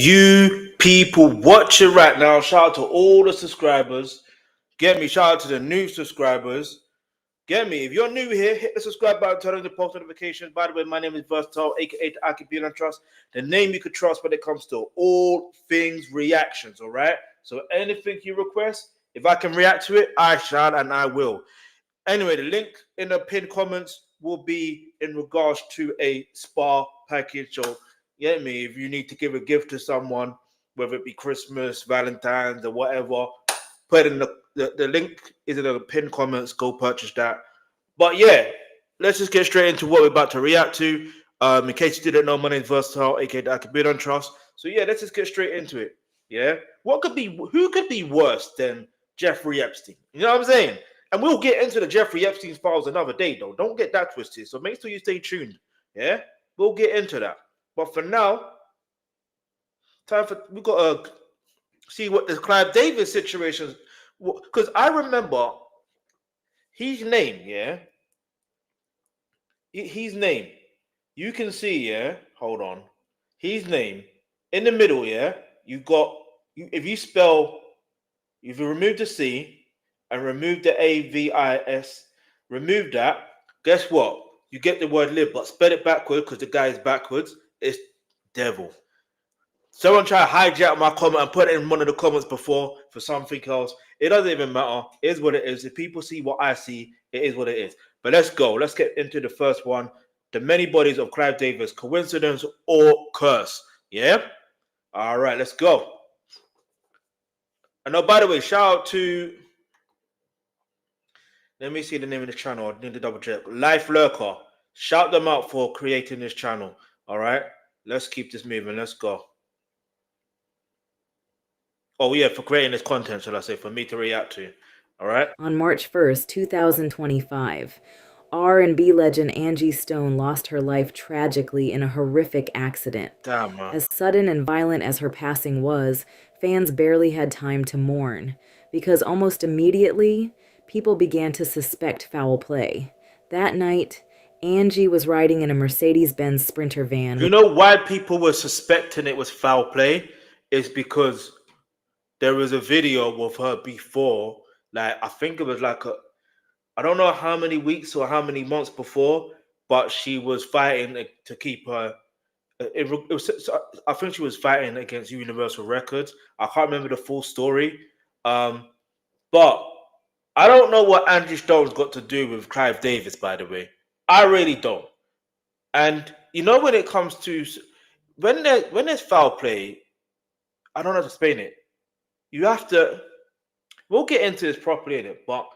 you people watching right now, shout out to all the subscribers. Get me, shout out to the new subscribers. Get me, if you're new here, hit the subscribe button, turn on the post notifications. By the way, my name is Versatile, aka the Alkebulan Trust, the name you could trust when it comes to all things reactions, all right? So anything you request, if I can react to it, I shall and I will. Anyway, the link in the pinned comments will be in regards to a spa package. So, get me, if you need to give a gift to someone, whether it be Christmas, Valentine's, or whatever, put in the link is in the pinned comments. Go purchase that. But yeah, let's just get straight into what we're about to react to. In case you didn't know, my name is Versatile, aka the Alkebulan Trust. So yeah, let's just get straight into it. Yeah, who could be worse than Jeffrey Epstein? You know what I'm saying? And we'll get into the Jeffrey Epstein files another day, though. Don't get that twisted. So make sure you stay tuned. Yeah, we'll get into that. But for now, we gotta see what the Clive Davis situation is. Because I remember his name, yeah. His name. You can see, yeah. Hold on. His name in the middle, yeah. You got if you remove the C and remove the AVIS, remove that. Guess what? You get the word live, but spell it backwards because the guy is backwards. It's devil. Someone try to hijack my comment and put it in one of the comments before for something else. It doesn't even matter. It is what it is. If people see what I see, it is what it is. But let's go. Let's get into the first one. The many bodies of Clive Davis, coincidence or curse? Yeah? All right, let's go. And oh, by the way, shout out to, let me see the name of the channel. I need to double check. Life Lurker. Shout them out for creating this channel. All right, let's keep this moving. Let's go. Oh, yeah, for creating this content, shall I say, for me to react to. All right. On March 1st, 2025, R&B legend Angie Stone lost her life tragically in a horrific accident. Damn, man. As sudden and violent as her passing was, fans barely had time to mourn, because almost immediately, people began to suspect foul play. That night, Angie was riding in a Mercedes-Benz Sprinter van. You know why people were suspecting it was foul play? Is because there was a video of her before, like I think it was like I don't know how many weeks or how many months before, but she was fighting to keep her. I think she was fighting against Universal Records. I can't remember the full story, but I don't know what Angie Stone's got to do with Clive Davis. By the way, I really don't. And you know, when it comes to when there's foul play, I don't know how to explain it. You have to. We'll get into this properly in it, but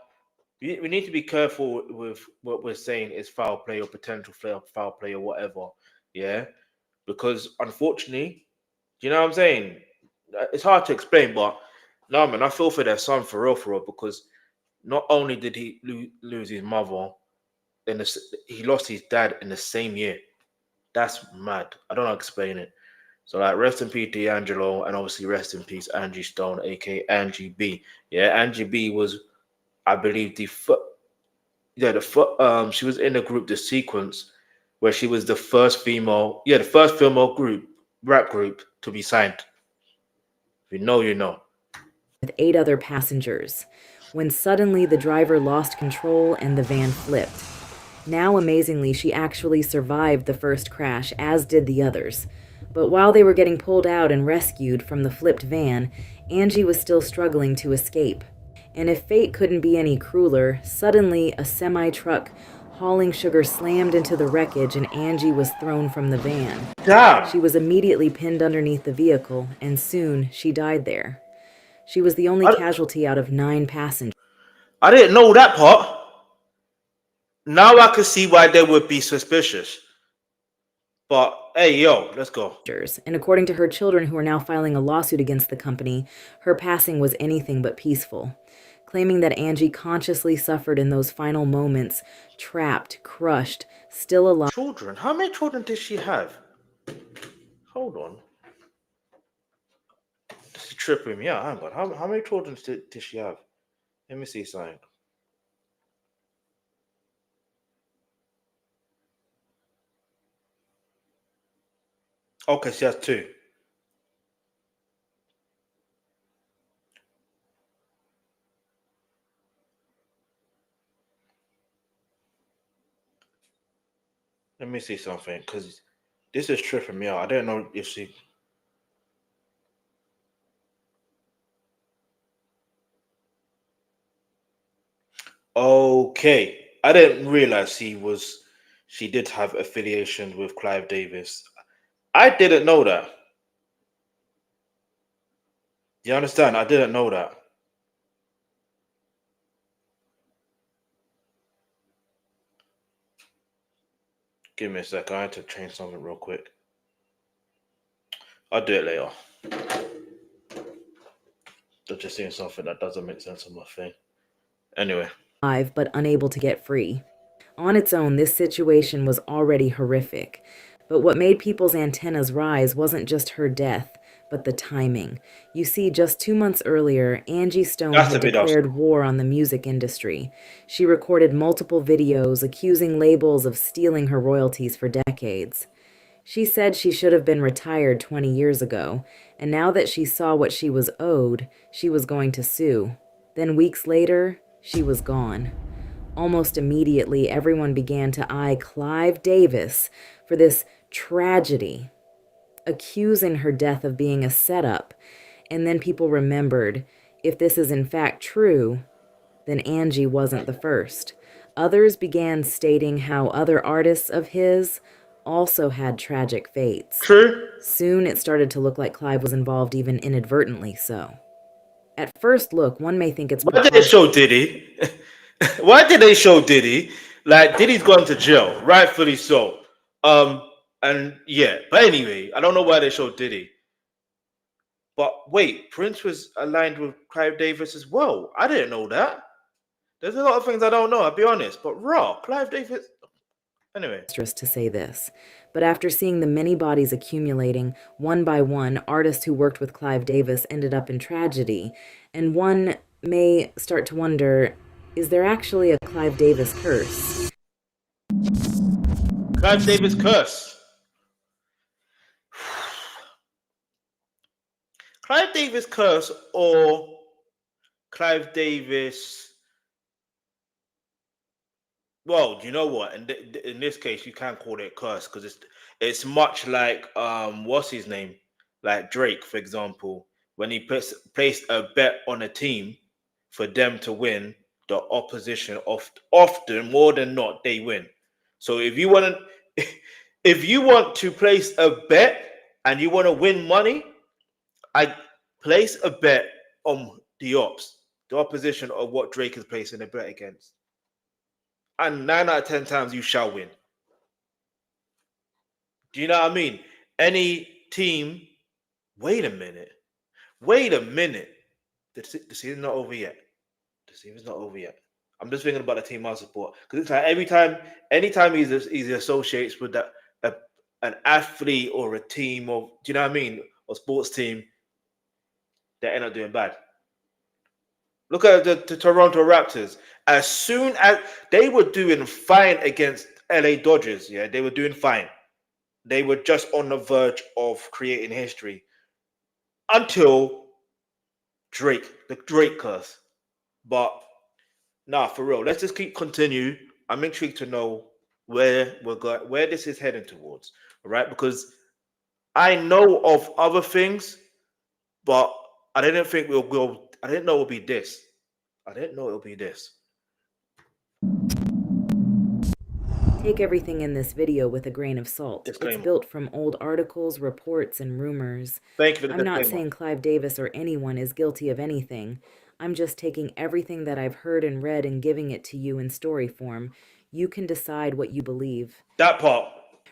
we need to be careful with what we're saying is foul play or potential foul play or whatever. Yeah, because unfortunately, you know what I'm saying? It's hard to explain, but no, man, I feel for their son for real, because not only did he lose his mother, he lost his dad in the same year. That's mad. I don't know how to explain it. So, like, rest in peace, D'Angelo, and obviously rest in peace, Angie Stone, aka Angie B. Yeah, Angie B was, I believe, she was in the group The Sequence, where she was the first female rap group to be signed. If you know, you know. With 8 other passengers, when suddenly the driver lost control and the van flipped. Now, amazingly, she actually survived the first crash, as did the others. But while they were getting pulled out and rescued from the flipped van, Angie was still struggling to escape. And if fate couldn't be any crueler, suddenly a semi-truck hauling sugar slammed into the wreckage and Angie was thrown from the van. Damn. She was immediately pinned underneath the vehicle, and soon she died there. She was the only casualty out of 9 passengers. I didn't know that part. Now I can see why they would be suspicious. But hey, yo, let's go. And according to her children, who are now filing a lawsuit against the company, her passing was anything but peaceful, claiming that Angie consciously suffered in those final moments, trapped, crushed, still alive. Children? How many children did she have? Hold on. This is tripping me out. Hang on. How many children did she have? Let me see something. Okay, she has 2. Let me see something, because this is tripping me out. I don't know if she. Okay, I didn't realize she did have affiliation with Clive Davis. I didn't know that. You understand? I didn't know that. Give me a second. I had to change something real quick. I'll do it later. I'm just seeing something that doesn't make sense on my thing. Anyway. But unable to get free. On its own, this situation was already horrific. But what made people's antennas rise wasn't just her death, but the timing. You see, just 2 months earlier, Angie Stone had declared war on the music industry. She recorded multiple videos accusing labels of stealing her royalties for decades. She said she should have been retired 20 years ago, and now that she saw what she was owed, she was going to sue. Then weeks later, she was gone. Almost immediately, everyone began to eye Clive Davis for this tragedy, accusing her death of being a setup. And then people remembered, if this is in fact true, then Angie wasn't the first. Others began stating how other artists of his also had tragic fates. True. Soon it started to look like Clive was involved, even inadvertently so. At first look, one may think it's... Why did they show Diddy? Why did they show Diddy? Like, Diddy's gone to jail, rightfully so. And yeah, but anyway, I don't know why they showed Diddy. But wait, Prince was aligned with Clive Davis as well. I didn't know that. There's a lot of things I don't know, I'll be honest. But Clive Davis... Anyway. To say this, but after seeing the many bodies accumulating, one by one, artists who worked with Clive Davis ended up in tragedy. And one may start to wonder, is there actually a Clive Davis curse? Clive Davis curse. Clive Davis curse or Clive Davis... Well, you know what? In this case, you can't call it curse because it's much like what's his name? Like Drake, for example, when he placed a bet on a team for them to win, the opposition often more than not they win. So if you want to place a bet and you want to win money, I place a bet on the opposition of what Drake is placing a bet against. And 9 out of 10 times you shall win. Do you know what I mean? Any team, wait a minute. The season's not over yet. I'm just thinking about the team I support. Because it's like anytime he associates with an athlete or a team, or do you know what I mean? Or sports team, they end up doing bad. Look at the Toronto Raptors. As soon as they were doing fine against LA Dodgers, yeah, they were doing fine. They were just on the verge of creating history until the Drake curse. But nah, for real, let's just continue. I'm intrigued to know where this is heading towards. All right, because I know of other things, but I didn't think I didn't know it would be this. Take everything in this video with a grain of salt. Disclaimer. It's built from old articles, reports, and rumors. Thank you for the I'm not saying Clive Davis or anyone is guilty of anything. I'm just taking everything that I've heard and read and giving it to you in story form. You can decide what you believe. That part.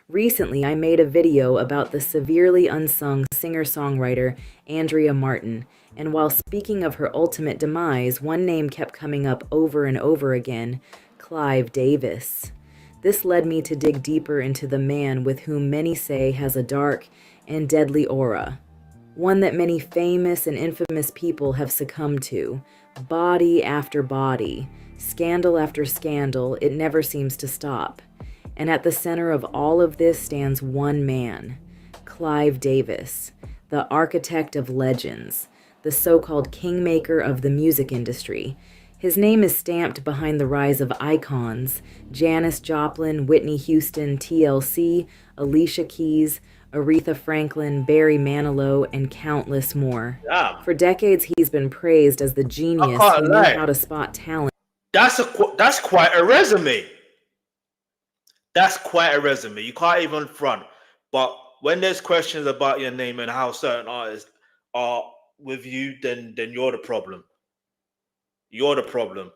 Recently, I made a video about the severely unsung singer-songwriter Andrea Martin, and while speaking of her ultimate demise, one name kept coming up over and over again: Clive Davis. This led me to dig deeper into the man with whom many say has a dark and deadly aura, one that many famous and infamous people have succumbed to. Body after body, scandal after scandal, it never seems to stop. And at the center of all of this stands one man, Clive Davis, the architect of legends, the so-called kingmaker of the music industry. His name is stamped behind the rise of icons: Janis Joplin, Whitney Houston, TLC, Alicia Keys, Aretha Franklin, Barry Manilow, and countless more. Damn, For decades, he's been praised as the I genius who can't knew lie. how to spot talent. That's quite a resume. That's quite a resume. You can't even front. But when there's questions about your name and how certain artists are with you, then you're the problem. You're the problem.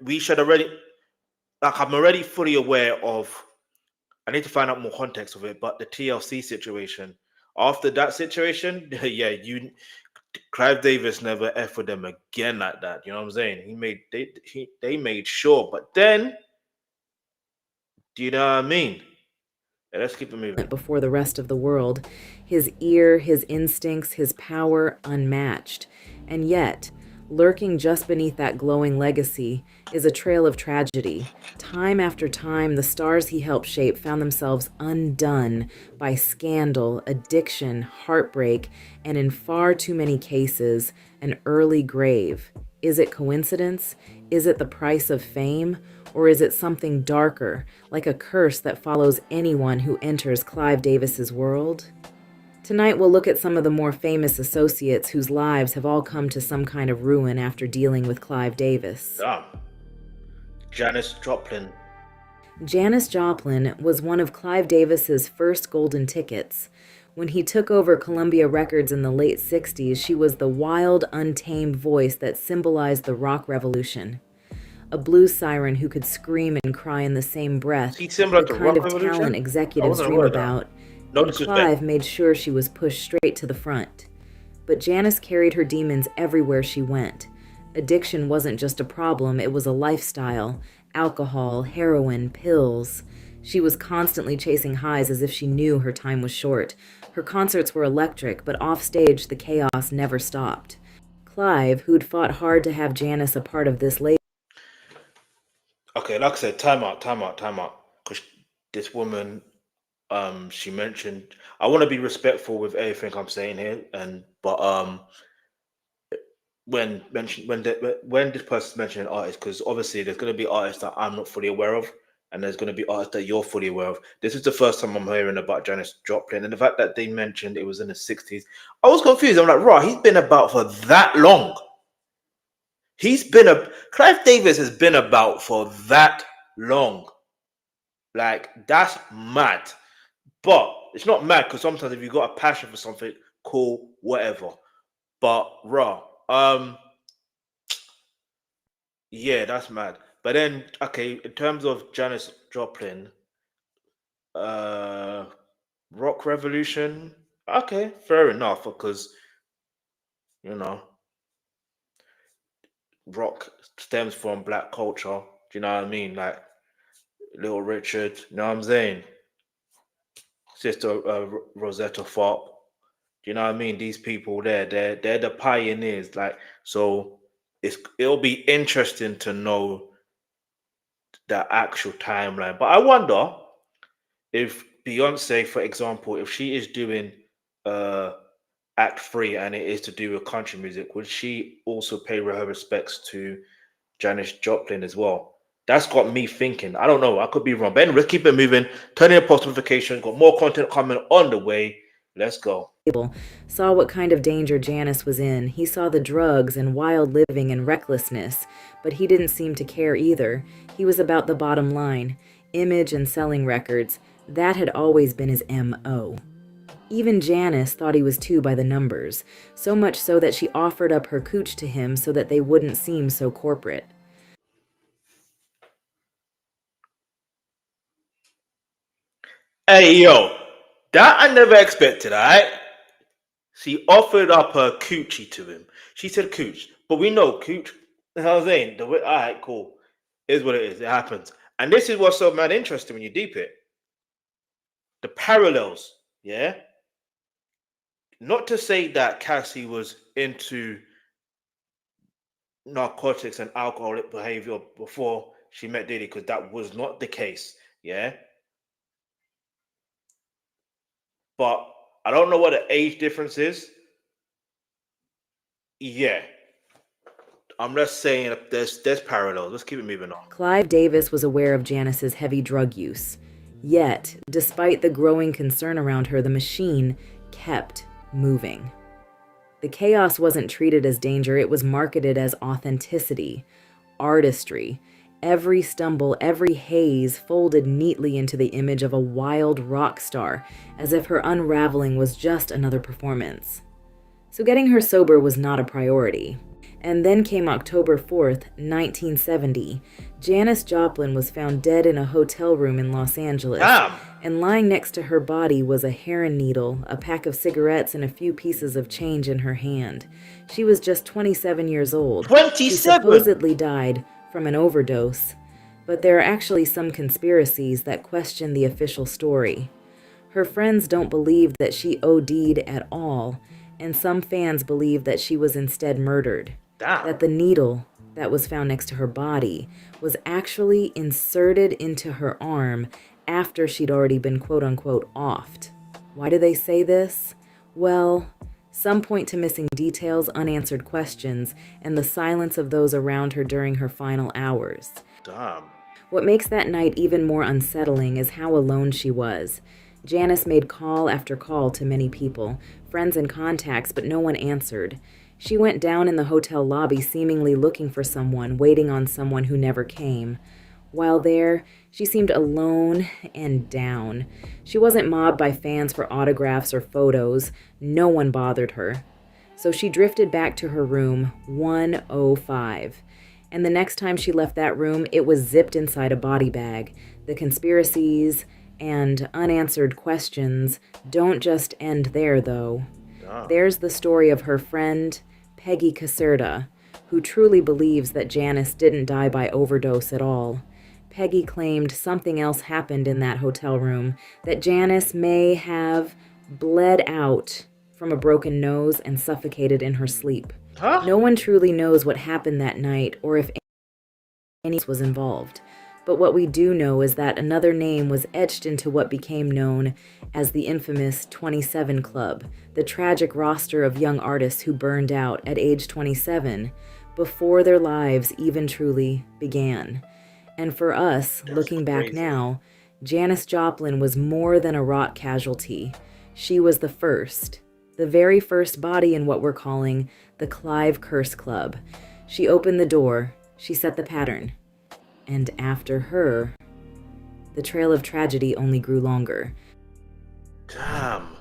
We should already, like, I'm already fully aware of. I need to find out more context of it, but the TLC situation. After that situation, yeah, Clive Davis never F with them again like that. You know what I'm saying? They made sure, but then, do you know what I mean? Yeah, let's keep it moving. Before the rest of the world, his ear, his instincts, his power unmatched. And yet, lurking just beneath that glowing legacy is a trail of tragedy. Time after time, the stars he helped shape found themselves undone by scandal, addiction, heartbreak, and in far too many cases, an early grave. Is it coincidence? Is it the price of fame? Or is it something darker, like a curse that follows anyone who enters Clive Davis's world? Tonight we'll look at some of the more famous associates whose lives have all come to some kind of ruin after dealing with Clive Davis. Damn. Janis Joplin. Janis Joplin was one of Clive Davis's first golden tickets. When he took over Columbia Records in the late 60s, she was the wild, untamed voice that symbolized the rock revolution. A blues siren who could scream and cry in the same breath, He similar the to kind Rock of talent Revolution? I executives wasn't dream aware of that. about, No and disrespect. Clive made sure she was pushed straight to the front. But Janis carried her demons everywhere she went. Addiction wasn't just a problem, it was a lifestyle. Alcohol, heroin, pills. She was constantly chasing highs as if she knew her time was short. Her concerts were electric, but offstage the chaos never stopped. Clive, who'd fought hard to have Janis a part of this label. Okay, like I said, time out, time out, time out. Because this woman, she mentioned, I want to be respectful with everything I'm saying here, but when this person's mentioning artists, because obviously there's going to be artists that I'm not fully aware of, and there's going to be artists that you're fully aware of. This is the first time I'm hearing about Janis Joplin, and the fact that they mentioned it was in the 60s, I was confused. I'm like, right, he's been about for that long. Clive Davis has been about for that long. Like, that's mad. But it's not mad because sometimes if you've got a passion for something, cool, whatever. But raw. Yeah, that's mad. But then, okay, in terms of Janis Joplin, uh Rock Revolution, okay, fair enough, because you know, rock stems from black culture. Do you know what I mean? Like Little Richard, you know what I'm saying? Sister Rosetta Tharpe. Do you know what I mean? These people there, they're the pioneers. Like, so it'll be interesting to know the actual timeline. But I wonder if Beyonce, for example, if she is doing uh Act Three and it is to do with country music, would she also pay her respects to Janis Joplin as well? That's got me thinking. I don't know. I could be wrong. But anyway, let's keep it moving. Turning on post notifications. Got more content coming on the way. Let's go. Saw what kind of danger Janis was in. He saw the drugs and wild living and recklessness, but he didn't seem to care either. He was about the bottom line, image and selling records. That had always been his M.O. Even Janis thought he was too by the numbers, so much so that she offered up her cooch to him so that they wouldn't seem so corporate. Hey yo, that I never expected, alright? She offered up her coochie to him. She said cooch, but we know cooch. You know what I'm saying? Alright, cool. Is what it is. It happens. And this is what's so mad interesting when you deep it. The parallels, yeah? Not to say that Cassie was into narcotics and alcoholic behavior before she met Diddy, because that was not the case, yeah? But I don't know what the age difference is. Yeah, I'm just saying that there's parallels. Let's keep it moving on. Clive Davis was aware of Janice's heavy drug use. Yet, despite the growing concern around her, the machine kept moving. The chaos wasn't treated as danger, it was marketed as authenticity, artistry. Every stumble, every haze folded neatly into the image of a wild rock star, as if her unraveling was just another performance. So getting her sober was not a priority. And then came October 4th, 1970. Janis Joplin was found dead in a hotel room in Los Angeles. Damn. And lying next to her body was a heroin needle, a pack of cigarettes, and a few pieces of change in her hand. She was just 27 years old. 27? She supposedly died from an overdose. But there are actually some conspiracies that question the official story. Her friends don't believe that she OD'd at all, and some fans believe that she was instead murdered. Damn. That the needle that was found next to her body was actually inserted into her arm after she'd already been quote-unquote offed. Why do they say this? Well, some point to missing details, unanswered questions, and the silence of those around her during her final hours. Damn. What makes that night even more unsettling is how alone she was. Janis made call after call to many people, friends and contacts, but no one answered. She went down in the hotel lobby seemingly looking for someone, waiting on someone who never came. While there, she seemed alone and down. She wasn't mobbed by fans for autographs or photos. No one bothered her. So she drifted back to her room 105. And the next time she left that room, it was zipped inside a body bag. The conspiracies and unanswered questions don't just end there, though. There's the story of her friend, Peggy Caserta, who truly believes that Janis didn't die by overdose at all. Peggy claimed something else happened in that hotel room, that Janis may have bled out from a broken nose and suffocated in her sleep. Huh? No one truly knows what happened that night or if any was involved. But what we do know is that another name was etched into what became known as the infamous 27 Club, the tragic roster of young artists who burned out at age 27 before their lives even truly began. And for us, looking back now, Janis Joplin was more than a rock casualty. She was the very first body in what we're calling the Clive Curse Club. She opened the door, she set the pattern. And after her, the trail of tragedy only grew longer. Damn.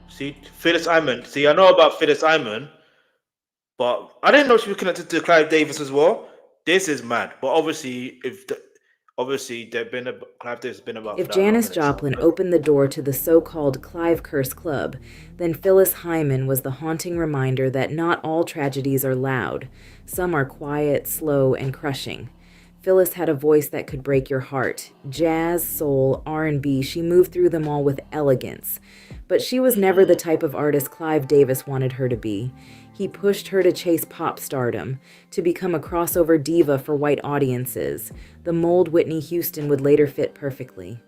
See, Phyllis Hyman. See, I know about Phyllis Hyman, but I didn't know she was connected to Clive Davis as well. This is mad. But obviously, Clive Davis has been about. If for that long, Janis innit? Joplin opened the door to the so-called Clive Curse Club, then Phyllis Hyman was the haunting reminder that not all tragedies are loud. Some are quiet, slow, and crushing. Phyllis had a voice that could break your heart. Jazz, soul, R&B, she moved through them all with elegance. But she was never the type of artist Clive Davis wanted her to be. He pushed her to chase pop stardom, to become a crossover diva for white audiences. The mold Whitney Houston would later fit perfectly.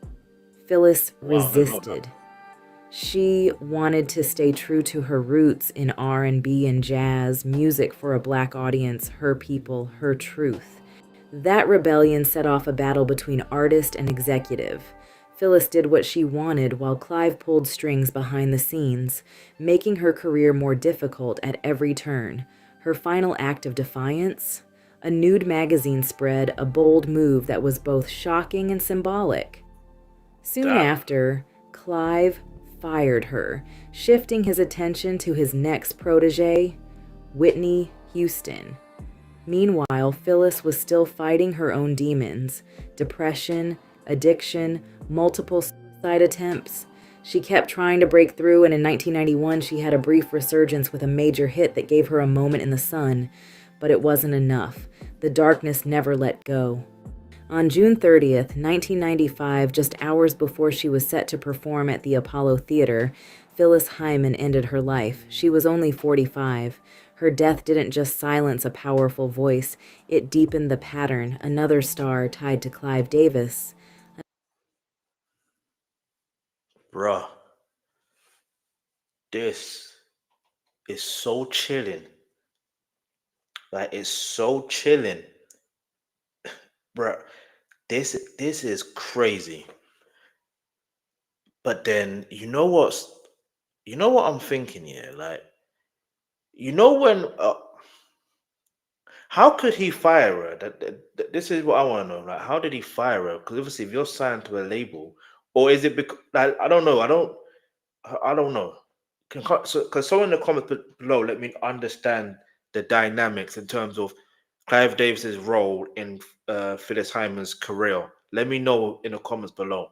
Phyllis resisted. She wanted to stay true to her roots in R&B and jazz, music for a black audience, her people, her truth. That rebellion set off a battle between artist and executive. Phyllis did what she wanted while Clive pulled strings behind the scenes, making her career more difficult at every turn. Her final act of defiance? A nude magazine spread, a bold move that was both shocking and symbolic. Soon after, Clive fired her, shifting his attention to his next protege, Whitney Houston. Meanwhile, Phyllis was still fighting her own demons: depression, addiction, multiple suicide attempts. She kept trying to break through, and in 1991 she had a brief resurgence with a major hit that gave her a moment in the sun. But it wasn't enough. The darkness never let go. On June 30th, 1995, just hours before she was set to perform at the Apollo Theater, Phyllis Hyman ended her life. She was only 45. Her death didn't just silence a powerful voice, it deepened the pattern, another star tied to Clive Davis. Bruh, this is so chilling. Like it's so chilling, bro. This is crazy. But then you know what I'm thinking here, like when how could he fire her? This is what I want to know. Like, how did he fire her? Because obviously, if you're signed to a label, or is it because like, I don't know. I don't know. Because someone in the comments below, let me understand the dynamics in terms of Clive Davis's role in Phyllis Hyman's career. Let me know in the comments below.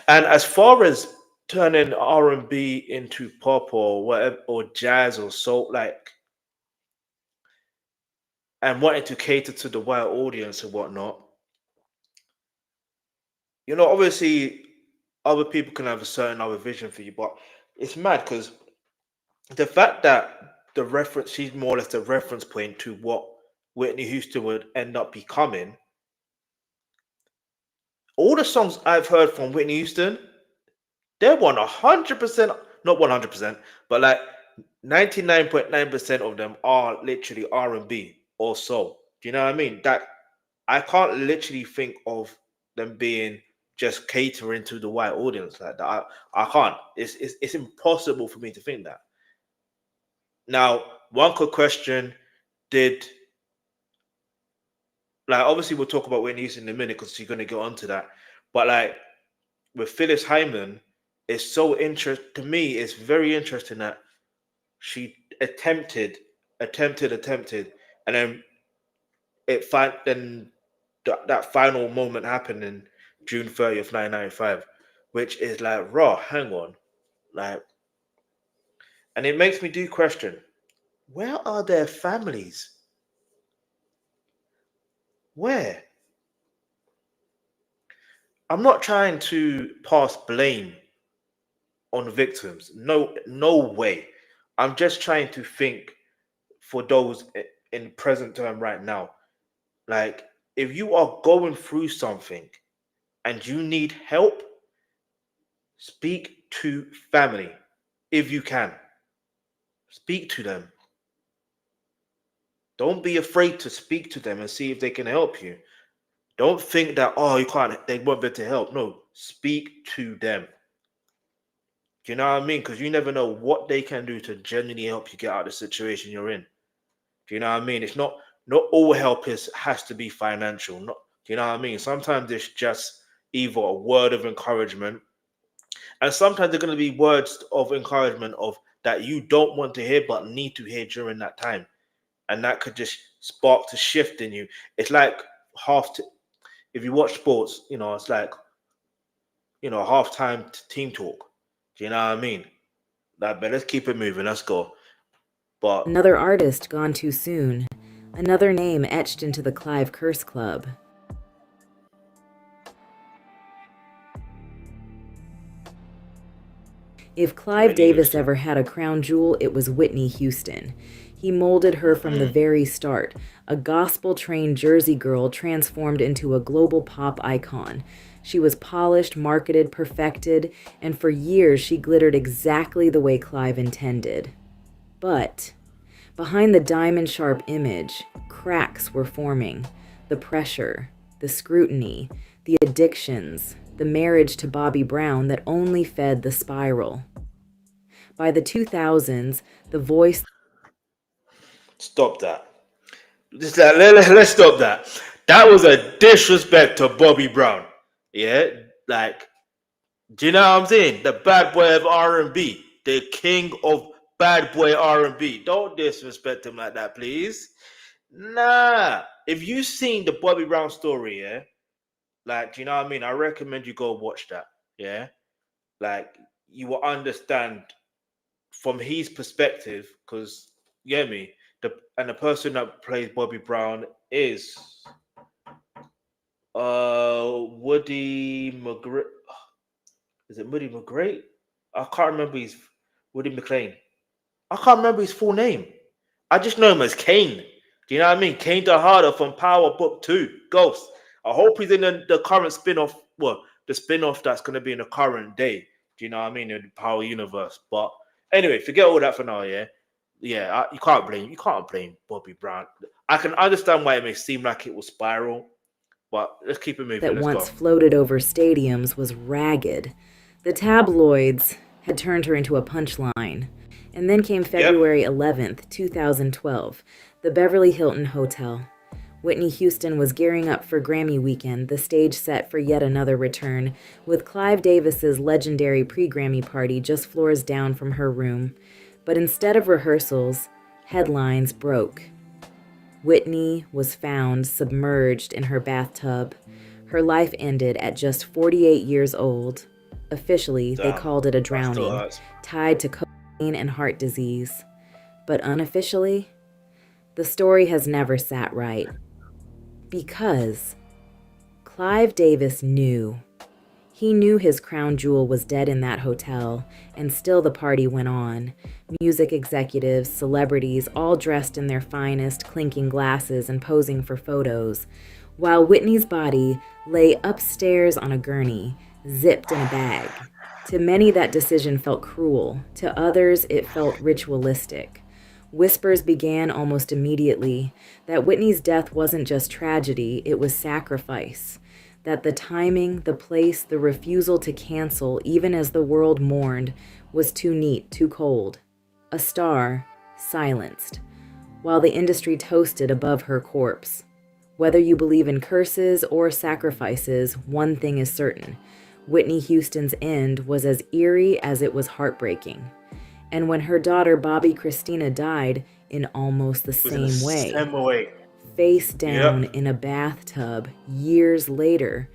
And as far as turning R&B into pop or whatever, or jazz or soul, like, and wanting to cater to the white audience and whatnot, obviously other people can have a certain other vision for you, but it's mad because the fact that she's more or less the reference point to what Whitney Houston would end up becoming. All the songs I've heard from Whitney Houston, they're 100%, not 100%, but like 99.9% of them are literally R&B or soul. Do you know what I mean? That I can't literally think of them being just catering to the white audience like that. I can't. It's impossible for me to think that. Now, one could question, did like obviously we'll talk about Whitney Houston in a minute because she's gonna get onto that. But like with Phyllis Hyman, it's so interesting to me, it's very interesting that she attempted, and then that final moment happened in June 30th, 1995, which is like raw, hang on. Like, and it makes me do question, where are their families? Where? I'm not trying to pass blame on victims. No, no way. I'm just trying to think for those in present term right now. Like, if you are going through something and you need help, speak to family if you can. Speak to them. Don't be afraid to speak to them and see if they can help you. Don't think that, oh, you can't, they won't be able to help. No, speak to them. Do you know what I mean? Because you never know what they can do to genuinely help you get out of the situation you're in. Do you know what I mean? It's not all help has to be financial. Not, do you know what I mean? Sometimes it's just either a word of encouragement, and sometimes they're going to be words of encouragement of that you don't want to hear but need to hear during that time, and that could just spark the shift in you. It's like if you watch sports, it's like halftime team talk. Do you know what I mean? Like, but let's keep it moving. Let's go. But Another artist gone too soon. Another name etched into the Clive Curse Club. If Clive Davis ever had a crown jewel, it was Whitney Houston. He molded her from the very start, a gospel-trained Jersey girl transformed into a global pop icon. She was polished, marketed, perfected, and for years she glittered exactly the way Clive intended. But behind the diamond-sharp image, cracks were forming. The pressure, the scrutiny, the addictions, the marriage to Bobby Brown that only fed the spiral. By the 2000s, the voice... Stop that. Let's stop that. That was a disrespect to Bobby Brown. Yeah? Like, do you know what I'm saying? The bad boy of R&B. The king of bad boy R&B. Don't disrespect him like that, please. Nah. If you've seen the Bobby Brown story, yeah? Like, do you know what I mean? I recommend you go watch that. Yeah? Like, you will understand from his perspective, because you get me, the person that plays Bobby Brown is Woody McGray. Is it Woody McGray? I can't remember his Woody McLean. I can't remember his full name. I just know him as Kane. Do you know what I mean? Kane the Harder from Power Book 2, Ghost. I hope he's in the current spin-off. Well, the spin-off that's going to be in the current day. Do you know what I mean? In the Power universe. But anyway, forget all that for now, yeah? yeah, you can't blame Bobby Brown. I can understand why it may seem like it will spiral, but let's keep it moving. That Let's once go. floated over stadiums was ragged. The tabloids had turned her into a punchline. And then came February 11th, 2012, the Beverly Hilton Hotel. Whitney Houston was gearing up for Grammy weekend, the stage set for yet another return, with Clive Davis's legendary pre-Grammy party just floors down from her room. But instead of rehearsals, headlines broke. Whitney was found submerged in her bathtub. Her life ended at just 48 years old. Officially, they called it a drowning, tied to cocaine and heart disease. But unofficially, the story has never sat right. Because Clive Davis knew. He knew his crown jewel was dead in that hotel, and still the party went on. Music executives, celebrities, all dressed in their finest, clinking glasses and posing for photos, while Whitney's body lay upstairs on a gurney, zipped in a bag. To many, that decision felt cruel. To others, it felt ritualistic. Whispers began almost immediately that Whitney's death wasn't just tragedy, it was sacrifice. That the timing, the place, the refusal to cancel, even as the world mourned, was too neat, too cold. A star, silenced, while the industry toasted above her corpse. Whether you believe in curses or sacrifices, one thing is certain. Whitney Houston's end was as eerie as it was heartbreaking. And when her daughter Bobby Christina died in almost the same way, face down in a bathtub years later,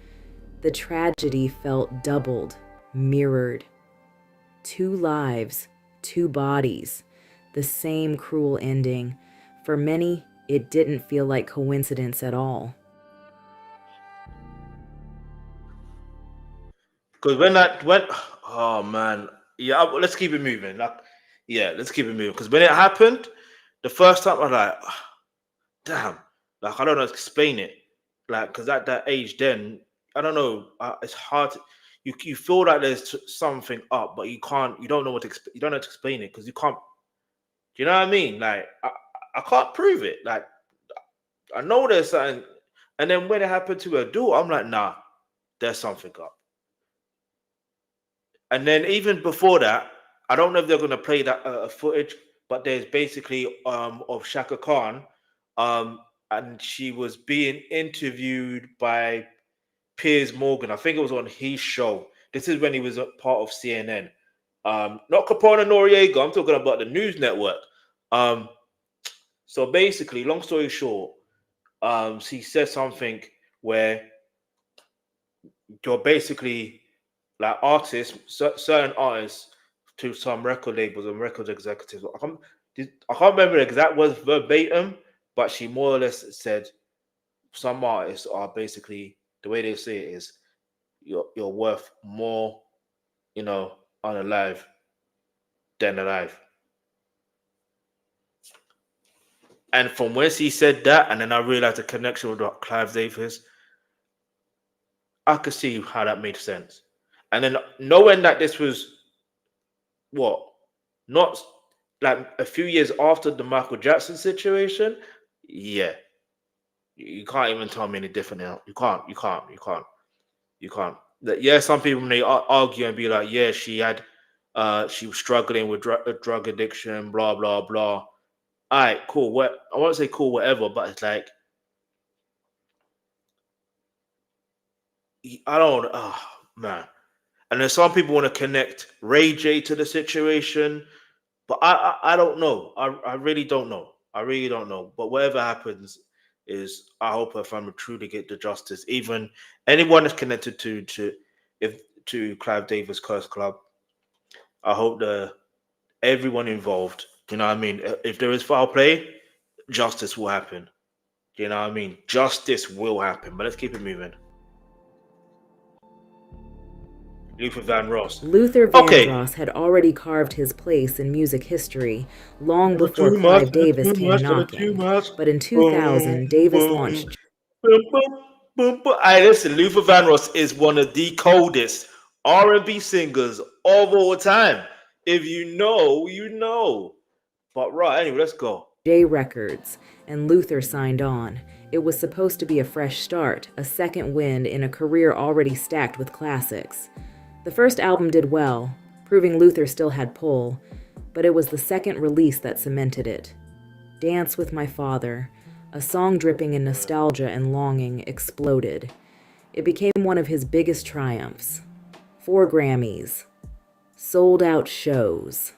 the tragedy felt doubled, mirrored. 2 lives, 2 bodies, the same cruel ending. For many, it didn't feel like coincidence at all. Because oh man, yeah, let's keep it moving. Let's keep it moving. Because when it happened, the first time I was like, damn, like I don't know how to explain it. Like, because at that age, then I don't know, it's hard. You feel like there's something up, but you can't. You don't know you don't know how to explain it because you can't. Do you know what I mean? Like, I can't prove it. Like, I know there's something, and then when it happened to her daughter, I'm like, nah, there's something up. And then even before that, I don't know if they're gonna play that footage, but there's basically of Shaka Khan, and she was being interviewed by Piers Morgan. I think it was on his show. This is when he was a part of CNN. Not Capone Noriega. I'm talking about the news network. So basically, long story short, she said something where you're basically like artists, certain artists, to some record labels and record executives. I can't remember the exact words verbatim, but she more or less said some artists are basically, the way they say it is, you're worth more, unalive than alive. And from when she said that, and then I realized the connection with Clive Davis, I could see how that made sense. And then knowing that this was not like a few years after the Michael Jackson situation, yeah, you can't even tell me any different now. You can't. Yeah, some people may argue and be like, yeah, she was struggling with drug addiction, blah blah blah. All right, cool. What I won't say cool, whatever, but it's like I don't. Oh man. And then some people want to connect Ray J to the situation, but I don't know. I really don't know. I really don't know. But whatever happens is, I hope her family truly get the justice. Even anyone that's connected to Clive Davis Curse Club, I hope everyone involved. You know what I mean? If there is foul play, justice will happen. You know what I mean? Justice will happen. But let's keep it moving. Luther Vandross. Luther Vandross had already carved his place in music history long before Clive Davis came knocking. But in 2000, Davis launched... Hey, listen, Luther Vandross is one of the coldest R&B singers of all time. If you know, you know. But right, anyway, let's go. J Records, and Luther signed on. It was supposed to be a fresh start, a second wind in a career already stacked with classics. The first album did well, proving Luther still had pull, but it was the second release that cemented it. Dance with My Father, a song dripping in nostalgia and longing, exploded. It became one of his biggest triumphs. 4 Grammys, sold-out shows,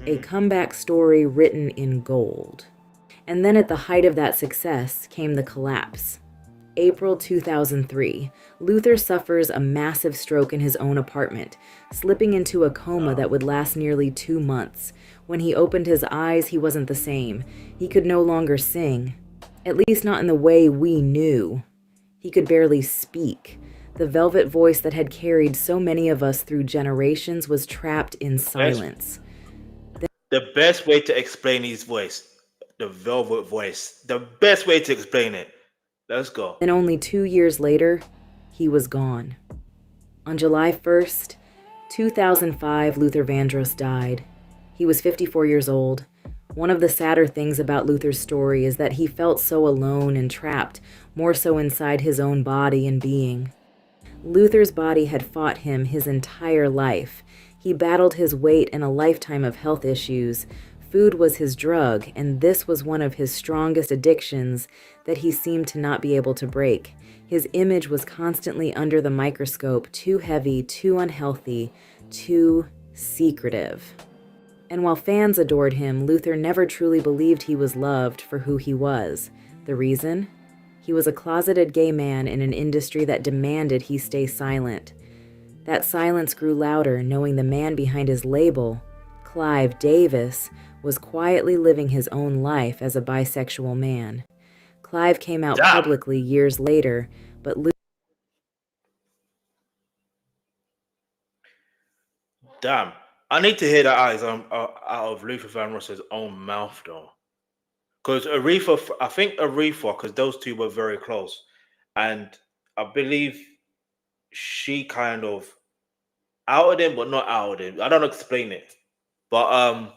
a comeback story written in gold. And then at the height of that success came the collapse. April 2003, Luther suffers a massive stroke in his own apartment, slipping into a coma that would last nearly 2 months. When he opened his eyes, he wasn't the same. He could no longer sing, at least not in the way we knew. He could barely speak. The velvet voice that had carried so many of us through generations was trapped in silence. The best way to explain his voice, the velvet voice, the best way to explain it. Let's go. And only 2 years later, he was gone. On July 1st, 2005, Luther Vandross died. He was 54 years old. One of the sadder things about Luther's story is that he felt so alone and trapped, more so inside his own body and being. Luther's body had fought him his entire life. He battled his weight and a lifetime of health issues. Food was his drug, and this was one of his strongest addictions that he seemed to not be able to break. His image was constantly under the microscope, too heavy, too unhealthy, too secretive. And while fans adored him, Luther never truly believed he was loved for who he was. The reason? He was a closeted gay man in an industry that demanded he stay silent. That silence grew louder, knowing the man behind his label, Clive Davis, was quietly living his own life as a bisexual man. Clive came out publicly years later, but Damn. I need to hear that out of Luther Vandross's own mouth, though. Because Aretha, I think Aretha, because those two were very close. And I believe she kind of outed him, but not outed him. I don't explain it. But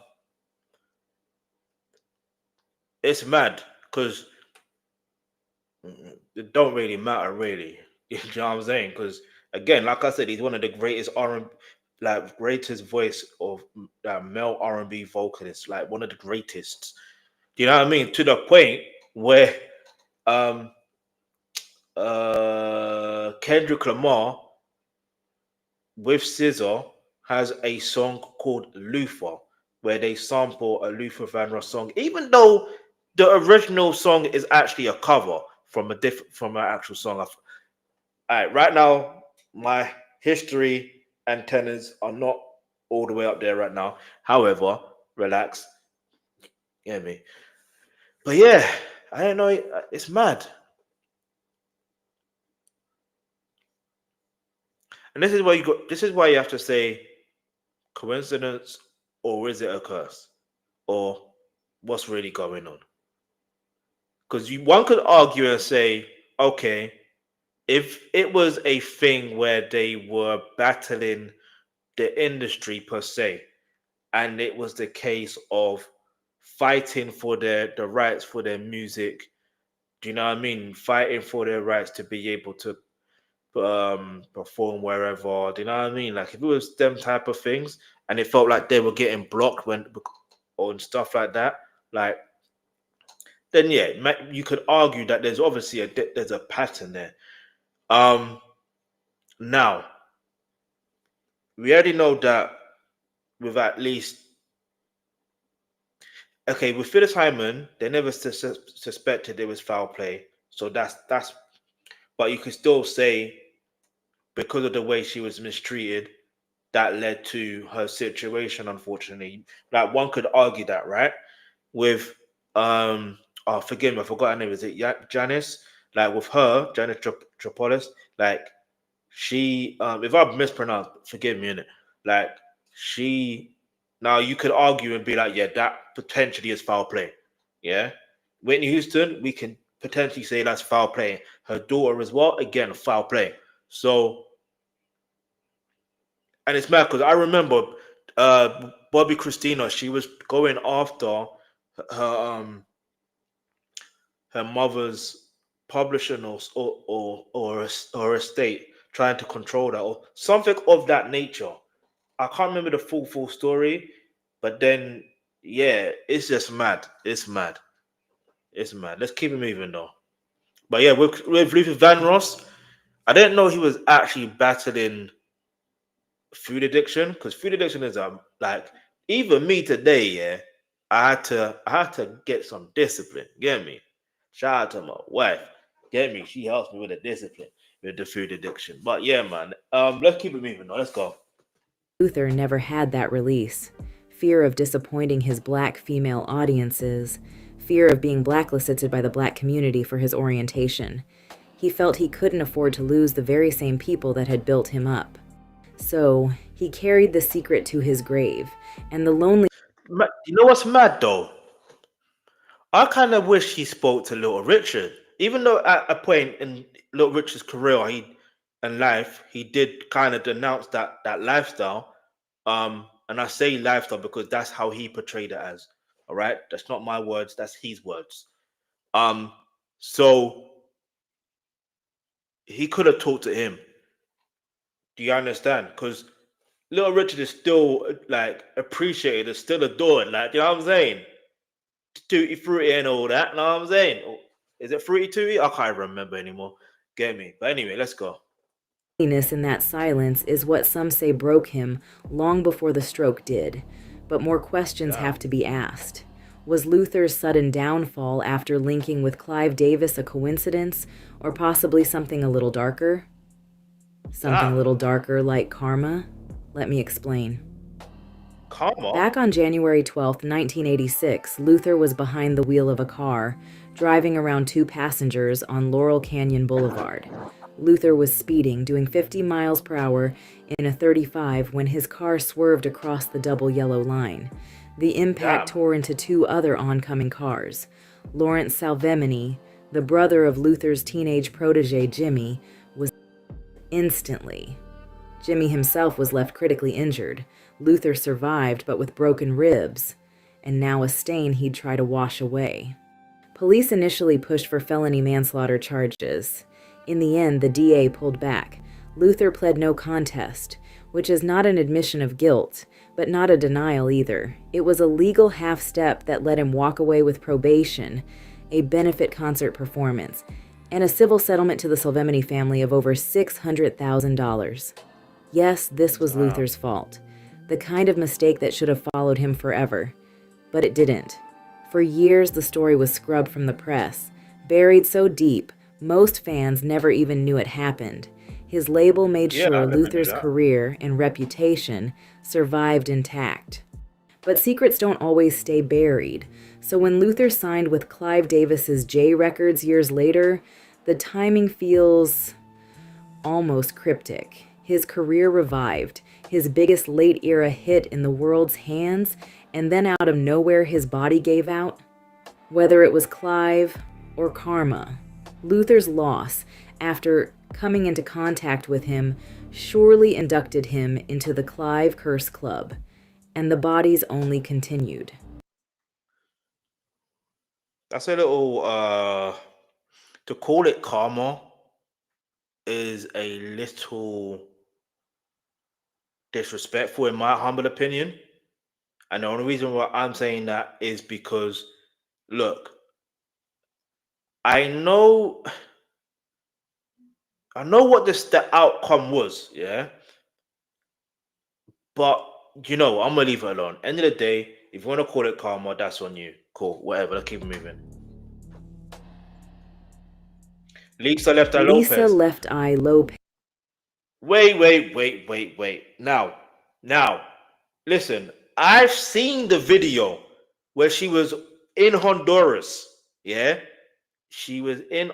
it's mad because it don't really matter, really. You know what I'm saying? Because again, like I said, he's one of the greatest greatest voice of male R&B vocalists, like one of the greatest. Do you know what I mean? To the point where Kendrick Lamar with SZA has a song called Luther, where they sample a Luther Vandross song, even though the original song is actually a cover from an actual song. All right, right now my history antennas are not all the way up there right now. However, relax. You get me? But yeah, I don't know. It's mad. And this is why you have to say coincidence, or is it a curse? Or what's really going on? Because one could argue and say, okay, if it was a thing where they were battling the industry per se, and it was the case of fighting for the rights for their music, do you know what I mean? Fighting for their rights to be able to perform wherever, do you know what I mean? Like if it was them type of things, and it felt like they were getting blocked and stuff like that, like then yeah, you could argue that there's obviously there's a pattern there. Now we already know that with at least with Phyllis Hyman, they never suspected it was foul play, so that's. But you could still say because of the way she was mistreated, that led to her situation. Unfortunately, like one could argue that, right? With forgive me, I forgot her name. Is it Janice? Like with her, Janice Tropolis, like she, if I mispronounced, forgive me, innit? Like she, now you could argue and be like, yeah, that potentially is foul play. Yeah, Whitney Houston, we can potentially say that's foul play. Her daughter as well, again, foul play. So, and it's mad because I remember Bobby Christina, she was going after her her mother's publishing or estate, trying to control that or something of that nature. I can't remember the full story, but then yeah, it's just mad. It's mad. It's mad. Let's keep it moving though. But yeah, with Luther Vandross, I didn't know he was actually battling food addiction, because food addiction is like, even me today, yeah, I had to get some discipline. Get me? Shout out to my wife. Get me? She helps me with the discipline with the food addiction. But yeah, man. Let's keep it moving now. Let's go. Luther never had that release. Fear of disappointing his black female audiences, fear of being blacklisted by the black community for his orientation. He felt he couldn't afford to lose the very same people that had built him up. So, he carried the secret to his grave, and the lonely... You know what's mad though? I kind of wish he spoke to Little Richard, even though at a point in Little Richard's career, and life, he did kind of denounce that lifestyle. And I say lifestyle because that's how he portrayed it as. All right, that's not my words; that's his words. So he could have talked to him. Do you understand? Because Little Richard is still like appreciated, is still adored. Like, you know what I'm saying? Tutti fruity and all that. Know what I'm saying? Or, is it fruity tooty? I can't remember anymore. Get me? But anyway, let's go. loneliness in that silence is what some say broke him long before the stroke did. But more questions have to be asked. Was Luther's sudden downfall after linking with Clive Davis a coincidence, or possibly something a little darker? Something a little darker like karma? Let me explain. Karma? Back on January 12th, 1986, Luther was behind the wheel of a car, driving around two passengers on Laurel Canyon Boulevard. Luther was speeding, doing 50 miles per hour in a 35 when his car swerved across the double yellow line. The impact tore into two other oncoming cars. Lawrence Salvemini, the brother of Luther's teenage protege Jimmy, was instantly. Jimmy himself was left critically injured. Luther survived, but with broken ribs, and now a stain he'd try to wash away. Police initially pushed for felony manslaughter charges. In the end, the DA pulled back. Luther pled no contest, which is not an admission of guilt, but not a denial either. It was a legal half-step that let him walk away with probation, a benefit concert performance, and a civil settlement to the Salvemini family of over $600,000. Yes, this was Luther's fault, the kind of mistake that should have followed him forever. But it didn't. For years, the story was scrubbed from the press, buried so deep, most fans never even knew it happened. His label made sure Luther's career and reputation survived intact. But secrets don't always stay buried, so when Luther signed with Clive Davis's J Records years later, the timing feels almost cryptic. His career revived, his biggest late-era hit in the world's hands, and then out of nowhere his body gave out. Whether it was Clive or karma, Luther's loss, after coming into contact with him, surely inducted him into the Clive Curse Club, and the bodies only continued. That's a little to call it karma is a little disrespectful in my humble opinion. And the only reason why I'm saying that is because, look, I know what the outcome was, yeah. But I'm gonna leave it alone. End of the day, if you want to call it karma, that's on you. Cool, whatever. Let's keep moving. Lisa Left Eye Lopez. Lisa Left Eye Lopez. Wait. Now, listen. I've seen the video where she was in Honduras. Yeah, she was in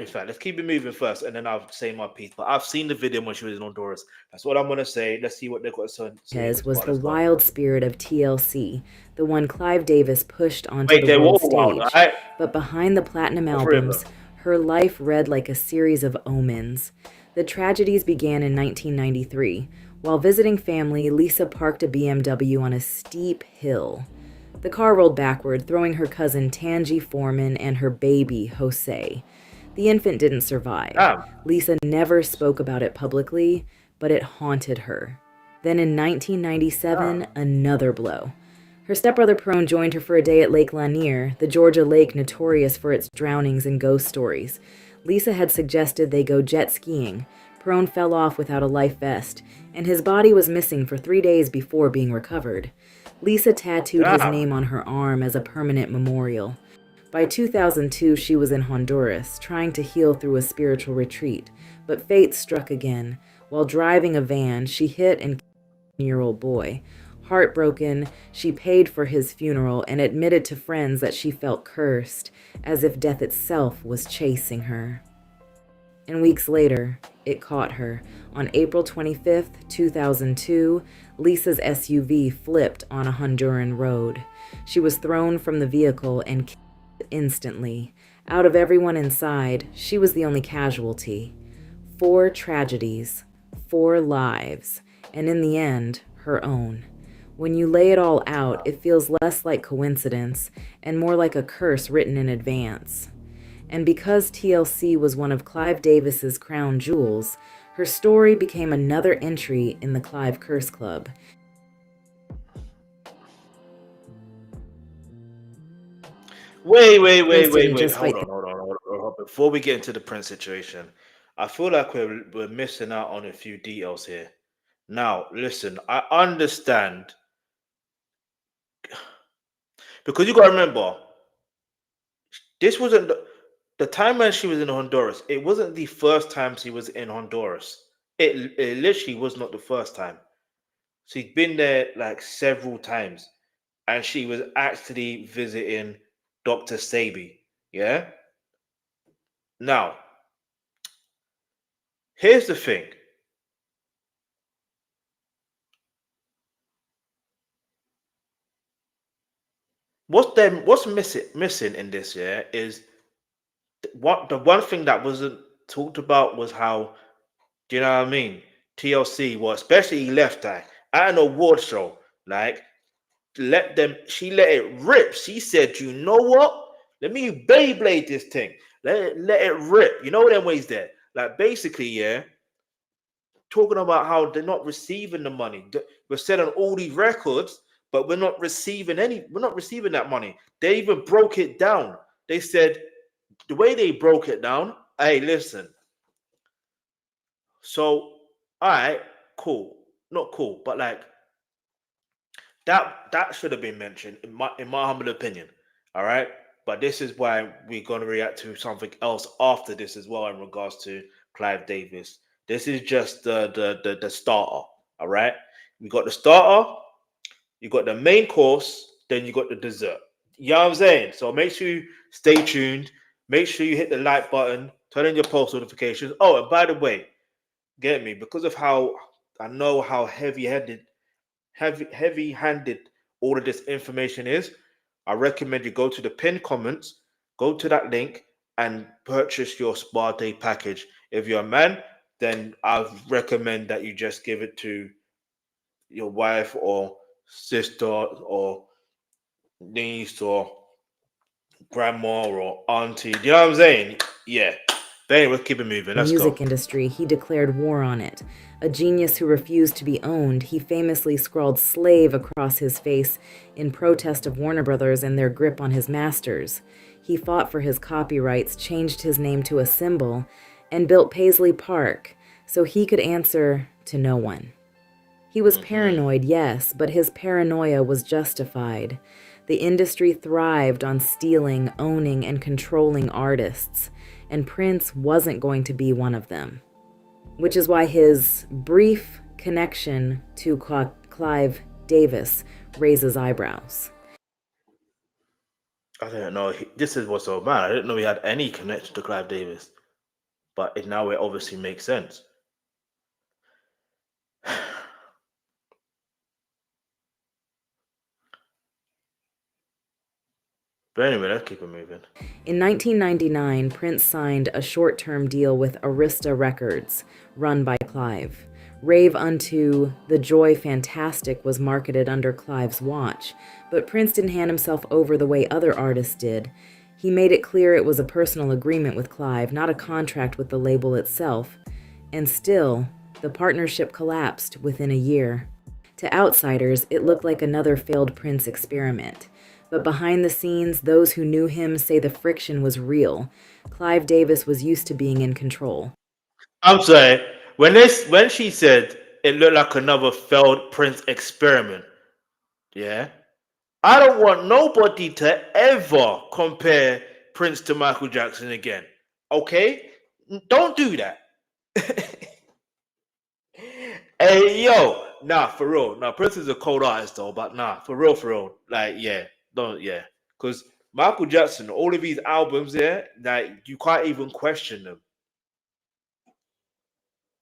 fact, let's keep it moving first, and then I'll say my piece. But I've seen the video when she was in Honduras. That's what I'm gonna say. Let's see what they've got to say. Was the wild spirit of TLC, the one Clive Davis pushed onto the world stage. Wild, right? But behind the platinum albums, her life read like a series of omens. The tragedies began in 1993, While visiting family, Lisa parked a BMW on a steep hill. The car rolled backward, throwing her cousin Tangi Foreman and her baby, Jose. The infant didn't survive. Damn. Lisa never spoke about it publicly, but it haunted her. Then in 1997, another blow. Her stepbrother Perone joined her for a day at Lake Lanier, the Georgia lake notorious for its drownings and ghost stories. Lisa had suggested they go jet skiing. Perone fell off without a life vest, and his body was missing for 3 days before being recovered. Lisa tattooed his name on her arm as a permanent memorial. By 2002, she was in Honduras, trying to heal through a spiritual retreat, but fate struck again. While driving a van, she hit and killed a 10-year-old boy. Heartbroken, she paid for his funeral and admitted to friends that she felt cursed, as if death itself was chasing her. And weeks later, it caught her. On April 25, 2002, Lisa's SUV flipped on a Honduran road. She was thrown from the vehicle and killed instantly. Out of everyone inside, she was the only casualty. 4 tragedies, 4 lives, and in the end, her own. When you lay it all out, it feels less like coincidence and more like a curse written in advance. And because TLC was one of Clive Davis's crown jewels, her story became another entry in the Clive Curse Club. Wait. Fight Hold on. Before we get into the Prince situation, I feel like we're missing out on a few details here. Now, listen, I understand. Because you got to remember, this wasn't the time when she was in Honduras. It wasn't the first time she was in Honduras. It literally was not the first time. She'd been there like several times, and she was actually visiting Dr. Sabi. Yeah. Now, here's the thing. What's missing in this, yeah, is what the one thing that wasn't talked about was how, do you know what I mean? TLC, well, especially Left Eye at an award show, like she let it rip. She said, you know what? Let me Beyblade this thing. Let it rip. You know them ways there. Like basically, yeah, talking about how they're not receiving the money. We're selling all these records, but we're not receiving that money. They even broke it down. They said the way they broke it down, hey, listen. So, all right, cool. Not cool, but like that should have been mentioned in my humble opinion. All right. But this is why we're gonna react to something else after this as well in regards to Clive Davis. This is just the starter. All right. We got the starter, you got the main course, then you got the dessert. You know what I'm saying? So make sure you stay tuned. Make sure you hit the like button, turn on your post notifications. Oh, and by the way, get me, because of how I know how heavy-handed all of this information is, I recommend you go to the pinned comments, go to that link, and purchase your spa day package. If you're a man, then I recommend that you just give it to your wife or sister or niece or grandma or auntie. You know what I'm saying? Yeah. But anyway, keep it moving. Let's music go. industry, he declared war on it. A genius who refused to be owned, he famously scrawled slave across his face in protest of Warner Brothers and their grip on his masters. He fought for his copyrights, changed his name to a symbol, and built Paisley Park so he could answer to no one. He was paranoid, yes, but his paranoia was justified. The industry thrived on stealing, owning, and controlling artists, and Prince wasn't going to be one of them. Which is why his brief connection to Clive Davis raises eyebrows. I don't know. This is what's so bad. I didn't know he had any connection to Clive Davis, but now it obviously makes sense. But anyway, let's keep it moving. In 1999, Prince signed a short-term deal with Arista Records, run by Clive. Rave Unto The Joy Fantastic was marketed under Clive's watch, but Prince didn't hand himself over the way other artists did. He made it clear it was a personal agreement with Clive, not a contract with the label itself. And still, the partnership collapsed within a year. To outsiders, it looked like another failed Prince experiment. But behind the scenes, those who knew him say the friction was real. Clive Davis was used to being in control. I'm sorry. When she said it looked like another failed Prince experiment, yeah, I don't want nobody to ever compare Prince to Michael Jackson again. Okay, don't do that. Hey yo, nah, for real. Nah, Prince is a cold artist though, but nah, for real. Like, yeah, don't, yeah, because Michael Jackson, all of these albums there, like you can't even question them.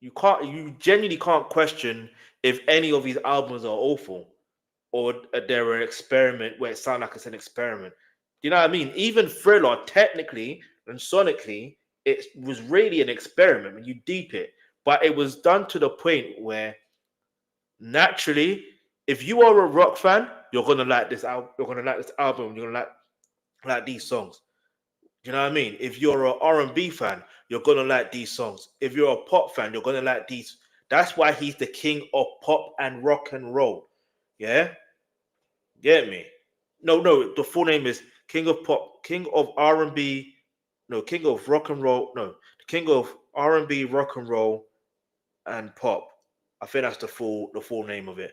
You genuinely can't question if any of these albums are awful or they're an experiment where it sounds like it's an experiment. You know what I mean? Even Thriller, technically and sonically, it was really an experiment when you deep it, but it was done to the point where naturally, if you are a rock fan, you're gonna like this album. You're gonna like this album. You're gonna like these songs. You know what I mean? If you're an R&B fan, you're gonna like these songs. If you're a pop fan, you're gonna like these. That's why he's the king of pop and rock and roll. Yeah, get me? No. The full name is King of Pop, King of R&B. No, King of Rock and Roll. No, the King of R&B, rock and roll, and pop. I think that's the full name of it.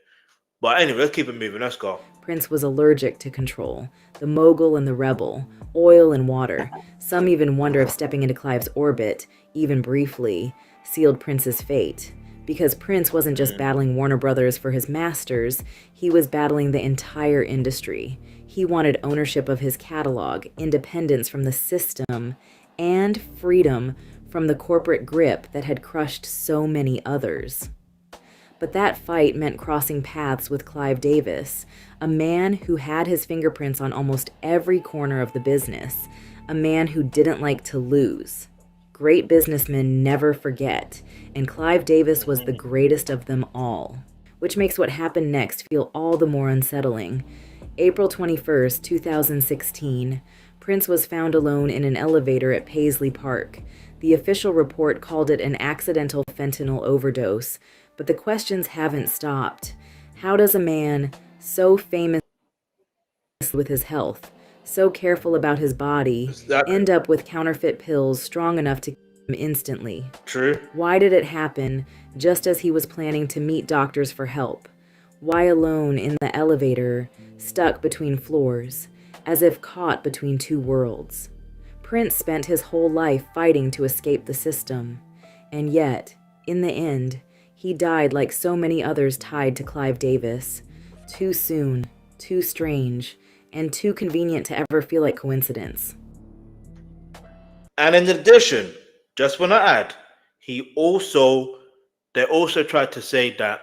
But anyway, let's keep it moving. Let's go. Prince was allergic to control, the mogul and the rebel, oil and water. Some even wonder if stepping into Clive's orbit, even briefly, sealed Prince's fate. Because Prince wasn't just battling Warner Brothers for his masters, he was battling the entire industry. He wanted ownership of his catalog, independence from the system, and freedom from the corporate grip that had crushed so many others. But that fight meant crossing paths with Clive Davis, a man who had his fingerprints on almost every corner of the business, a man who didn't like to lose. Great businessmen never forget, and Clive Davis was the greatest of them all, which makes what happened next feel all the more unsettling. April 21st, 2016, Prince was found alone in an elevator at Paisley Park. The official report called it an accidental fentanyl overdose, but the questions haven't stopped. How does a man so famous with his health, so careful about his body, end up with counterfeit pills strong enough to kill him instantly? True. Why did it happen just as he was planning to meet doctors for help? Why alone in the elevator, stuck between floors, as if caught between two worlds? Prince spent his whole life fighting to escape the system, and yet, in the end, he died like so many others tied to Clive Davis. Too soon, too strange, and too convenient to ever feel like coincidence. And in addition, just want to add, they also tried to say that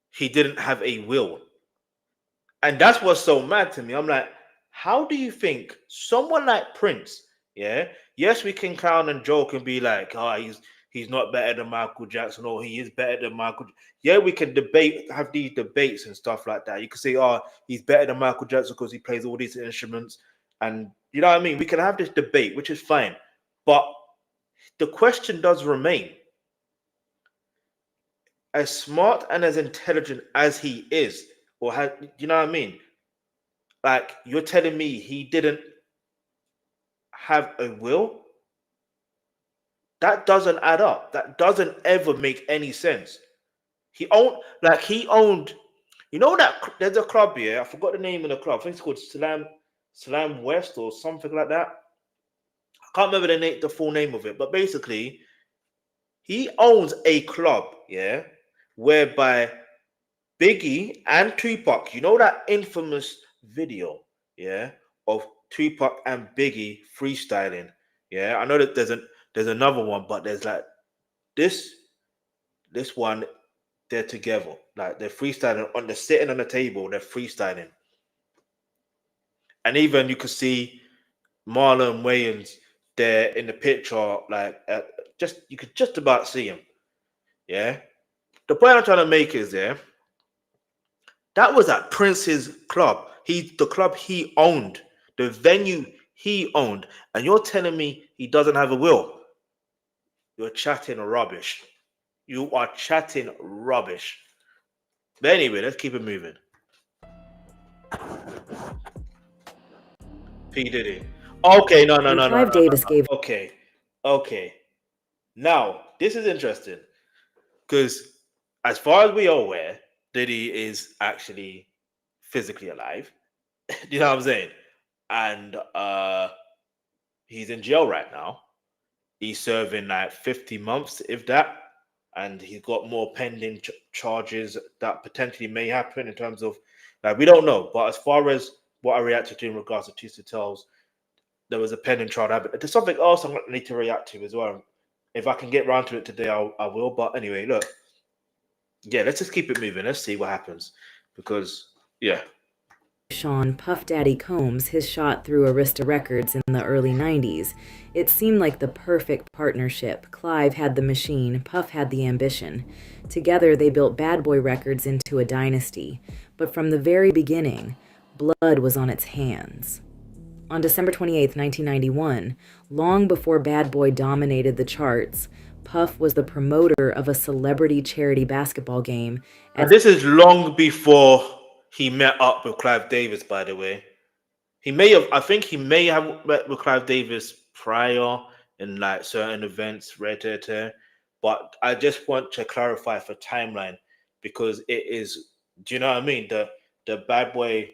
he didn't have a will. And that's what's so mad to me. I'm like, how do you think someone like Prince, yeah? Yes, we can clown and joke and be like, oh, he's not better than Michael Jackson, or he is better than Michael. Yeah, we can have these debates and stuff like that. You can say, oh, he's better than Michael Jackson because he plays all these instruments. And you know what I mean? We can have this debate, which is fine. But the question does remain. As smart and as intelligent as he is, you know what I mean? Like, you're telling me he didn't have a will? That doesn't add up. That doesn't ever make any sense. He owned, you know that there's a club here. I forgot the name of the club. I think it's called Slam West or something like that. I can't remember the full name of it, but basically, he owns a club, yeah, whereby Biggie and Tupac, you know that infamous video, yeah, of Tupac and Biggie freestyling, yeah. I know that there's another one, but there's like this one, they're together, like they're freestyling they're sitting on the table, they're freestyling, and even you could see Marlon Wayans there in the picture, like you could just about see him, yeah. The point I'm trying to make is that was at Prince's club. The club he owned, the venue he owned, and you're telling me he doesn't have a will. You're chatting rubbish. You are chatting rubbish. But anyway, let's keep it moving. P. Diddy. Okay, no. Clive Davis gave Okay. Now, this is interesting because, as far as we are aware, Diddy is actually physically alive. You know what I'm saying? And he's in jail right now. He's serving like 50 months, if that. And he's got more pending charges that potentially may happen in terms of, like, we don't know. But as far as what I reacted to in regards to Tista Tells, there was a pending trial. There's something else I'm going to need to react to as well. If I can get round to it today, I will. But anyway, look. Yeah, let's just keep it moving. Let's see what happens. Because, yeah. Sean Puff Daddy Combs his shot through Arista Records in the early 90s. It seemed like the perfect partnership. Clive had the machine, Puff had the ambition. Together they built Bad Boy Records into a dynasty. But from the very beginning, blood was on its hands. On December 28, 1991, long before Bad Boy dominated the charts, Puff was the promoter of a celebrity charity basketball game. And this is long before he met up with Clive Davis, by the way. I think he may have met with Clive Davis prior in like certain events, but I just want to clarify for timeline because it is, do you know what I mean? The Bad Boy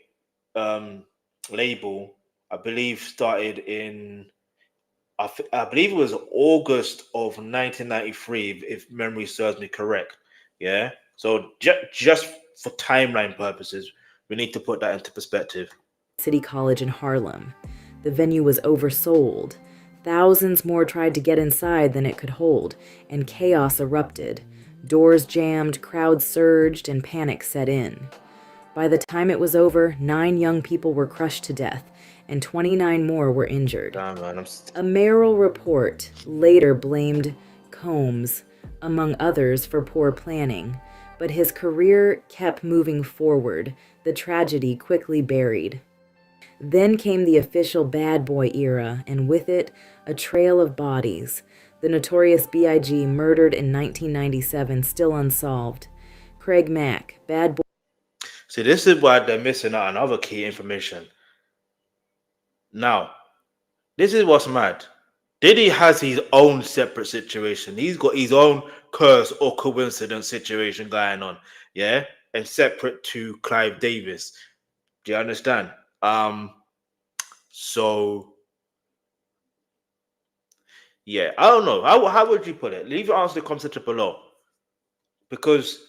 label, I believe, started in, I believe it was August of 1993, if memory serves me correct. Yeah. So just for timeline purposes, we need to put that into perspective. City College in Harlem. The venue was oversold. Thousands more tried to get inside than it could hold, and chaos erupted. Doors jammed, crowds surged, and panic set in. By the time it was over, 9 young people were crushed to death, and 29 more were injured. A mayoral report later blamed Combs, among others, for poor planning, but his career kept moving forward, the tragedy quickly buried. Then came the official Bad Boy era, and with it, a trail of bodies. The notorious B.I.G. murdered in 1997, still unsolved. Craig Mack, Bad Boy. See, this is why they're missing out on other key information. Now, this is what's mad. Diddy has his own separate situation. He's got his own curse or coincidence situation going on, yeah? And separate to Clive Davis. Do you understand? So yeah, I don't know. How would you put it? Leave your answer in the comment section below. Because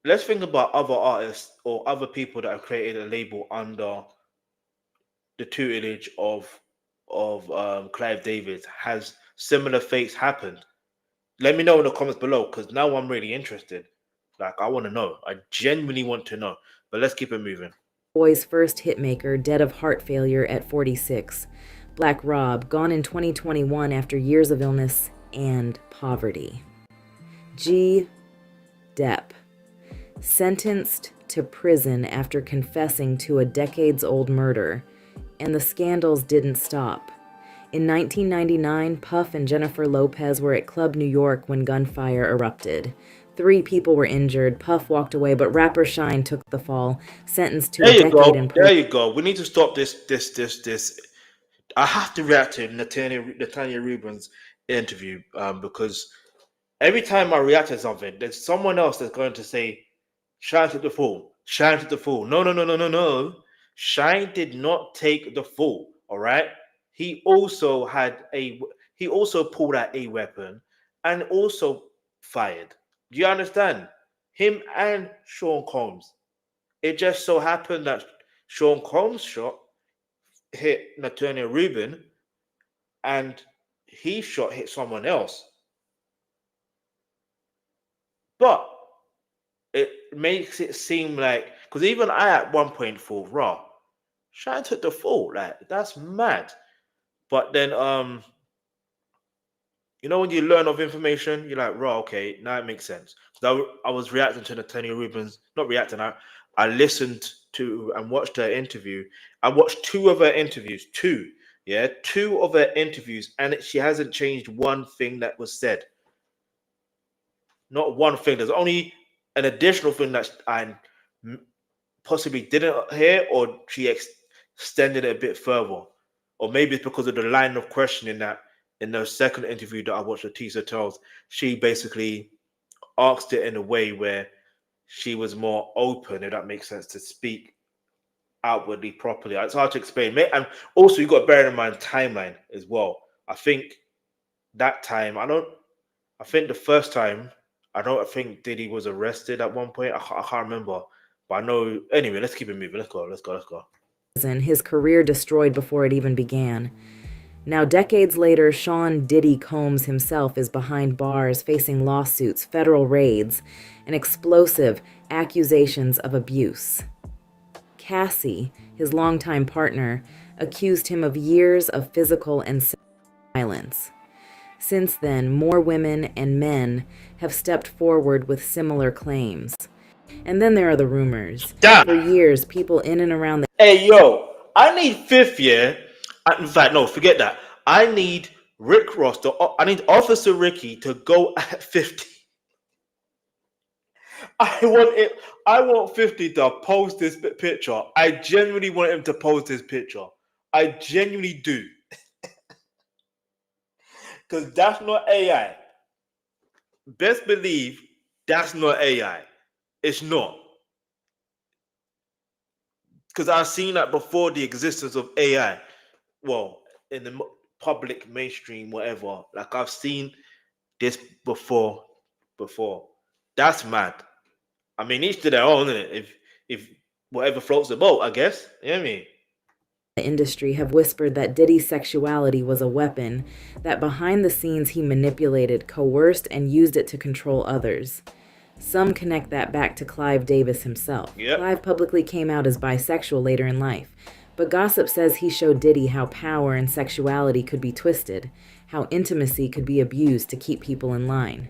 let's think about other artists or other people that have created a label under the tutelage of Clive Davis. Has similar fates happened? Let me know in the comments below, because now I'm really interested. Like, I want to know. I genuinely want to know. But let's keep it moving. Boy's first hitmaker, dead of heart failure at 46. Black Rob, gone in 2021 after years of illness and poverty. G. Depp, sentenced to prison after confessing to a decades-old murder. And the scandals didn't stop. In 1999, Puff and Jennifer Lopez were at Club New York when gunfire erupted. 3 people were injured. Puff walked away, but rapper Shine took the fall, sentenced to a decade in prison. There you go. We need to stop this. I have to react to Natanya Rubin's interview because every time I react to something, there's someone else that's going to say, Shine took the fall. Shine took the fall. No. Shine did not take the fall, all right? He also pulled out a weapon and also fired. Do you understand? Him and Sean Combs. It just so happened that Sean Combs' shot hit Natanya Rubin and his shot hit someone else. But it makes it seem like, because even I at one point thought, raw, Shine took the fall. Like, that's mad. But then you know when you learn of information, you're like, "Raw, okay, now it makes sense." So I was reacting to Nathaniel Rubens, not reacting. I listened to and watched her interview. I watched two of her interviews, two of her interviews, and she hasn't changed one thing that was said. Not one thing. There's only an additional thing that I possibly didn't hear, or she extended it a bit further, or maybe it's because of the line of questioning that in the second interview that I watched with Tisa Charles, she basically asked it in a way where she was more open, if that makes sense, to speak outwardly properly. It's hard to explain, and also you got to bear in mind timeline as well. I think that time, I think the first time, I don't think Diddy was arrested at one point. I can't remember, but I know. Anyway, let's keep it moving. Let's go. Let's go. Let's go. His career destroyed before it even began. Now, decades later, Sean Diddy Combs himself is behind bars facing lawsuits, federal raids, and explosive accusations of abuse. Cassie, his longtime partner, accused him of years of physical and sexual violence. Since then, more women and men have stepped forward with similar claims. And then there are the rumors. Damn. For years, people in and around the Hey, yo, I need fifth year. In fact, no, forget that. I need Rick Ross. I need Officer Ricky to go at 50. I want it. I want 50 to post this picture. I genuinely want him to post this picture. I genuinely do. Because that's not AI. Best believe that's not AI. It's not. Because I've seen that before the existence of AI. Well, in the public mainstream, whatever. Like I've seen this before. That's mad. I mean, each to their own, isn't it? If whatever floats the boat, I guess. You know what I mean? industry have whispered that Diddy's sexuality was a weapon, that behind the scenes he manipulated, coerced, and used it to control others. Some connect that back to Clive Davis himself. Yep. Clive publicly came out as bisexual later in life, but gossip says he showed Diddy how power and sexuality could be twisted, how intimacy could be abused to keep people in line.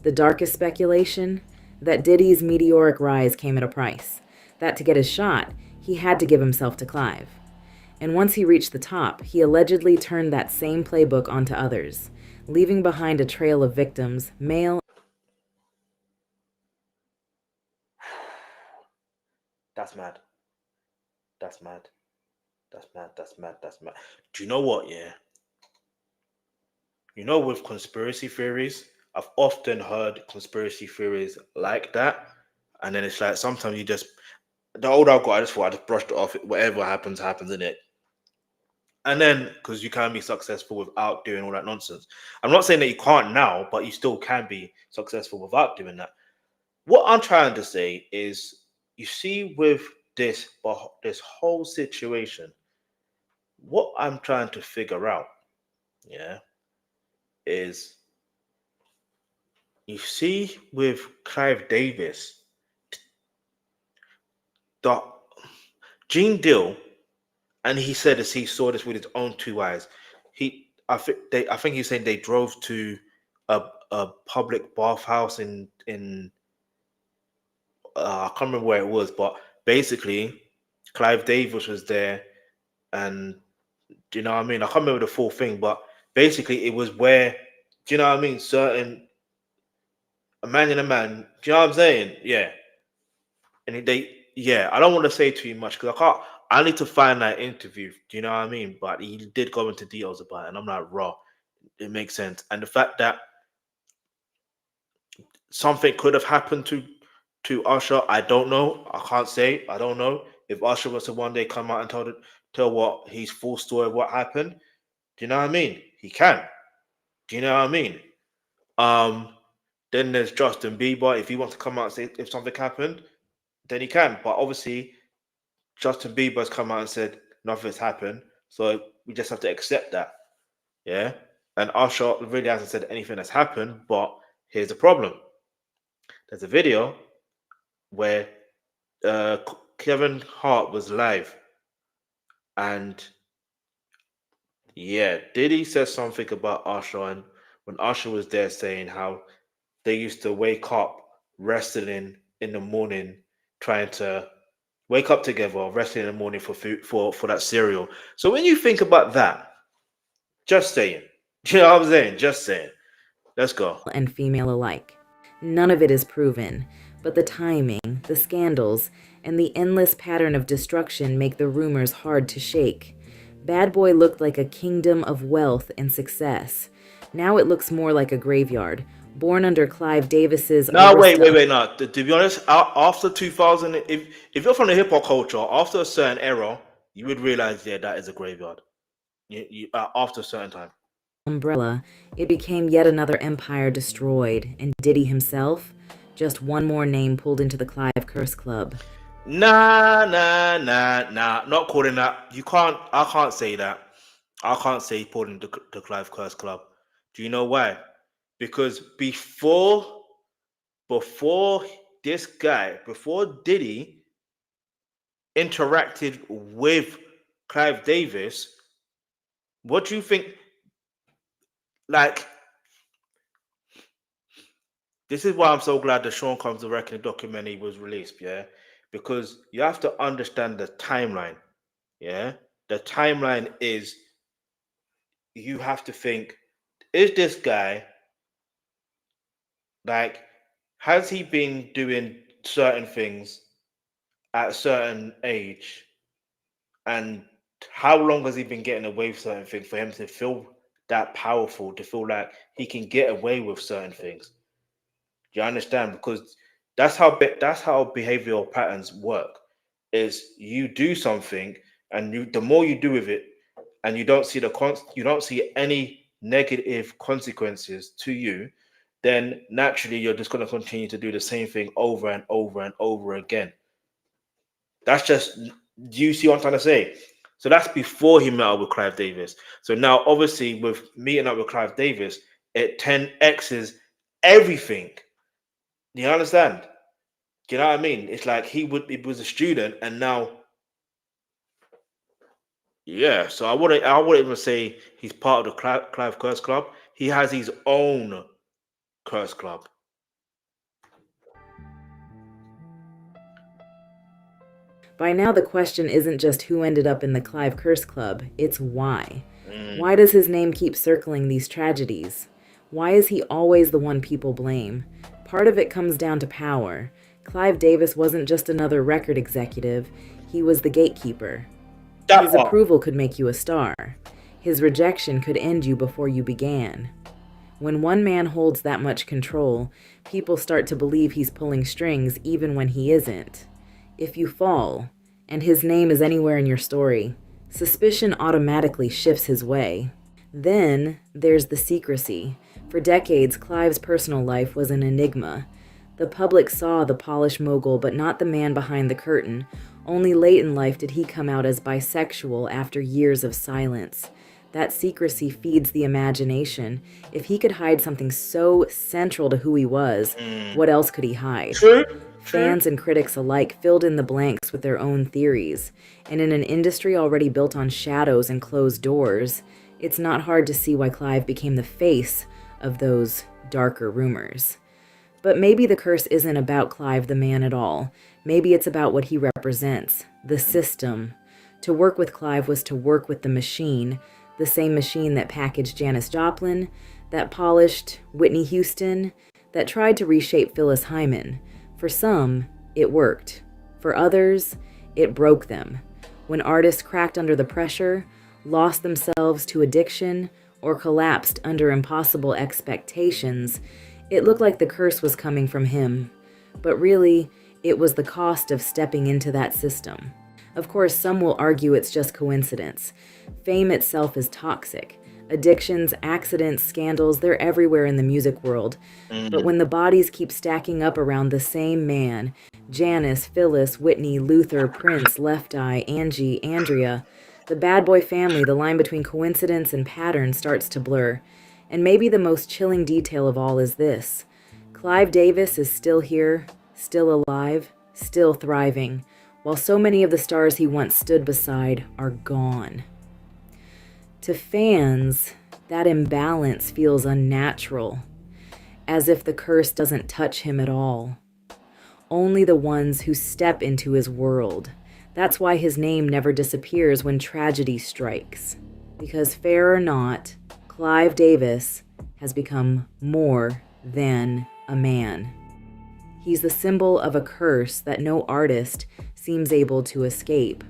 The darkest speculation? That Diddy's meteoric rise came at a price. That to get his shot, he had to give himself to Clive. And once he reached the top, he allegedly turned that same playbook onto others, leaving behind a trail of victims, male. That's mad. That's mad. That's mad. That's mad. That's mad. Do you know what? Yeah. You know, with conspiracy theories, I've often heard conspiracy theories like that, and then it's like sometimes you just the older I got, I just thought I just brushed it off. Whatever happens, happens in it. And then because you can be successful without doing all that nonsense. I'm not saying that you can't now, but you still can be successful without doing that. What I'm trying to say is, you see, with this whole situation, what I'm trying to figure out, yeah, is you see with Clive Davis, the Gene Deal, and he said as he saw this with his own two eyes. I think he's saying they drove to a public bathhouse in I can't remember where it was, but basically Clive Davis was there, and do you know what I mean? I can't remember the full thing, but basically it was where, do you know what I mean? Certain a man and a man. Do you know what I'm saying? Yeah. And yeah, I don't want to say too much because I can't. I need to find that interview. Do you know what I mean? But he did go into details about it, and I'm like, raw. It makes sense. And the fact that something could have happened to Usher, I don't know. I can't say. I don't know if Usher was to one day come out and tell what his full story of what happened. Do you know what I mean? He can. Do you know what I mean? Um, then there's Justin Bieber. If he wants to come out and say if something happened, then he can. But obviously, Justin Bieber's come out and said nothing's happened, so we just have to accept that. Yeah, and Usher really hasn't said anything that's happened. But here's the problem: there's a video where uh, Kevin Hart was live, and yeah, Diddy said something about Usher, and when Usher was there saying how they used to wake up wrestling in the morning, trying to wake up together, wrestling in the morning for food for that cereal. So when you think about that, just saying, you know what I'm saying? Just saying. Let's go. And female alike. None of it is proven, but the timing, the scandals, and the endless pattern of destruction make the rumors hard to shake. Bad Boy looked like a kingdom of wealth and success. Now it looks more like a graveyard, born under Clive Davis's No, wait. No, to be honest, after 2000, if you're from the hip hop culture, after a certain era, you would realize, yeah, that is a graveyard. After a certain time. Umbrella, it became yet another empire destroyed, and Diddy himself, just one more name pulled into the Clive Curse Club. Nah. Not calling that. I can't say that. I can't say pulled into the Clive Curse Club. Do you know why? Because before this guy, before Diddy interacted with Clive Davis, what do you think? Like, this is why I'm so glad the Sean Combs the Reckoning documentary was released, yeah? Because you have to understand the timeline, yeah? The timeline is, you have to think, is this guy, like, has he been doing certain things at a certain age? And how long has he been getting away with certain things for him to feel that powerful, to feel like he can get away with certain things? Do you understand? Because that's how behavioral patterns work. Is you do something, and the more you do with it, and you don't see you don't see any negative consequences to you, then naturally you're just going to continue to do the same thing over and over and over again. That's just, do you see what I'm trying to say? So that's before he met up with Clive Davis. So now, obviously, with meeting up with Clive Davis, it 10x's everything. Do you understand? Do you know what I mean? It's like he was a student, and now, yeah. So I wouldn't even say he's part of the Clive Curse Club. He has his own Curse Club. By now, the question isn't just who ended up in the Clive Curse Club, it's why. Why does his name keep circling these tragedies? Why is he always the one people blame? Part of it comes down to power. Clive Davis wasn't just another record executive, he was the gatekeeper. His approval could make you a star. His rejection could end you before you began. When one man holds that much control, people start to believe he's pulling strings even when he isn't. If you fall, and his name is anywhere in your story, suspicion automatically shifts his way. Then there's the secrecy. For decades, Clive's personal life was an enigma. The public saw the polished mogul, but not the man behind the curtain. Only late in life did he come out as bisexual after years of silence. That secrecy feeds the imagination. If he could hide something so central to who he was, what else could he hide? Fans and critics alike filled in the blanks with their own theories. And in an industry already built on shadows and closed doors, it's not hard to see why Clive became the face of those darker rumors. But maybe the curse isn't about Clive the man at all. Maybe it's about what he represents, the system. To work with Clive was to work with the machine, the same machine that packaged Janis Joplin, that polished Whitney Houston, that tried to reshape Phyllis Hyman. For some, it worked. For others, it broke them. When artists cracked under the pressure, lost themselves to addiction, or collapsed under impossible expectations, it looked like the curse was coming from him. But really, it was the cost of stepping into that system. Of course, some will argue it's just coincidence. Fame itself is toxic. Addictions, accidents, scandals, they're everywhere in the music world. But when the bodies keep stacking up around the same man, Janis, Phyllis, Whitney, Luther, Prince, Left Eye, Angie, Andrea, the Bad Boy family, the line between coincidence and pattern starts to blur. And maybe the most chilling detail of all is this. Clive Davis is still here, still alive, still thriving, while so many of the stars he once stood beside are gone. To fans, That imbalance feels unnatural, as if the curse doesn't touch him at all. Only the ones who step into his world. That's why his name never disappears when tragedy strikes. Because fair or not, Clive Davis has become more than a man. He's the symbol of a curse that no artist seems able to escape.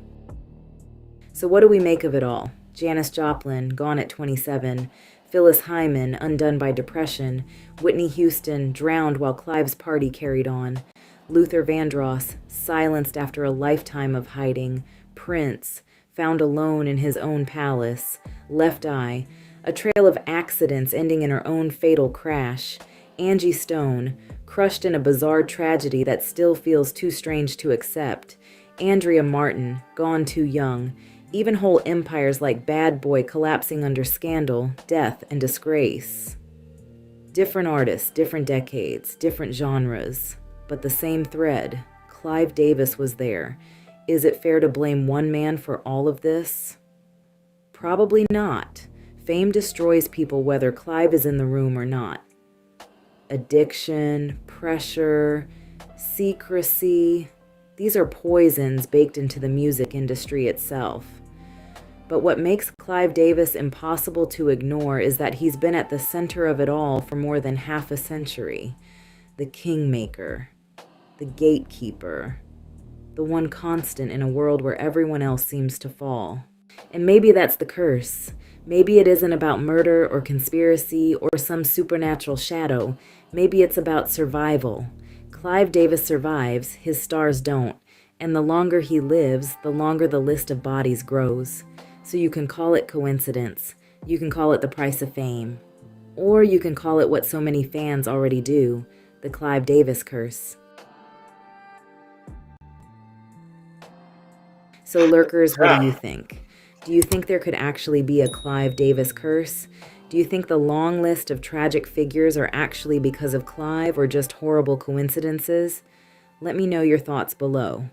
So what do we make of it all? Janis Joplin, gone at 27, Phyllis Hyman, undone by depression, Whitney Houston, drowned while Clive's party carried on, Luther Vandross, silenced after a lifetime of hiding, Prince, found alone in his own palace, Left Eye, a trail of accidents ending in her own fatal crash, Angie Stone, crushed in a bizarre tragedy that still feels too strange to accept, Andrea Martin, gone too young, even whole empires like Bad Boy collapsing under scandal, death, and disgrace. Different artists, different decades, different genres, but the same thread. Clive Davis was there. Is it fair to blame one man for all of this? Probably not. Fame destroys people whether Clive is in the room or not. Addiction, pressure, secrecy, these are poisons baked into the music industry itself. But what makes Clive Davis impossible to ignore is that he's been at the center of it all for more than half a century. The kingmaker, the gatekeeper, the one constant in a world where everyone else seems to fall. And maybe that's the curse. Maybe it isn't about murder or conspiracy or some supernatural shadow. Maybe it's about survival. Clive Davis survives, his stars don't. And the longer he lives, the longer the list of bodies grows. So you can call it coincidence. You can call it the price of fame. Or you can call it what so many fans already do, the Clive Davis curse. So lurkers, what do you think? Do you think there could actually be a Clive Davis curse? Do you think the long list of tragic figures are actually because of Clive or just horrible coincidences? Let me know your thoughts below.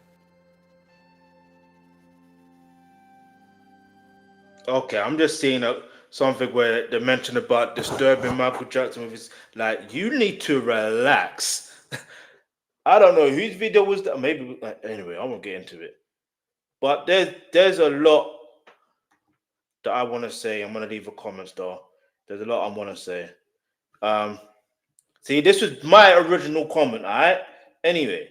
Okay, I'm just seeing something where they mentioned about disturbing Michael Jackson with his, like, you need to relax. I don't know whose video was that. Maybe anyway, I won't get into it. But there's a lot that I want to say. I'm gonna leave a comments though. There's a lot I want to say. See, this was my original comment. All right. Anyway,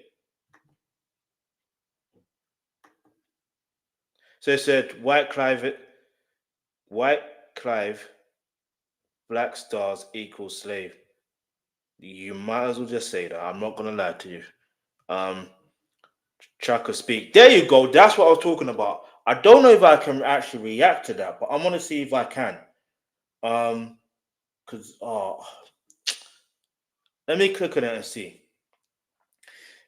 so it said White Clive, black stars equals slave. You might as well just say that. I'm not gonna lie to you. Chaka speak. There you go. That's what I was talking about. I don't know if I can actually react to that, but I'm gonna see if I can. Because let me click on it and see.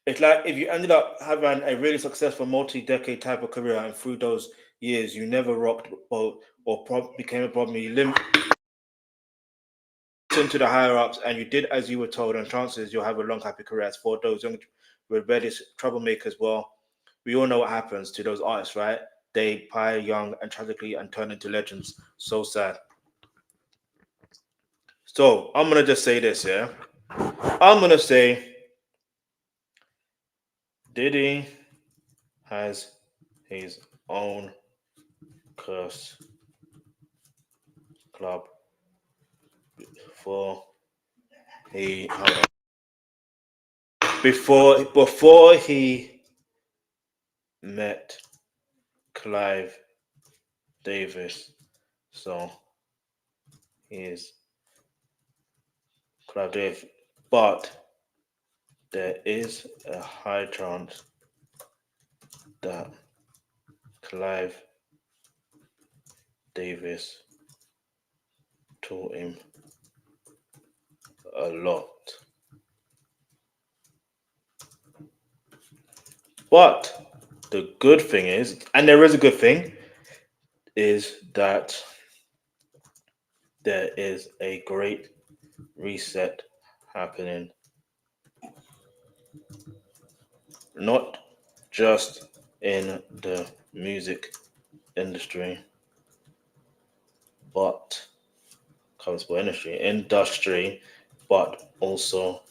It's like if you ended up having a really successful multi-decade type of career, and through those years you never rocked boat or became a problem, you listened to the higher ups and you did as you were told, and chances you'll have a long, happy career. As for those young, rebellious troublemakers, well, we all know what happens to those artists, right? They die young and tragically and turn into legends. So sad. So I'm gonna just say this, yeah. I'm gonna say Diddy has his own curse club before he before he met Clive Davis. So he is Clive Davis, but there is a high chance that Clive Davis taught him a lot. But the good thing is, and there is a good thing, is that there is a great reset happening. Not just in the music industry, but combustible industry, but also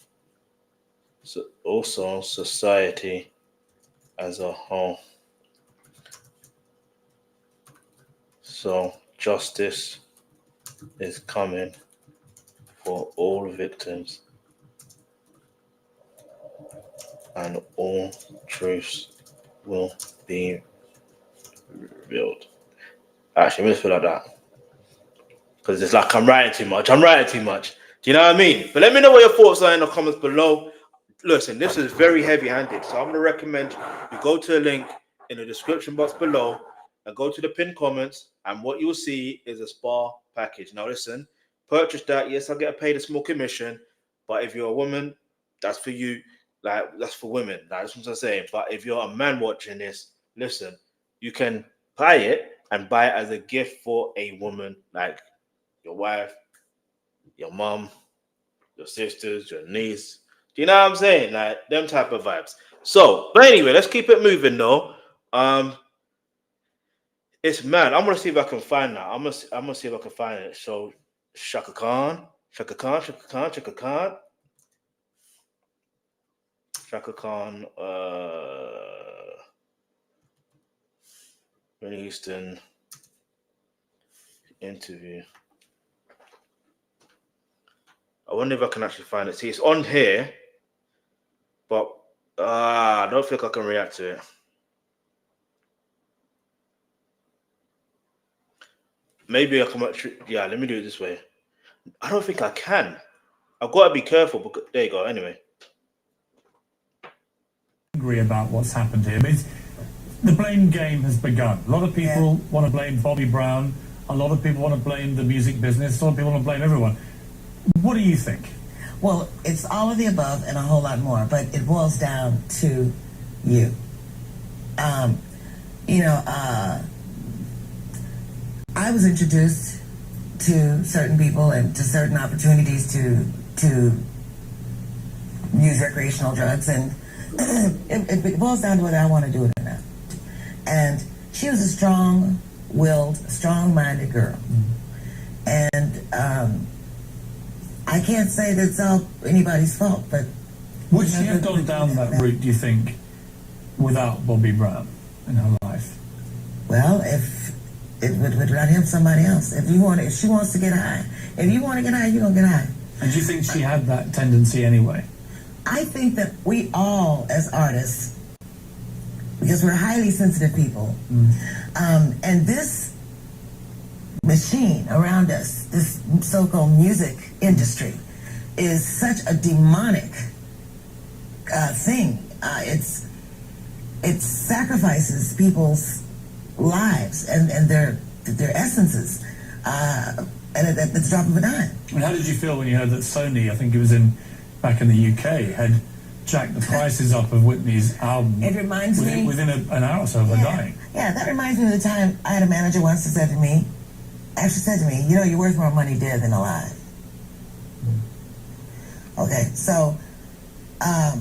society as a whole. So justice is coming for all victims, and all truths will be revealed. Actually, I'm just feel like that because it's like I'm writing too much. Do you know what I mean? But let me know what your thoughts are in the comments below. Listen, this is very heavy-handed, so I'm gonna recommend you go to a link in the description box below and go to the pinned comments, and what you'll see is a spa package. Now listen, purchase that. Yes, I get paid a small commission, but if you're a woman, that's for you. Like, that's for women. That's what I'm saying. But if you're a man watching this, listen, you can buy it and buy it as a gift for a woman, like your wife, your mom, your sisters, your niece. Do you know what I'm saying? Like them type of vibes. So, but anyway, let's keep it moving though. It's mad. I'm gonna see if I can find that. I'm gonna see if I can find it. So, Shaka Khan, Whitney Houston interview. I wonder if I can actually find it. See, it's on here, but I don't think I can react to it. Maybe I can actually, yeah, let me do it this way. I don't think I can. I've got to be careful. Because, there you go. Anyway. Angry about what's happened here. The blame game has begun. A lot of people want to blame Bobby Brown. A lot of people want to blame the music business. A lot of people want to blame everyone. What do you think? Well, it's all of the above and a whole lot more, but it boils down to you. I was introduced to certain people and to certain opportunities to use recreational drugs, and it boils down to whether I want to do it or not. And she was a strong-willed, strong-minded girl. And I can't say that's all anybody's fault, but... Would she have gone down that route, do you think, without Bobby Brown in her life? Well, if it would run him somebody else. If she wants to get high. If you want to get high, you're going to get high. And do you think she had that tendency anyway? I think that we all, as artists, because we're highly sensitive people, and this machine around us, this so-called music industry, is such a demonic thing. It sacrifices people's lives and their essences at the drop of a dime. And how did you feel when you heard that Sony, I think it was back in the UK, had jacked the prices up of Whitney's album? It reminds me within an hour or so of her dying. Yeah, that reminds me of the time I had a manager once that said to me, you know, you're worth more money dead than alive. Okay, so I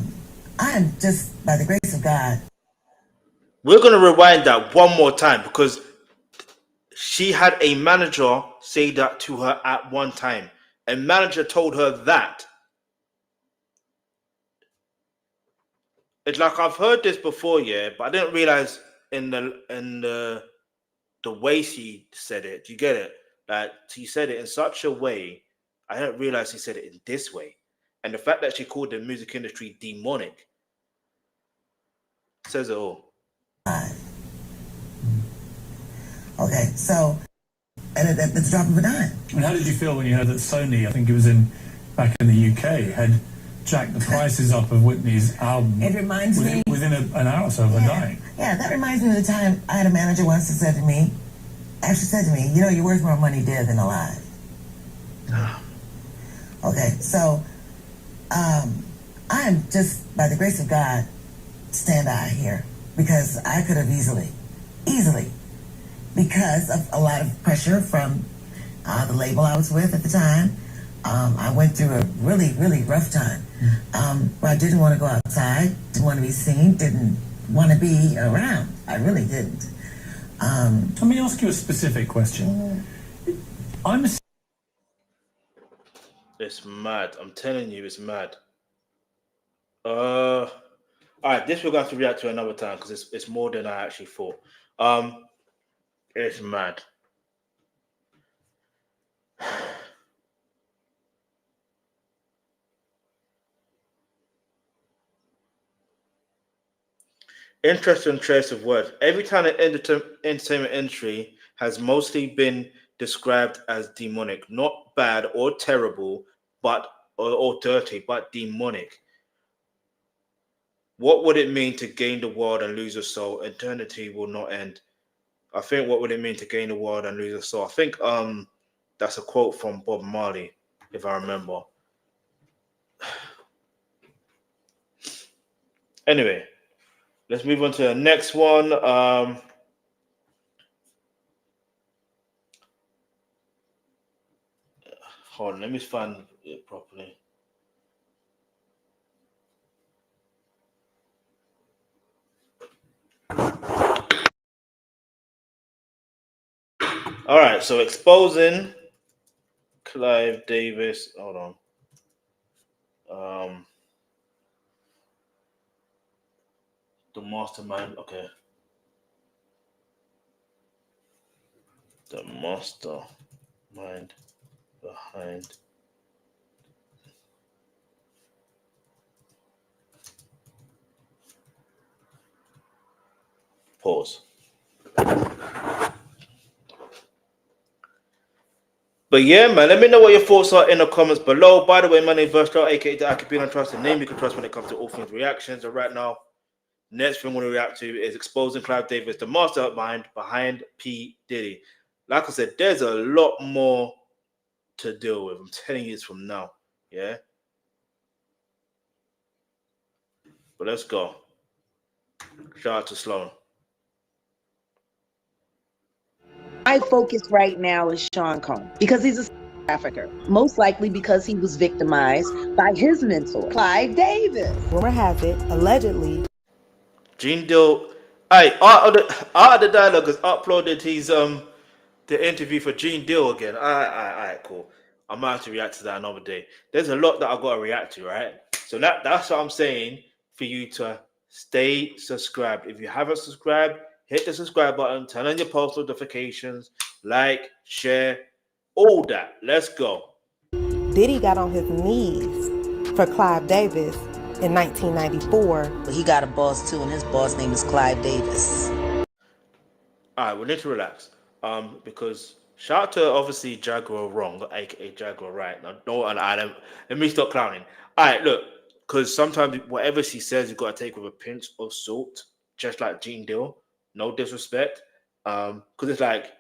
am just, by the grace of God. We're going to rewind that one more time because she had a manager say that to her at one time. A manager told her that. It's like I've heard this before, yeah, but I didn't realize in the way she said it. Do you get it? Like, he said it in such a way. I didn't realize he said it in this way. And the fact that she called the music industry demonic says it all. Okay, so at the drop of a dime. And how did you feel when you heard that Sony, I think it was back in the UK, had jacked the prices up of Whitney's album? It reminds me within an hour or so of her dying. Yeah, that reminds me of the time I had a manager once that said to me, you know, you're worth more money dead than alive. Okay, so I am just, by the grace of God, stand by here, because I could have easily, because of a lot of pressure from the label I was with at the time. I went through a really, really rough time where I didn't want to go outside, didn't want to be seen, didn't want to be around. I really didn't. Let me ask you a specific question. It's mad. I'm telling you, it's mad. All right, this we're going to have to react to another time because it's more than I actually thought. It's mad. Interesting choice of words. Every time the entertainment industry has mostly been described as demonic, not bad or terrible, but or dirty, but demonic. What would it mean to gain the world and lose your soul? Eternity will not end. I think what would it mean to gain the world and lose your soul? I think that's a quote from Bob Marley, if I remember. Anyway, let's move on to the next one. Hold on, let me find it properly. All right, so exposing Clive Davis. Hold on. The mastermind. Okay. The mastermind behind. Pause. But yeah, man, let me know what your thoughts are in the comments below. By the way, my name is Versatile, aka the Alkebulan. Trust the name you can trust when it comes to all things reactions. And right now, next thing we're going to react to is exposing Clive Davis, the mastermind behind P. Diddy. Like I said, there's a lot more to deal with. I'm telling you this from now. Yeah. But let's go. Shout out to Sloan. My focus right now is Sean Combs because he's a trafficker, most likely because he was victimized by his mentor, Clive Davis. Rumor has it, allegedly, Gene Dill. Hey, out of the dialogue has uploaded his the interview for Gene Dill again. All right, cool. I might have to react to that another day. There's a lot that I gotta react to, right? So that's what I'm saying for you to stay subscribed. If you haven't subscribed, hit the subscribe button, turn on your post notifications, like, share, all that. Let's go. Diddy got on his knees for Clive Davis in 1994. He got a boss too, and his boss name is Clive Davis. All right, we need to relax. Because shout out to obviously Jaguar Wrong, aka Jaguar Right. Now, don't let me stop clowning. All right, look, because sometimes whatever she says, you got to take with a pinch of salt, just like Gene Dill. No disrespect. Because it's like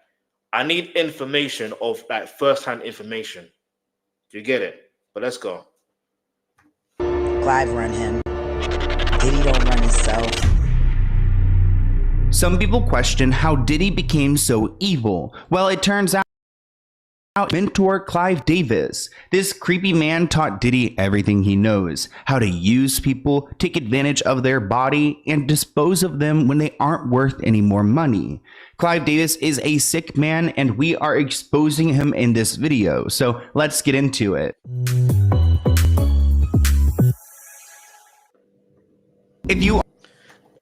I need information of like first-hand information. Do you get it? But let's go. Clive run him. Diddy don't run himself. Some people question how Diddy became so evil. Well, it turns out mentor Clive Davis. This creepy man taught Diddy everything he knows, how to use people, take advantage of their body, and dispose of them when they aren't worth any more money. Clive Davis is a sick man, and we are exposing him in this video, so let's get into it.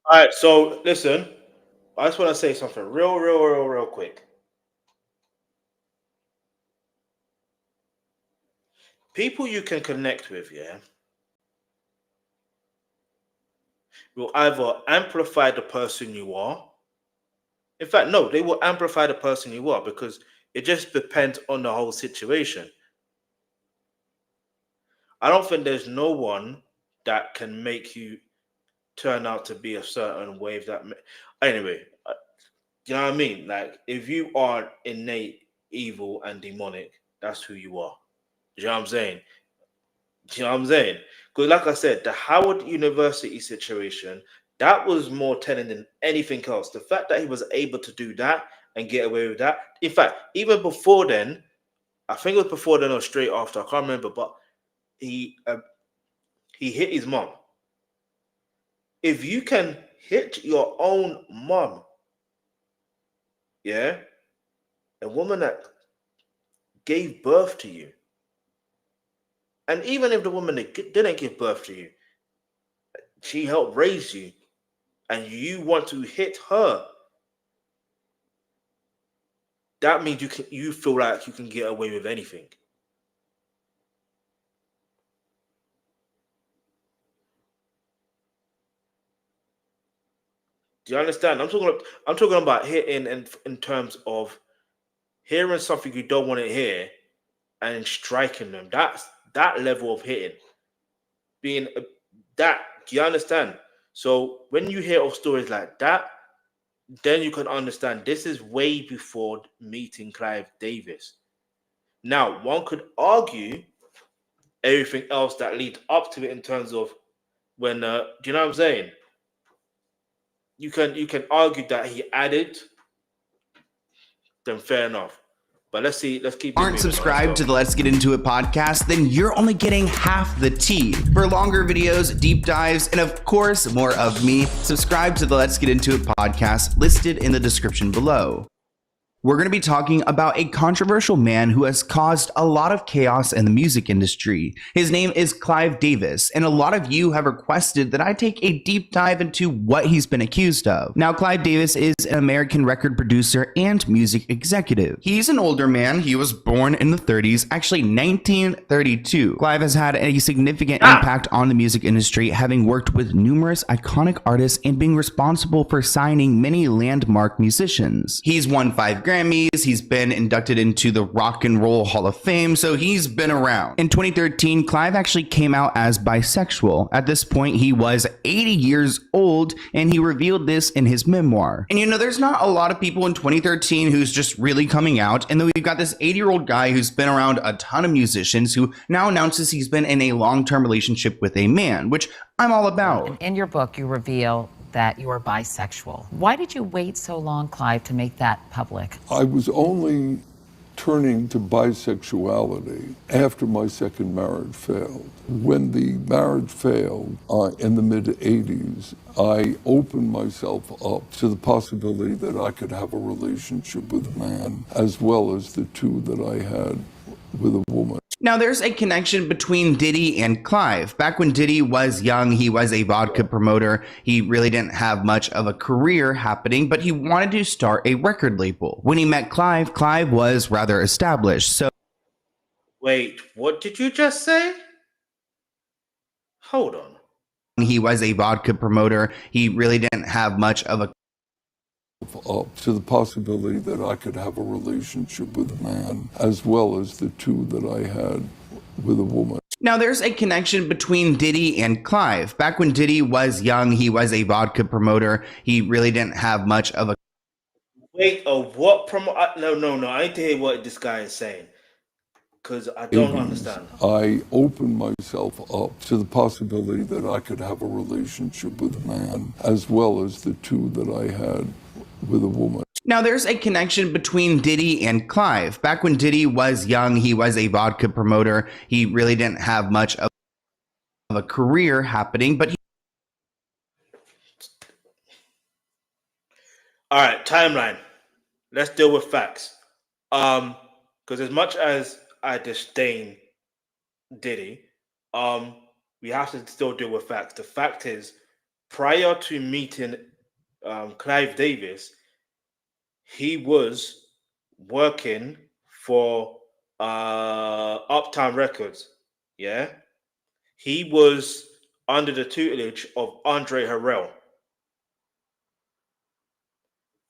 All right, so listen, I just want to say something real quick. People you can connect with, yeah, will either amplify the person you are. In fact, no, they will amplify the person you are because it just depends on the whole situation. I don't think there's no one that can make you turn out to be a certain way. Anyway, you know what I mean? Like, if you are innate evil and demonic, that's who you are. You know what I'm saying? You know what I'm saying? Because like I said, the Howard University situation, that was more telling than anything else. The fact that he was able to do that and get away with that. In fact, even before then, I think it was before then or straight after, I can't remember, but he hit his mom. If you can hit your own mom, yeah, a woman that gave birth to you, And even if the woman didn't give birth to you, she helped raise you, and you want to hit her, that means you feel like you can get away with anything. Do you understand? I'm talking about hitting in terms of hearing something you don't want to hear and striking them. That's that level of hitting. Being that, do you understand? So when you hear of stories like that, then you can understand this is way before meeting Clive Davis. Now, one could argue everything else that leads up to it in terms of when do you know what I'm saying? You can argue that he added, then fair enough. But let's keep this Aren't moving on. subscribed to the Let's Get Into It podcast, then you're only getting half the tea. For longer videos, deep dives, and of course, more of me, subscribe to the Let's Get Into It podcast listed in the description below. We're going to be talking about a controversial man who has caused a lot of chaos in the music industry. His name is Clive Davis, and a lot of you have requested that I take a deep dive into what he's been accused of. Now, Clive Davis is an American record producer and music executive. He's an older man. He was born in the 30s, actually 1932. Clive has had a significant impact on the music industry, having worked with numerous iconic artists and being responsible for signing many landmark musicians. He's won 5 Grammys, he's been inducted into the Rock and Roll Hall of Fame, so he's been around. In 2013, Clive actually came out as bisexual. At this point, he was 80 years old, and he revealed this in his memoir. And you know, there's not a lot of people in 2013 who's just really coming out, and then we've got this 80-year-old guy who's been around a ton of musicians who now announces he's been in a long-term relationship with a man, which I'm all about. In your book, you reveal that you are bisexual. Why did you wait so long, Clive, to make that public? I was only turning to bisexuality after my second marriage failed. When the marriage failed in the mid-'80s, I opened myself up to the possibility that I could have a relationship with a man, as well as the 2 that I had with a woman. Now, there's a connection between Diddy and Clive. Back when Diddy was young, he was a vodka promoter. He really didn't have much of a career happening, but he wanted to start a record label. When he met Clive, Clive was rather established. So, wait, what did you just say? Hold on. He was a vodka promoter. He really didn't have much of a up to the possibility that I could have a relationship with a man, as well as the 2 that I had with a woman. Now, there's a connection between Diddy and Clive. Back when Diddy was young, he was a vodka promoter. He really didn't have much of a... Wait, what promo? No. I need to hear what this guy is saying, because I don't understand. I opened myself up to the possibility that I could have a relationship with a man, as well as the 2 that I had with a woman. Now, there's a connection between Diddy and Clive. Back when Diddy was young, he was a vodka promoter. He really didn't have much of a career happening, but All right, timeline. Let's deal with facts. Because as much as I disdain Diddy, we have to still deal with facts. The fact is, prior to meeting Clive Davis, he was working for Uptown Records. Yeah, he was under the tutelage of Andre Harrell,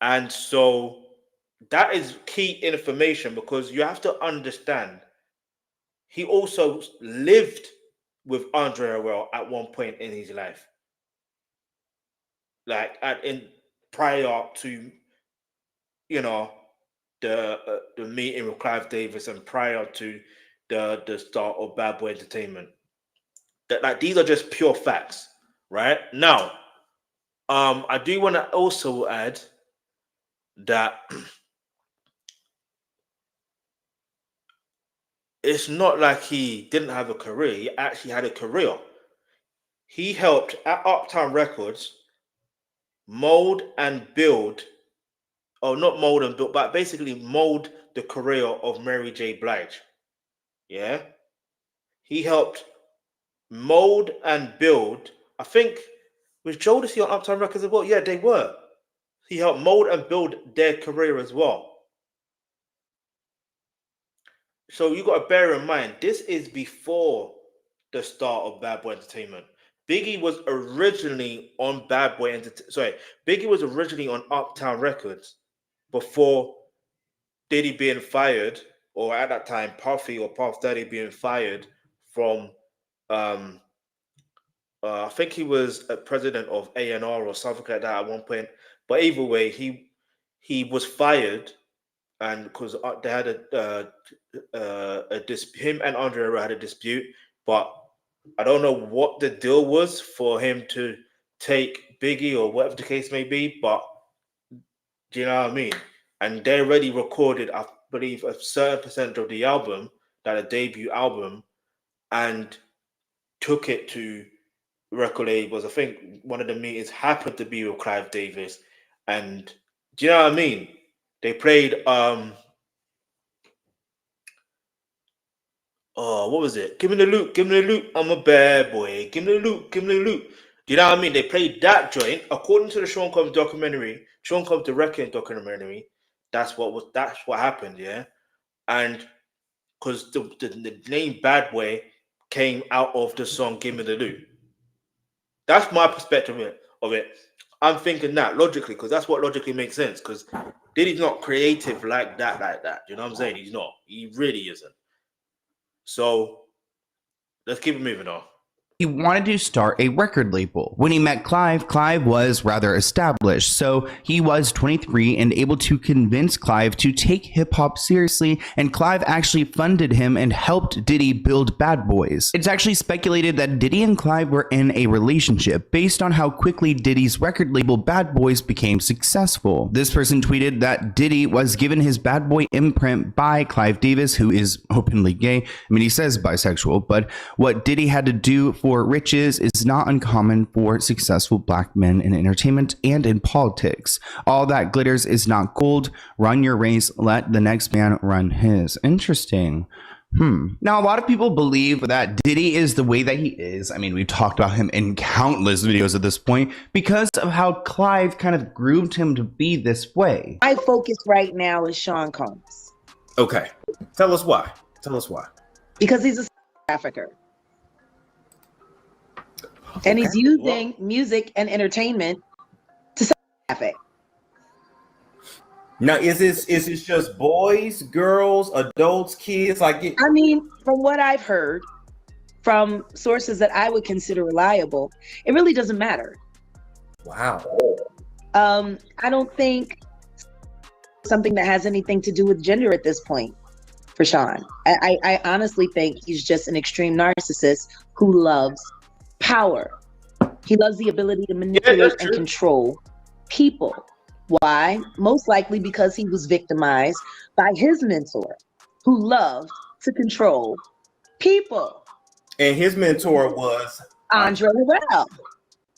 and so that is key information, because you have to understand he also lived with Andre Harrell at one point in his life, like prior to, you know, the meeting with Clive Davis, and prior to the start of Bad Boy Entertainment. That, like, these are just pure facts, right? Now, I do want to also add that it's not like he didn't have a career. He actually had a career. He helped at Uptown Records mold and build, or not mold and build, but basically mold the career of Mary J. Blige. Yeah. he helped mold and build. I think was Jodeci on Uptown Records as well. Yeah, they were. He helped mold and build their career as well. So you got to bear in mind, this is before the start of Bad Boy Entertainment. Biggie was originally on Biggie was originally on Uptown Records before Diddy being fired, or at that time Puffy or Puff Daddy being fired from I think he was a president of A&R or something like that at one point. But either way, he was fired, and because they had him and Andre had a dispute. But I don't know what the deal was for him to take Biggie or whatever the case may be. But do you know what I mean? And they already recorded, I believe, a certain percentage of the album, that a debut album, and took it to record labels. I think one of the meetings happened to be with Clive Davis, and do you know what I mean? They played what was it? Give me the loot, I'm a bad boy. Give me the loot. Do you know what I mean? They played that joint according to the Sean Combs documentary, Sean Combs directing documentary. That's what happened, yeah. And because the name Bad Boy came out of the song Give Me the Loot. That's my perspective of it. I'm thinking that logically, because that's what logically makes sense. Because Diddy's not creative like that. You know what I'm saying? He's not. He really isn't. So let's keep it moving on. He wanted to start a record label. When he met Clive, Clive was rather established, so he was 23 and able to convince Clive to take hip-hop seriously, and Clive actually funded him and helped Diddy build Bad Boys. It's actually speculated that Diddy and Clive were in a relationship based on how quickly Diddy's record label Bad Boys became successful. This person tweeted that Diddy was given his Bad Boy imprint by Clive Davis, who is openly gay. I mean, he says bisexual, but what Diddy had to do for riches is not uncommon for successful black men in entertainment and in politics. All that glitters is not gold. Run your race, let the next man run his. Interesting. Now, a lot of people believe that Diddy is the way that he is. I mean, we've talked about him in countless videos at this point because of how Clive kind of groomed him to be this way. My focus right now is Sean Combs. Okay. Tell us why. Because he's a trafficker. And he's using music and entertainment to traffic. Now, is this just boys, girls, adults, kids? I mean, from what I've heard from sources that I would consider reliable, it really doesn't matter. Wow. I don't think something that has anything to do with gender at this point for Sean. I honestly think he's just an extreme narcissist who loves power. He loves the ability to manipulate and control people. Why? Most likely because he was victimized by his mentor, who loved to control people. And his mentor was Andre Harrell.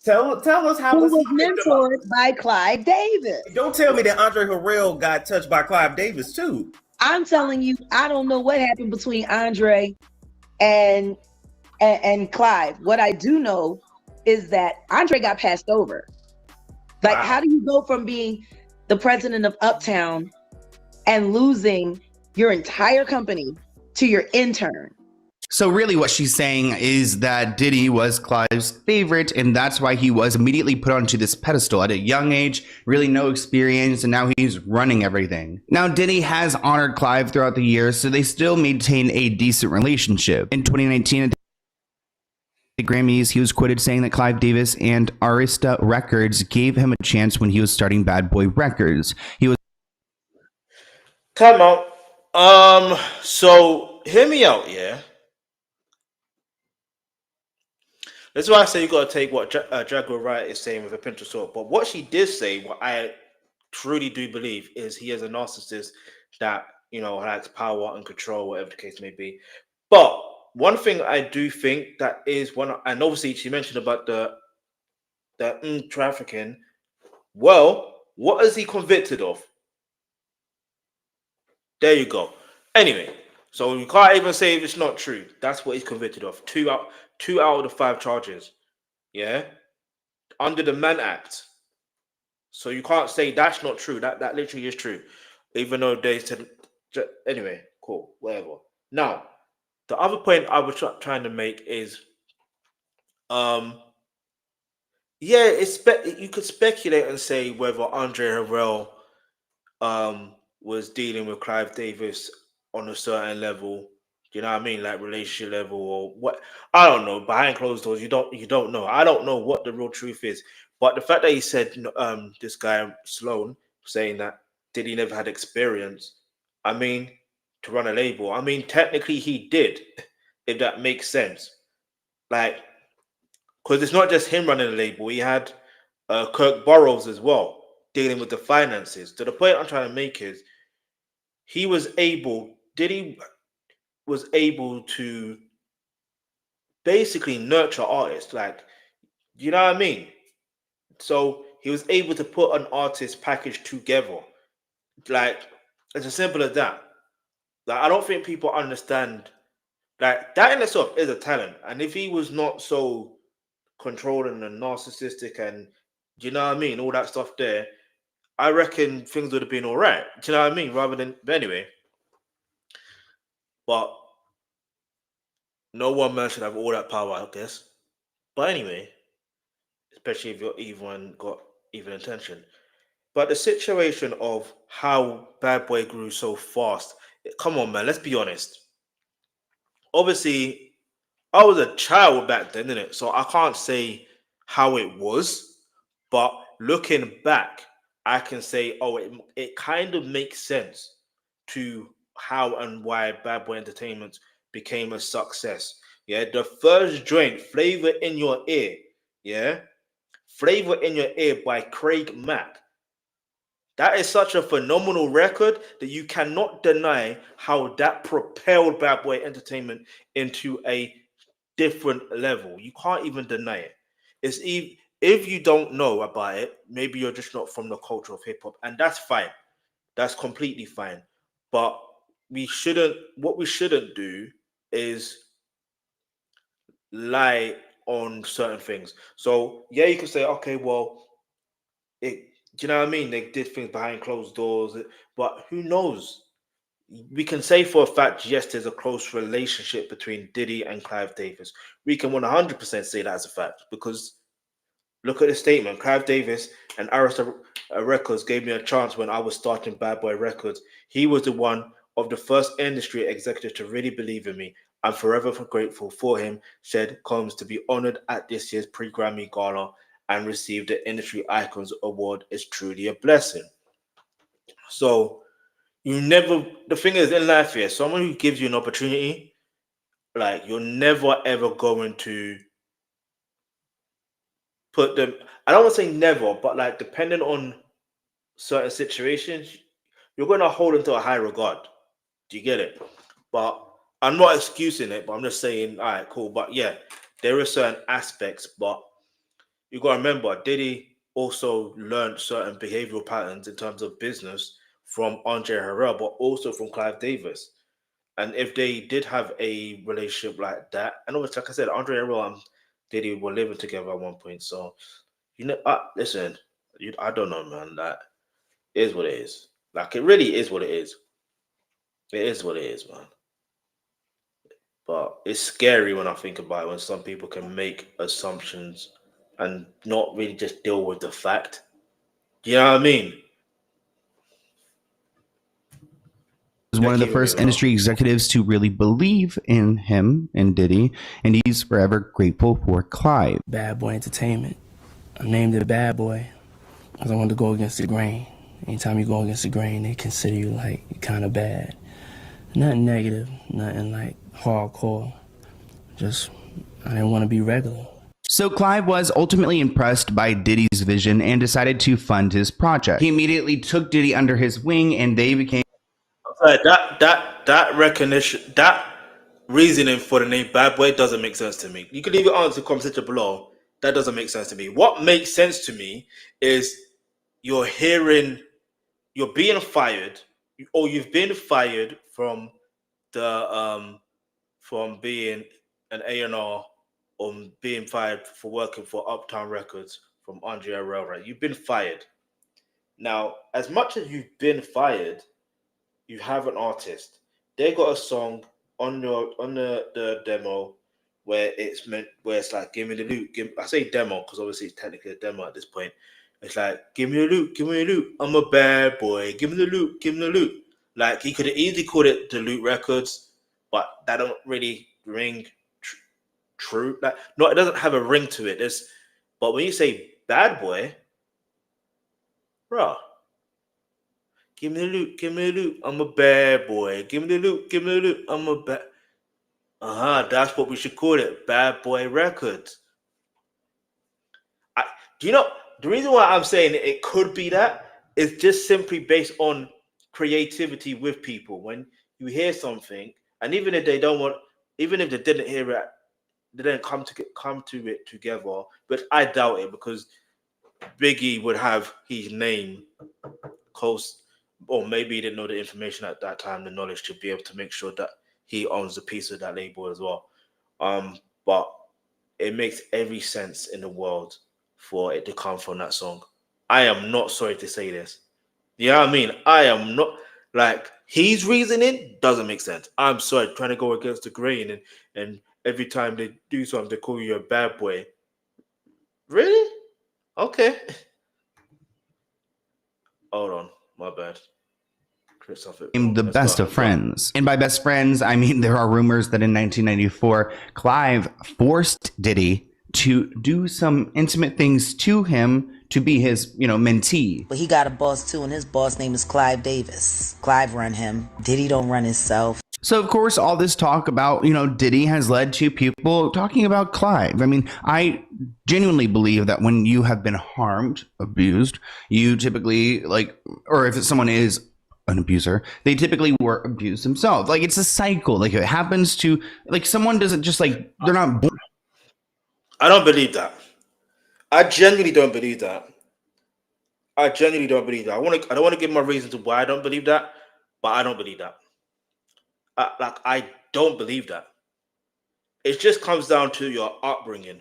Tell us how who was mentored by Clive Davis. Don't tell me that Andre Harrell got touched by Clive Davis too. I'm telling you, I don't know what happened between Andre and Clive. What I do know is that Andre got passed over. Like, how do you go from being the president of Uptown and losing your entire company to your intern? So really what she's saying is that Diddy was Clive's favorite, and that's why he was immediately put onto this pedestal at a young age, really no experience, and now he's running everything. Now, Diddy has honored Clive throughout the years, so they still maintain a decent relationship. In 2019, at the Grammys, he was quoted saying that Clive Davis and Arista Records gave him a chance when he was starting Bad Boy Records. He was... Time out. So hear me out, yeah? That's why I say you got to take what Jaguar Wright is saying with a pinch of salt. But what she did say, what I truly do believe, is he is a narcissist that, you know, likes power and control, whatever the case may be. But one thing I do think that is one, and obviously she mentioned about the trafficking. Well, what is he convicted of? There you go. Anyway, So you can't even say if it's not true. That's what he's convicted of. Two out of the 5 charges. Yeah, under the Mann Act. So you can't say that's not true. That literally is true, even though they said. Anyway, cool, whatever. Now, the other point I was trying to make is, yeah, you could speculate and say whether Andre Harrell was dealing with Clive Davis on a certain level. You know what I mean, like relationship level or what? I don't know. Behind closed doors, you don't know. I don't know what the real truth is. But the fact that he said, this guy Sloan saying that Diddy never had experience. I mean, to run a label. I mean, technically he did, if that makes sense. Like, because it's not just him running the label. He had Kirk Burroughs as well dealing with the finances. To the point I'm trying to make is, Diddy was able to basically nurture artists. Like, you know what I mean? So he was able to put an artist package together. Like, it's as simple as that. Like, I don't think people understand, like, that in itself is a talent. And if he was not so controlling and narcissistic and, you know what I mean, all that stuff there, I reckon things would have been all right. Do you know what I mean? Rather than, but anyway. But no one man should have all that power, I guess. But anyway, especially if you're evil and got evil intention. But the situation of how Bad Boy grew so fast, come on, man, let's be honest. Obviously, I was a child back then, innit? So I can't say how it was. But looking back, I can say, oh, it kind of makes sense to how and why Bad Boy Entertainment became a success. Yeah, the first joint, Flavor in Your Ear, yeah, Flavor in Your Ear by Craig Mack. That is such a phenomenal record that you cannot deny how that propelled Bad Boy Entertainment into a different level. You can't even deny it. If you don't know about it, maybe you're just not from the culture of hip hop, and that's fine. That's completely fine. But what we shouldn't do is lie on certain things. So yeah, you could say, okay, well, do you know what I mean? They did things behind closed doors, but who knows? We can say for a fact, yes, there's a close relationship between Diddy and Clive Davis. We can 100% say that as a fact, because look at the statement. Clive Davis and Arista Records gave me a chance when I was starting Bad Boy Records. He was the one of the first industry executives to really believe in me. I'm forever grateful for him, said Combs, to be honored at this year's pre-Grammy Gala and receive the Industry Icons Award is truly a blessing. So the thing is in life here, someone who gives you an opportunity, like, you're never ever going to put them, I don't want to say never, but like, depending on certain situations, you're going to hold them to a high regard. Do you get it? But I'm not excusing it, but I'm just saying, all right, cool. But yeah, there are certain aspects, but you got to remember, Diddy also learned certain behavioral patterns in terms of business from Andre Harrell, but also from Clive Davis. And if they did have a relationship like that, and obviously, like I said, Andre Harrell and Diddy were living together at one point. So, listen, I don't know, man. That is what it is. Like, it really is what it is. It is what it is, man. But it's scary when I think about it, when some people can make assumptions and not really just deal with the fact. You know what I mean? Was one of the first industry executives to really believe in him and Diddy, and he's forever grateful for Clive. Bad Boy Entertainment. I named it Bad Boy because I wanted to go against the grain. Anytime you go against the grain, they consider you like kind of bad. Nothing negative, nothing like hardcore. Just, I didn't want to be regular. So Clive was ultimately impressed by Diddy's vision and decided to fund his project. He immediately took Diddy under his wing, and they became... That recognition, that reasoning for the name Bad Boy doesn't make sense to me. You can leave it on to comment below. That doesn't make sense to me. What makes sense to me is you're being fired, or you've been fired from from being an A&R or being fired for working for Uptown Records from Andre Herrera. You've been fired. Now, as much as you've been fired, you have an artist. They got a song on the demo where it's like give me the loot. I say demo because obviously it's technically a demo at this point. It's like give me the loot, give me the loot. I'm a bad boy. Give me the loot, give me the loot. Like he could have easily called it the Loot Records, but that don't really ring true. Like no, it doesn't have a ring to it. But when you say bad boy, bro. Give me the loot, give me the loot. I'm a bad boy. Give me the loot, give me the loot. I'm a bad. That's what we should call it. Bad Boy Records. Do you know the reason why I'm saying it could be that is just simply based on creativity with people. When you hear something, and even if they don't want, even if they didn't hear it, they didn't come to it together. But I doubt it because Biggie would have his name close. Or maybe he didn't know the information at that time, the knowledge to be able to make sure that he owns a piece of that label as well. But it makes every sense in the world for it to come from that song. I am not sorry to say this. You know what I mean? I am not like his reasoning doesn't make sense. I'm sorry, trying to go against the grain and every time they do something, they call you a bad boy. Really? Okay. Hold on, my bad. The best of friends. And by best friends, I mean there are rumors that in 1994, Clive forced Diddy to do some intimate things to him to be his, mentee. But he got a boss too, and his boss name is Clive Davis. Clive run him. Diddy don't run himself. So, of course, all this talk about, Diddy has led to people talking about Clive. I mean, I genuinely believe that when you have been harmed, abused, you typically or if someone is an abuser, they typically were abused themselves. Like it's a cycle. Like it happens to someone doesn't just they're not born. I don't believe that. I genuinely don't believe that. I don't want to give my reason to why I don't believe that, but I don't believe that. I don't believe that. It just comes down to your upbringing.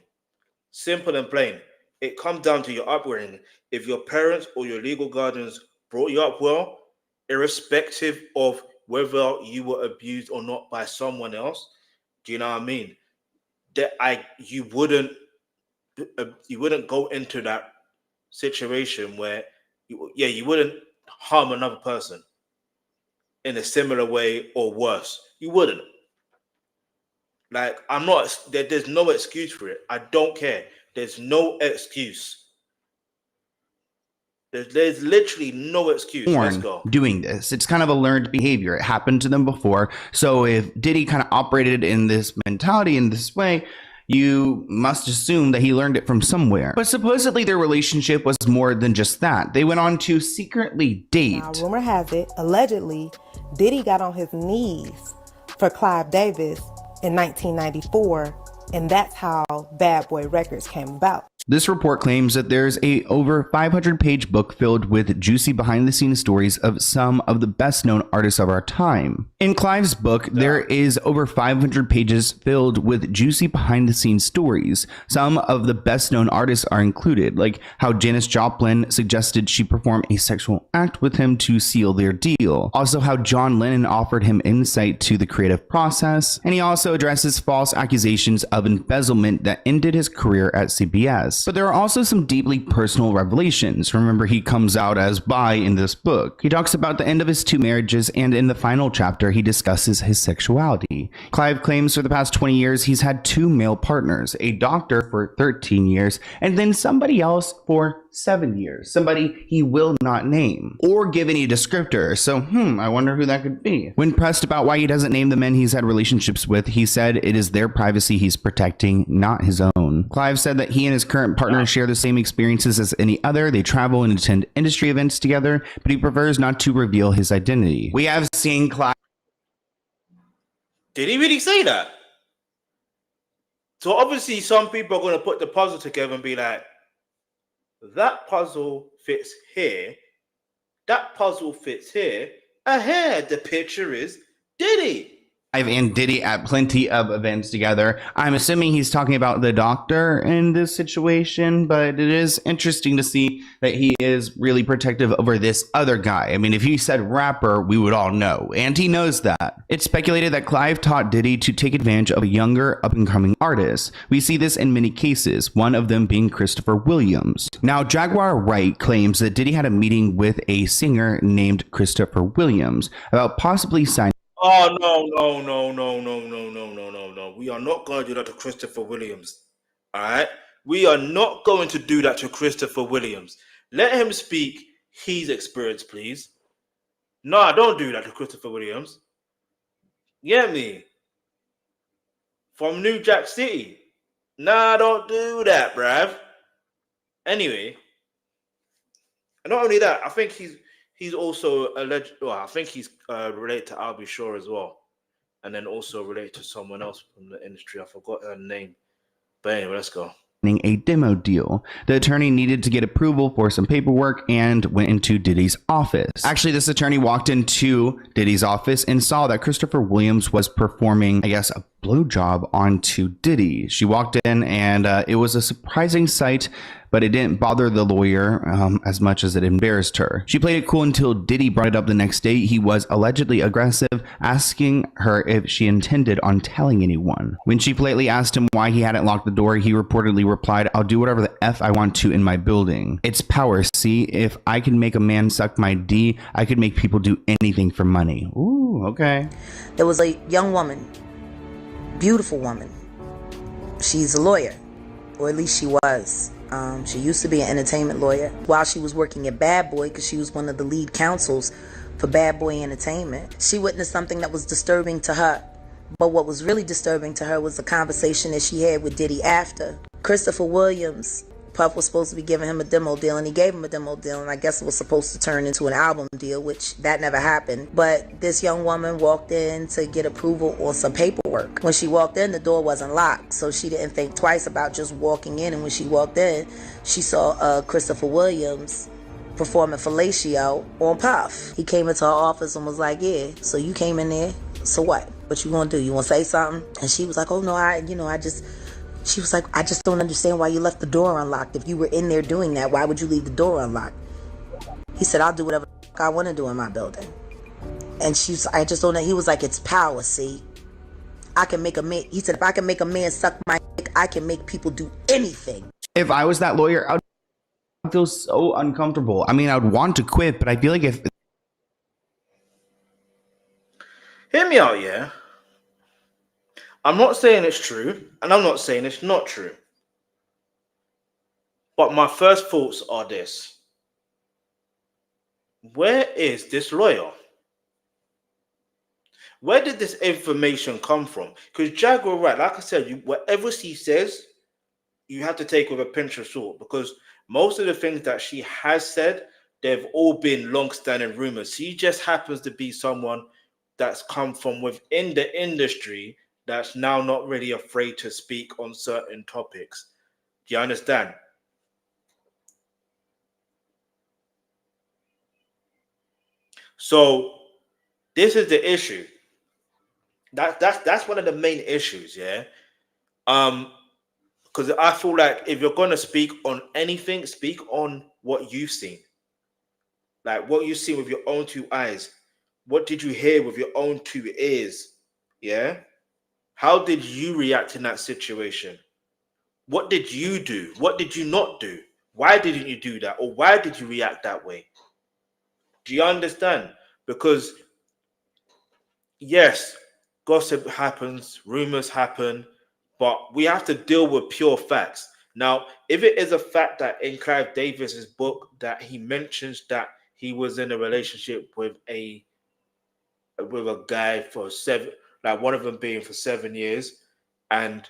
Simple and plain. It comes down to your upbringing. If your parents or your legal guardians brought you up well, irrespective of whether you were abused or not by someone else, do you know what I mean? You wouldn't go into that situation where you wouldn't harm another person in a similar way or worse. You wouldn't. There's no excuse for it. I don't care. There's no excuse. There's literally no excuse. Let's go. Doing this. It's kind of a learned behavior. It happened to them before. So if Diddy kind of operated in this mentality in this way, you must assume that he learned it from somewhere. But supposedly their relationship was more than just that. They went on to secretly date. Now, rumor has it, allegedly, Diddy got on his knees for Clive Davis in 1994, and that's how Bad Boy Records came about. This report claims that there's a over 500-page book filled with juicy behind-the-scenes stories of some of the best-known artists of our time. In Clive's book, there is over 500 pages filled with juicy behind-the-scenes stories. Some of the best-known artists are included, like how Janis Joplin suggested she perform a sexual act with him to seal their deal. Also, how John Lennon offered him insight to the creative process. And he also addresses false accusations of embezzlement that ended his career at CBS. But there are also some deeply personal revelations. Remember, he comes out as bi in this book. He talks about the end of his 2 marriages, and in the final chapter, he discusses his sexuality. Clive claims for the past 20 years, he's had 2 male partners, a doctor for 13 years, and then somebody else for 7 years. Somebody he will not name or give any descriptor. So, I wonder who that could be. When pressed about why he doesn't name the men he's had relationships with, he said it is their privacy he's protecting, not his own. Clive said that he and his current partner share the same experiences as any other. They travel and attend industry events together, but he prefers not to reveal his identity. We have seen Clive. Did he really say that? So obviously some people are going to put the puzzle together and be like, that puzzle fits here. That puzzle fits here. Ahead, the picture is Diddy. and Diddy at plenty of events together. I'm assuming he's talking about the doctor in this situation, but it is interesting to see that he is really protective over this other guy. I mean, if he said rapper, we would all know, and he knows that. It's speculated that Clive taught Diddy to take advantage of a younger, up-and-coming artist. We see this in many cases, one of them being Christopher Williams. Now, Jaguar Wright claims that Diddy had a meeting with a singer named Christopher Williams about possibly signing. Oh no. We are not going to do that to Christopher Williams. All right? We are not going to do that to Christopher Williams. Let him speak his experience, please. No, don't do that to Christopher Williams. Get me? From New Jack City. Nah, don't do that, bruv. Anyway, and not only that, I think he's also alleged. Well, I think he's related to Albie Shaw as well, and then also related to someone else from the industry. I forgot her name, but anyway, let's go. A demo deal. The attorney needed to get approval for some paperwork and went into Diddy's office. Actually, this attorney walked into Diddy's office and saw that Christopher Williams was performing, I guess, a blowjob onto Diddy. She walked in and it was a surprising sight, but it didn't bother the lawyer as much as it embarrassed her. She played it cool until Diddy brought it up the next day. He was allegedly aggressive, asking her if she intended on telling anyone. When she politely asked him why he hadn't locked the door, he reportedly replied, "I'll do whatever the F I want to in my building. It's power, see? If I can make a man suck my D, I could make people do anything for money." Ooh, okay. There was a young woman, beautiful woman. She's a lawyer, or at least she was. She used to be an entertainment lawyer while she was working at Bad Boy, because she was one of the lead counsels for Bad Boy Entertainment. She witnessed something that was disturbing to her. But what was really disturbing to her was the conversation that she had with Diddy after. Christopher Williams, Puff was supposed to be giving him a demo deal, and he gave him a demo deal, and I guess it was supposed to turn into an album deal, which that never happened. But this young woman walked in to get approval on some paperwork. When she walked in, the door wasn't locked, so she didn't think twice about just walking in. And when she walked in, she saw Christopher Williams performing fellatio on Puff. He came into her office and was like, "Yeah, so you came in there, so what? What you gonna do? You wanna say something?" And she was like, "Oh no, she was like, "I just don't understand why you left the door unlocked. If you were in there doing that, why would you leave the door unlocked?" He said, "I'll do whatever I want to do in my building." And I just don't know. He was like, "It's power, see? I can make a man," he said, "if I can make a man suck my dick, I can make people do anything." If I was that lawyer, I would feel so uncomfortable. I mean, I would want to quit, but I feel like if... Hear me out, yeah? I'm not saying it's true, and I'm not saying it's not true. But my first thoughts are this. Where is this lawyer? Where did this information come from? Because Jaguar Wright, like I said, whatever she says, you have to take with a pinch of salt, because most of the things that she has said, they've all been long-standing rumors. She just happens to be someone that's come from within the industry that's now not really afraid to speak on certain topics. Do you understand? So this is the issue. That's one of the main issues, yeah. Because I feel like if you're gonna speak on anything, speak on what you've seen, like what you've seen with your own two eyes. What did you hear with your own two ears? Yeah. How did you react in that situation? What did you do? What did you not do? Why didn't you do that? Or why did you react that way? Do you understand? Because yes, gossip happens, rumors happen, but we have to deal with pure facts. Now, if it is a fact that in Clive Davis's book that he mentions that he was in a relationship with a guy for 7, like one of them being for 7 years, and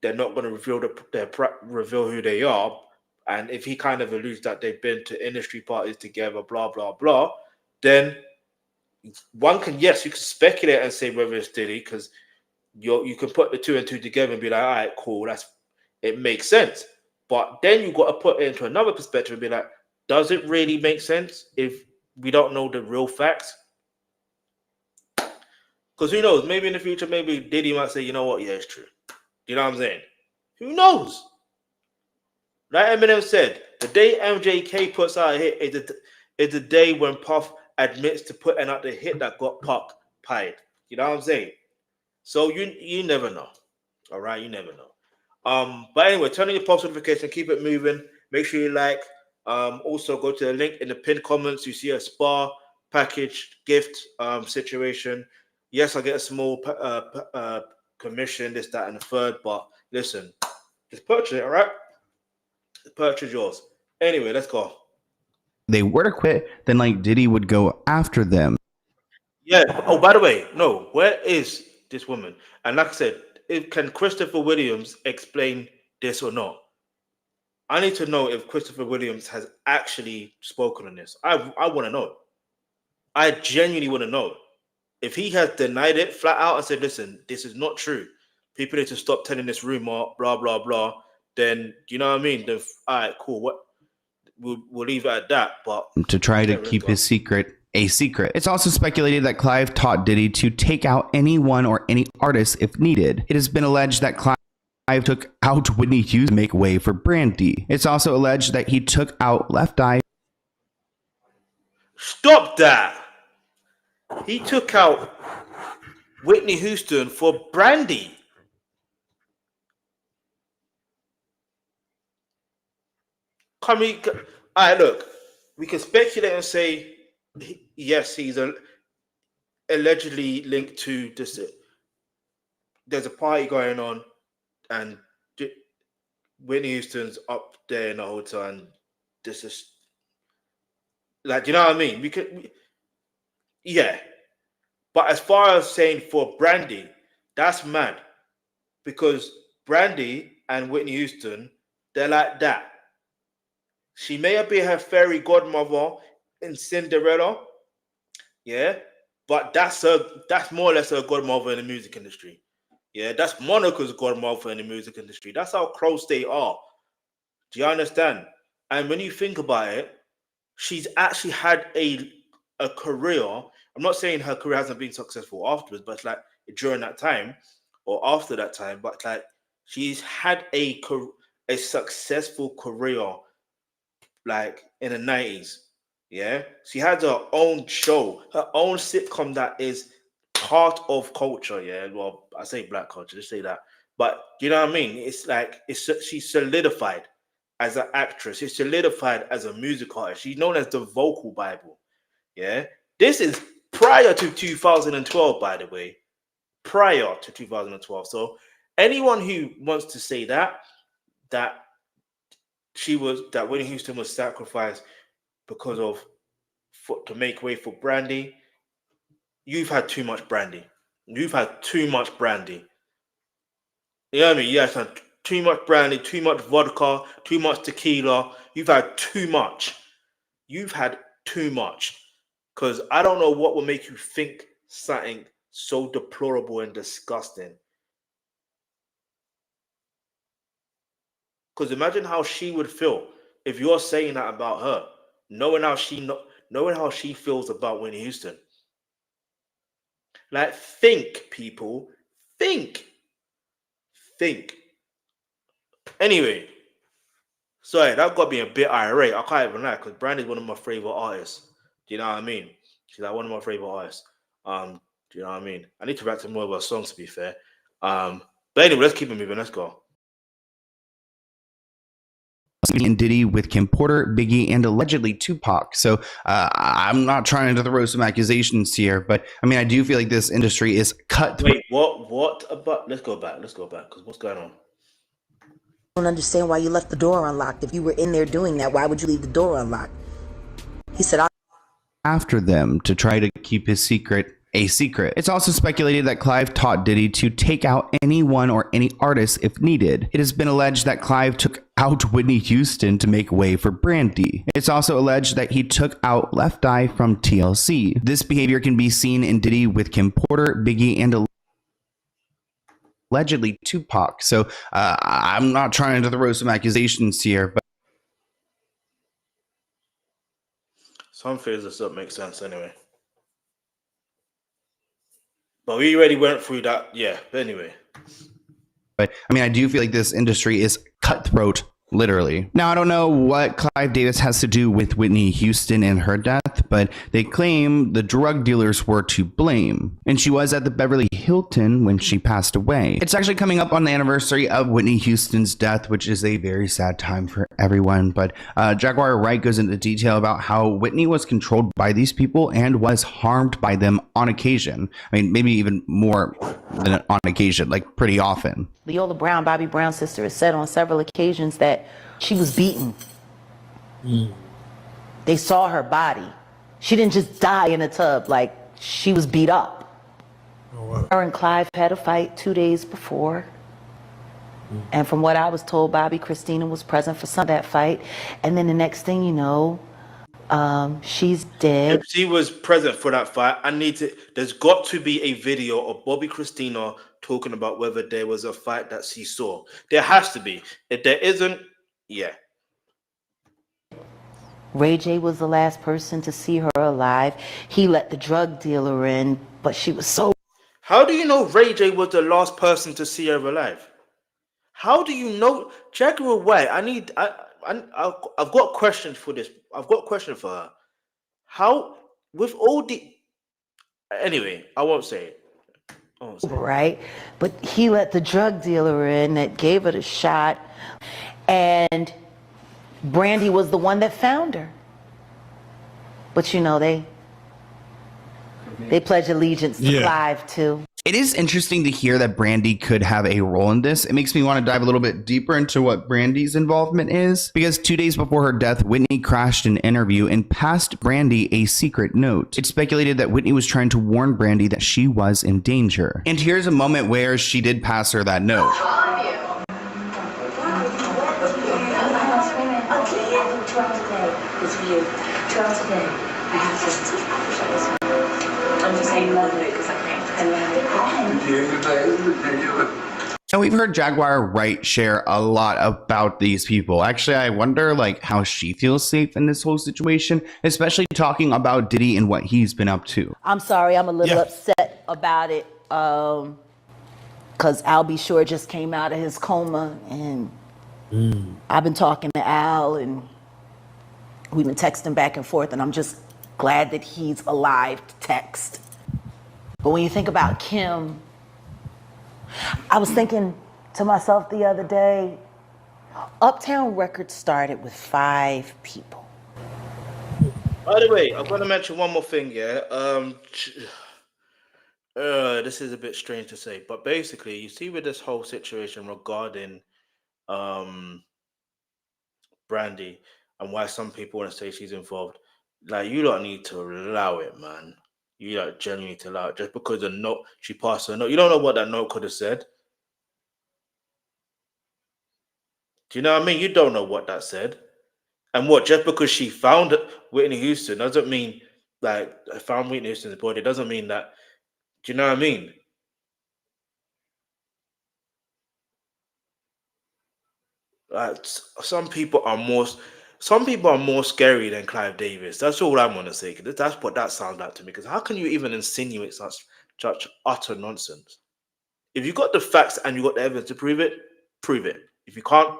they're not going to reveal who they are, and if he kind of alludes that they've been to industry parties together, blah blah blah, then one can, yes, you can speculate and say whether it's Diddy, because you can put the two and two together and be like, all right, cool, it makes sense. But then you got to put it into another perspective and be like, does it really make sense if we don't know the real facts? Because who knows? Maybe in the future, maybe Diddy might say, you know what? Yeah, it's true. You know what I'm saying? Who knows? Like Eminem said, the day MJK puts out a hit is the day when Puff admits to putting out the hit that got Puck pied. You know what I'm saying? So you never know. All right, you never know. But anyway, turn on your post notification, keep it moving. Make sure you like. Also go to the link in the pinned comments. You see a spa package gift situation. Yes, I get a small commission, this, that, and the third. But listen, just purchase it, all right? The purchase is yours. Anyway, let's go. They were to quit, then like Diddy would go after them. Yeah. Oh, by the way, no. Where is this woman? And like I said, can Christopher Williams explain this or not? I need to know if Christopher Williams has actually spoken on this. I want to know. I genuinely want to know. If he has denied it flat out and said, listen, this is not true. People need to stop telling this rumor, blah, blah, blah. Then, you know what I mean? Then, all right, cool. What? We'll leave it at that. But to try to keep his secret a secret. It's also speculated that Clive taught Diddy to take out anyone or any artist if needed. It has been alleged that Clive took out Whitney Houston to make way for Brandy. It's also alleged that he took out Left Eye. Stop that. He took out Whitney Houston for Brandy. All right, look, we can speculate and say, yes, he's allegedly linked to this. There's a party going on, and Whitney Houston's up there in the hotel, and this is like, you know what I mean? Yeah. But as far as saying for Brandy, that's mad, because Brandy and Whitney Houston, they're like that. She may have been her fairy godmother in Cinderella, yeah, but that's more or less her godmother in the music industry. Yeah, that's Monica's godmother in the music industry. That's how close they are. Do you understand? And when you think about it, she's actually had a career. I'm not saying her career hasn't been successful afterwards, but like during that time or after that time, but like she's had a successful career like in the 90s. Yeah, she had her own show, her own sitcom that is part of culture. Yeah, well, I say black culture, just say that. But you know what I mean? It's like she's solidified as an actress. She's solidified as a music artist. She's known as the vocal Bible. Yeah, this is prior to 2012, by the way. Prior to 2012. So anyone who wants to say that Whitney Houston was sacrificed because of to make way for Brandy, you've had too much Brandy. You've had too much Brandy. You know what I mean? Yes, too much Brandy, too much vodka, too much tequila. You've had too much. You've had too much. Because I don't know what will make you think something so deplorable and disgusting. Because imagine how she would feel if you're saying that about her, knowing how she feels about Whitney Houston. Like, think, people. Think. Anyway, sorry, that got me a bit irate. I can't even lie, because Brandy's one of my favorite artists. Do you know what I mean? She's like one of my favorite artists. Do you know what I mean? I need to write some more of her songs, to be fair. But anyway, let's keep it moving. Let's go. And Diddy with Kim Porter, Biggie, and allegedly Tupac. So I'm not trying to throw some accusations here, but I mean, I do feel like this industry is cut. Wait, what about? Let's go back, because what's going on? I don't understand why you left the door unlocked. If you were in there doing that, why would you leave the door unlocked? He said, after them to try to keep his secret a secret. It's also speculated that Clive taught Diddy to take out anyone or any artist if needed. It has been alleged that Clive took out Whitney Houston to make way for Brandy. It's also alleged that he took out Left Eye from TLC. This behavior can be seen in Diddy with Kim Porter, Biggie, and allegedly Tupac. So I'm not trying to throw some accusations here, but some things that don't make sense anyway. But we already went through that. Yeah. But anyway. But I mean, I do feel like this industry is cutthroat, literally. Now, I don't know what Clive Davis has to do with Whitney Houston and her death, but they claim the drug dealers were to blame. And she was at the Beverly Hilton when she passed away. It's actually coming up on the anniversary of Whitney Houston's death, which is a very sad time for everyone. But Jaguar Wright goes into detail about how Whitney was controlled by these people and was harmed by them on occasion. I mean, maybe even more than on occasion, like pretty often. Leola Brown, Bobby Brown's sister, has said on several occasions that she was beaten. They saw her body. She didn't just die in a tub, like she was beat up. Her and Clive had a fight 2 days before. And from what I was told, Bobby Christina was present for some of that fight. And then the next thing you know, she's dead. If she was present for that fight, there's got to be a video of Bobby Christina talking about whether there was a fight that she saw. There has to be. If there isn't, yeah. Ray J was the last person to see her alive. He let the drug dealer in, but she was so... How do you know Ray J was the last person to see her alive? How do you know? Jaguar Wright, I've got questions for this. I've got a question for her. How, with all the... Anyway, I won't say it. Right? But he let the drug dealer in that gave her the shot. And Brandy was the one that found her. But you know, they pledge allegiance to Clive too. It is interesting to hear that Brandy could have a role in this. It makes me want to dive a little bit deeper into what Brandy's involvement is, because 2 days before her death, Whitney crashed an interview and passed Brandy a secret note. It's speculated that Whitney was trying to warn Brandy that she was in danger. And here's a moment where she did pass her that note. And we've heard Jaguar Wright share a lot about these people. Actually, I wonder like how she feels safe in this whole situation, especially talking about Diddy and what he's been up to. I'm sorry, I'm a little upset about it because Al B. Sure just came out of his coma, and I've been talking to Al and we've been texting back and forth, and I'm just glad that he's alive to text. But when you think about Kim, I was thinking to myself the other day, Uptown Records started with 5 people. By the way, I'm going to mention one more thing, yeah. This is a bit strange to say, but basically, you see with this whole situation regarding Brandy and why some people want to say she's involved, like, you don't need to allow it, man. You don't genuinely need to allow it. Just because the note, she passed a note, you don't know what that note could have said. Do you know what I mean? You don't know what that said. And what, just because she found Whitney Houston doesn't mean, like, I found Whitney Houston's body, doesn't mean that, do you know what I mean? Like, some people are more scary than Clive Davis. That's all I'm gonna say. That's what that sounds like to me. Because how can you even insinuate such utter nonsense? If you got the facts and you got the evidence to prove it, prove it. If you can't,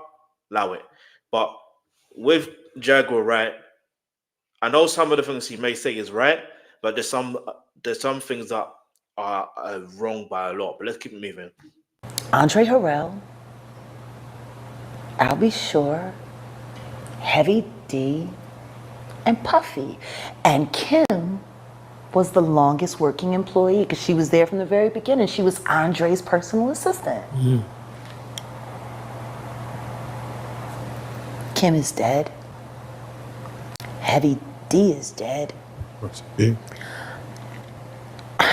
allow it. But with Jaguar Wright, I know some of the things he may say is right, but there's some things that are wrong by a lot. But let's keep it moving. Andre Harrell, Al B. Sure, Heavy D, and Puffy. And Kim was the longest working employee because she was there from the very beginning. She was Andre's personal assistant. Kim is dead. Heavy D is dead.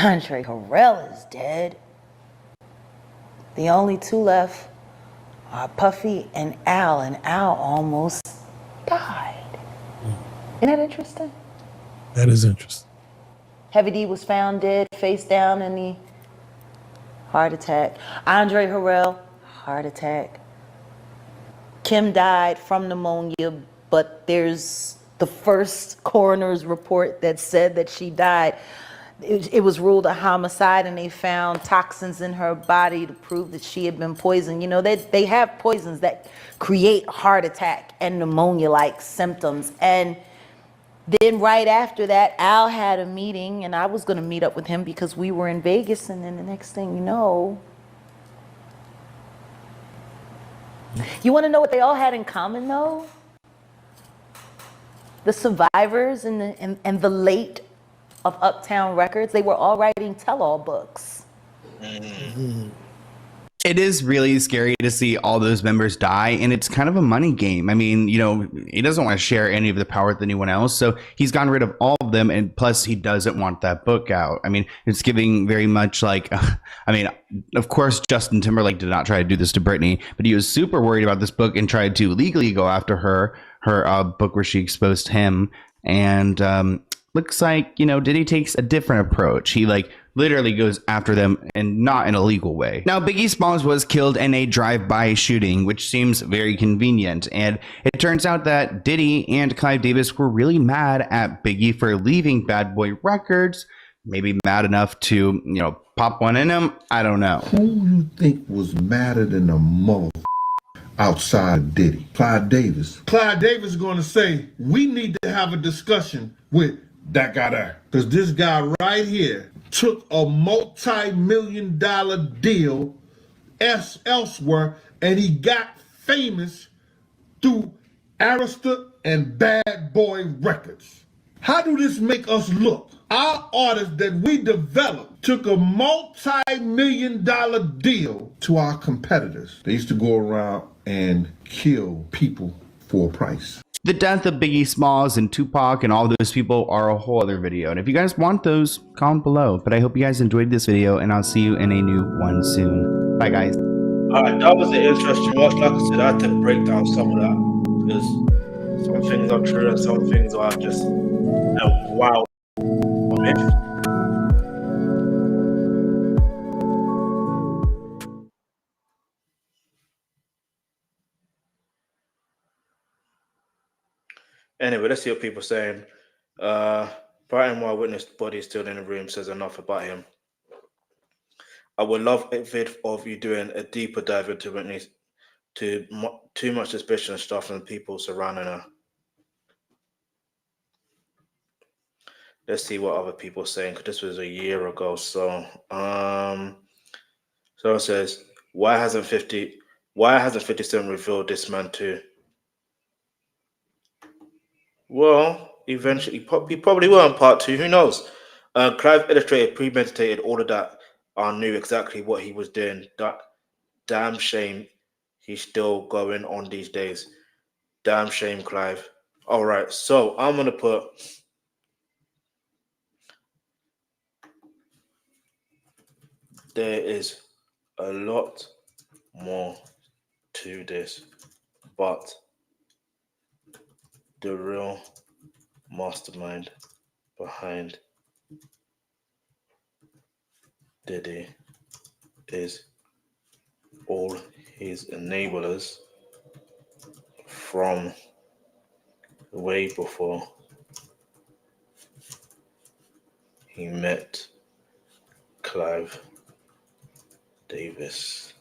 Andre Harrell is dead. The only 2 left are Puffy and Al almost died. Isn't that interesting? That is interesting. Heavy D was found dead, face down in the heart attack. Andre Harrell, heart attack. Kim died from pneumonia, but there's the first coroner's report that said that she died it was ruled a homicide, and they found toxins in her body to prove that she had been poisoned. You know, they have poisons that create heart attack and pneumonia-like symptoms. And then right after that, Al had a meeting, and I was going to meet up with him because we were in Vegas. And then the next thing you know, you want to know what they all had in common, though? The survivors and the late of Uptown Records, they were all writing tell-all books. It is really scary to see all those members die, and it's kind of a money game. I mean, you know, he doesn't want to share any of the power with anyone else, so he's gotten rid of all of them, and plus he doesn't want that book out. I mean, it's giving very much like, I mean, of course, Justin Timberlake did not try to do this to Britney, but he was super worried about this book and tried to legally go after her book where she exposed him. And looks like, you know, Diddy takes a different approach. He like literally goes after them and not in a legal way. Now, Biggie Smalls was killed in a drive-by shooting, which seems very convenient. And it turns out that Diddy and Clive Davis were really mad at Biggie for leaving Bad Boy Records. Maybe mad enough to, you know, pop one in him. I don't know. Who you think was madder than a mother outside of Diddy? Clive Davis. Clive Davis is going to say, we need to have a discussion with that guy there. Because this guy right here took a multi-million-dollar deal elsewhere, and he got famous through Arista and Bad Boy Records. How do this make us look? Our artists that we developed took a multi-million-dollar deal to our competitors. They used to go around and kill people for a price. The death of Biggie Smalls and Tupac and all those people are a whole other video. And if you guys want those, comment below. But I hope you guys enjoyed this video, and I'll see you in a new one soon. Bye, guys. Alright, that was an interesting watch. Like I said, I had to break down some of that because some things are true and some things are just wow. Anyway, let's see what people are saying. Brighton, while witnessed body still in the room, says enough about him. I would love a vid of you doing a deeper dive into Whitney's too much suspicion and stuff and people surrounding her. Let's see what other people are saying, because this was a year ago. So, someone says, why hasn't 50 Cent revealed this man too? Well, eventually, he probably will in part 2. Who knows? Clive illustrated, premeditated, all of that. I knew exactly what he was doing. That damn shame he's still going on these days. Damn shame, Clive. All right, so I'm gonna put there is a lot more to this, but the real mastermind behind Diddy is all his enablers from way before he met Clive Davis,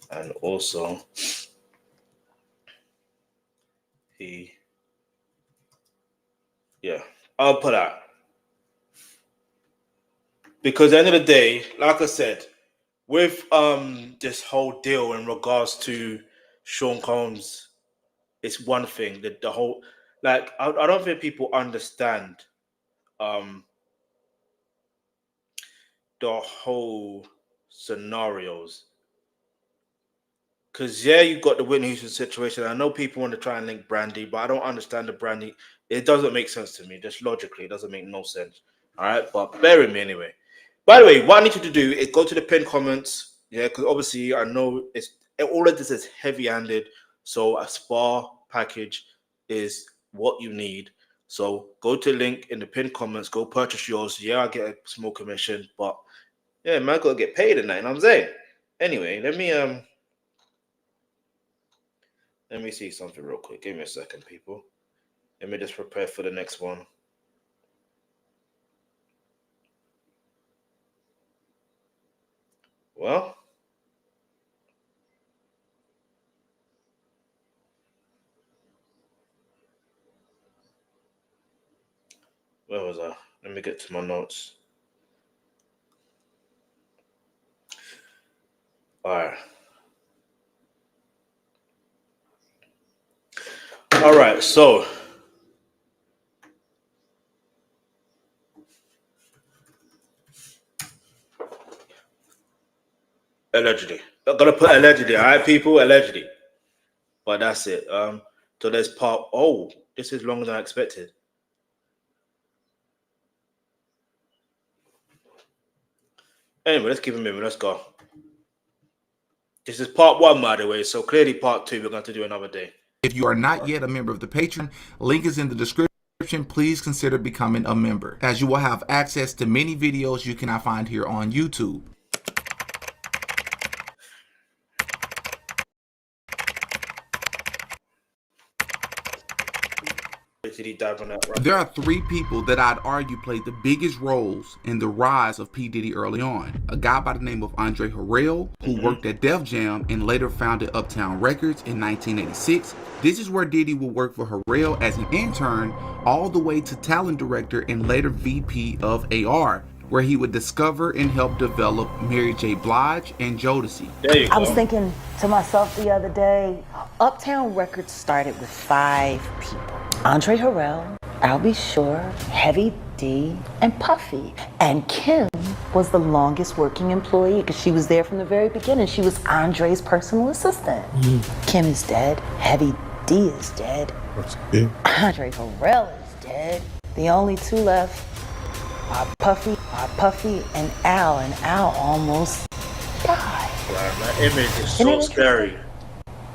and also I'll put that. Because at the end of the day, like I said, with this whole deal in regards to Sean Combs, it's one thing that the whole, like, I don't think people understand the whole scenarios. Because, yeah, you've got the Whitney Houston situation. I know people want to try and link Brandy, but I don't understand the Brandy. It doesn't make sense to me. Just logically, it doesn't make no sense. All right? But bear with me anyway. By the way, what I need you to do is go to the pinned comments. Yeah, because obviously I know it's all of this is heavy-handed. So a spa package is what you need. So go to the link in the pinned comments. Go purchase yours. Yeah, I get a small commission. But, yeah, man, got to get paid in that. You know what I'm saying? Anyway, let me see something real quick. Give me a second, people. Let me just prepare for the next one. Well, where was I? Let me get to my notes. All right. All right, so allegedly. I'm gonna put allegedly, all right, people, allegedly. But that's it. So there's part. Oh, this is longer than I expected. Anyway, let's keep it moving. Let's go. This is part 1, by the way. So clearly, part 2 we're going to do another day. If you are not yet a member of the Patreon, link is in the description. Please consider becoming a member, as you will have access to many videos you cannot find here on YouTube. Did he dive on that? Right? There are 3 people that I'd argue played the biggest roles in the rise of P. Diddy early on. A guy by the name of Andre Harrell, who worked at Def Jam and later founded Uptown Records in 1986. This is where Diddy would work for Harrell as an intern all the way to talent director and later VP of AR, where he would discover and help develop Mary J. Blige and Jodeci. There you go. I was thinking to myself the other day, Uptown Records started with 5 people. Andre Harrell, Al B. Sure, Heavy D, and Puffy. And Kim was the longest working employee because she was there from the very beginning. She was Andre's personal assistant. Kim is dead. Heavy D is dead. Andre Harrell is dead. The only 2 left are Puffy and Al almost died. Wow, that image is so scary.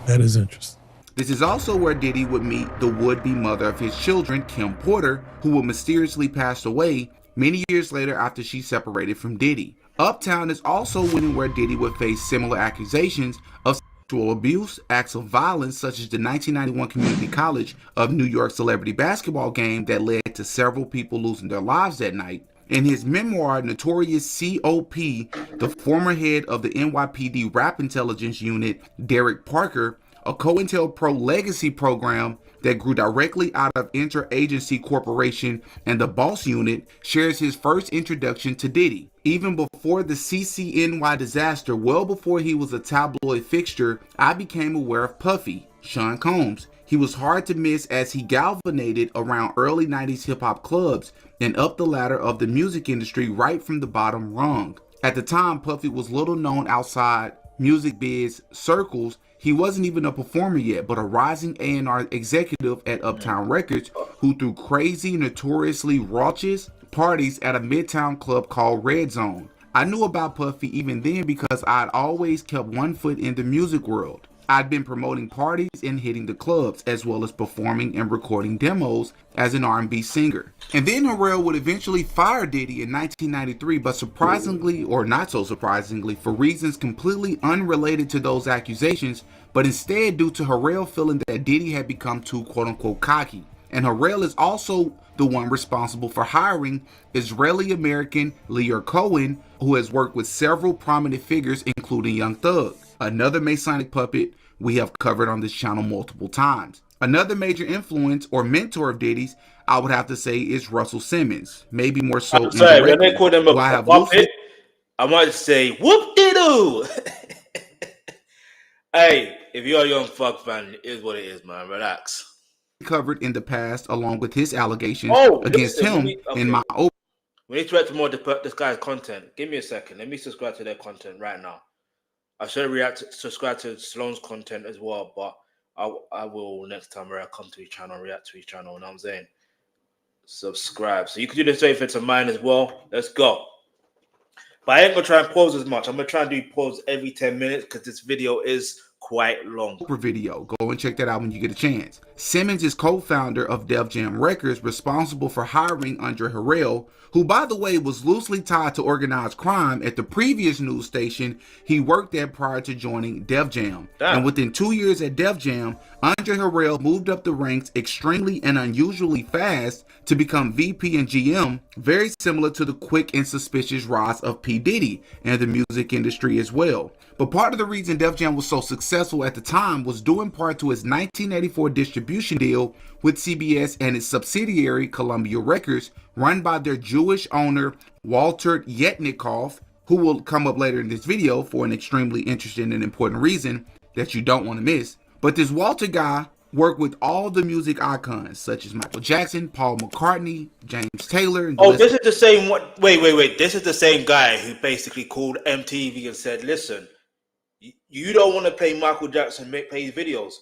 That is interesting. This is also where Diddy would meet the would-be mother of his children, Kim Porter, who would mysteriously pass away many years later after she separated from Diddy. Uptown is also where Diddy would face similar accusations of sexual abuse, acts of violence, such as the 1991 Community College of New York celebrity basketball game that led to several people losing their lives that night. In his memoir, Notorious C.O.P., the former head of the NYPD Rap Intelligence Unit, Derek Parker, a COINTELPRO legacy program that grew directly out of Interagency Corporation and the Boss Unit, shares his first introduction to Diddy. Even before the CCNY disaster, well before he was a tabloid fixture, I became aware of Puffy, Sean Combs. He was hard to miss as he galvanized around early 90s hip-hop clubs and up the ladder of the music industry right from the bottom rung. At the time, Puffy was little known outside music biz circles. He wasn't even a performer yet, but a rising A&R executive at Uptown Records who threw crazy, notoriously raucous parties at a Midtown club called Red Zone. I knew about Puffy even then because I'd always kept one foot in the music world. I'd been promoting parties and hitting the clubs, as well as performing and recording demos as an R&B singer. And then Harrell would eventually fire Diddy in 1993, but surprisingly, or not so surprisingly, for reasons completely unrelated to those accusations, but instead due to Harrell feeling that Diddy had become too quote-unquote cocky. And Harrell is also the one responsible for hiring Israeli-American Lear Cohen, who has worked with several prominent figures, including Young Thug, another Masonic puppet we have covered on this channel multiple times. Another major influence or mentor of Diddy's, I would have to say, is Russell Simmons. Maybe more so I'm sorry, when indirectly. they call him a puppet, I might say, whoop-de-doo! Hey, if you're a Young Thug fan, it is what it is, man. Relax. Covered in the past, along with his allegations against him in my open. We need to react to more this guy's content. Give me a second. Let me subscribe to their content right now. I should subscribe to Sloan's content as well, but I will next time where I come to his channel, react to his channel. You know what I'm saying? Subscribe. So you can do the same thing to mine as well. Let's go. But I ain't gonna try and pause as much. I'm gonna try and do pause every 10 minutes because this video is quite long. Video. Go and check that out when you get a chance. Simmons is co-founder of Def Jam Records, responsible for hiring Andre Harrell, who, by the way, was loosely tied to organized crime at the previous news station he worked at prior to joining Def Jam. Damn. And within 2 years at Def Jam, Andre Harrell moved up the ranks extremely and unusually fast to become VP and GM, very similar to the quick and suspicious rise of P. Diddy and the music industry as well. But part of the reason Def Jam was so successful at the time was due in part to his 1984 distribution deal with CBS and its subsidiary Columbia Records, run by their Jewish owner Walter Yetnikoff, who will come up later in this video for an extremely interesting and important reason that you don't want to miss. But this Walter guy worked with all the music icons such as Michael Jackson, Paul McCartney, James Taylor. And this is the same one. Wait. This is the same guy who basically called MTV and said, listen, you don't want to play Michael Jackson, play his videos.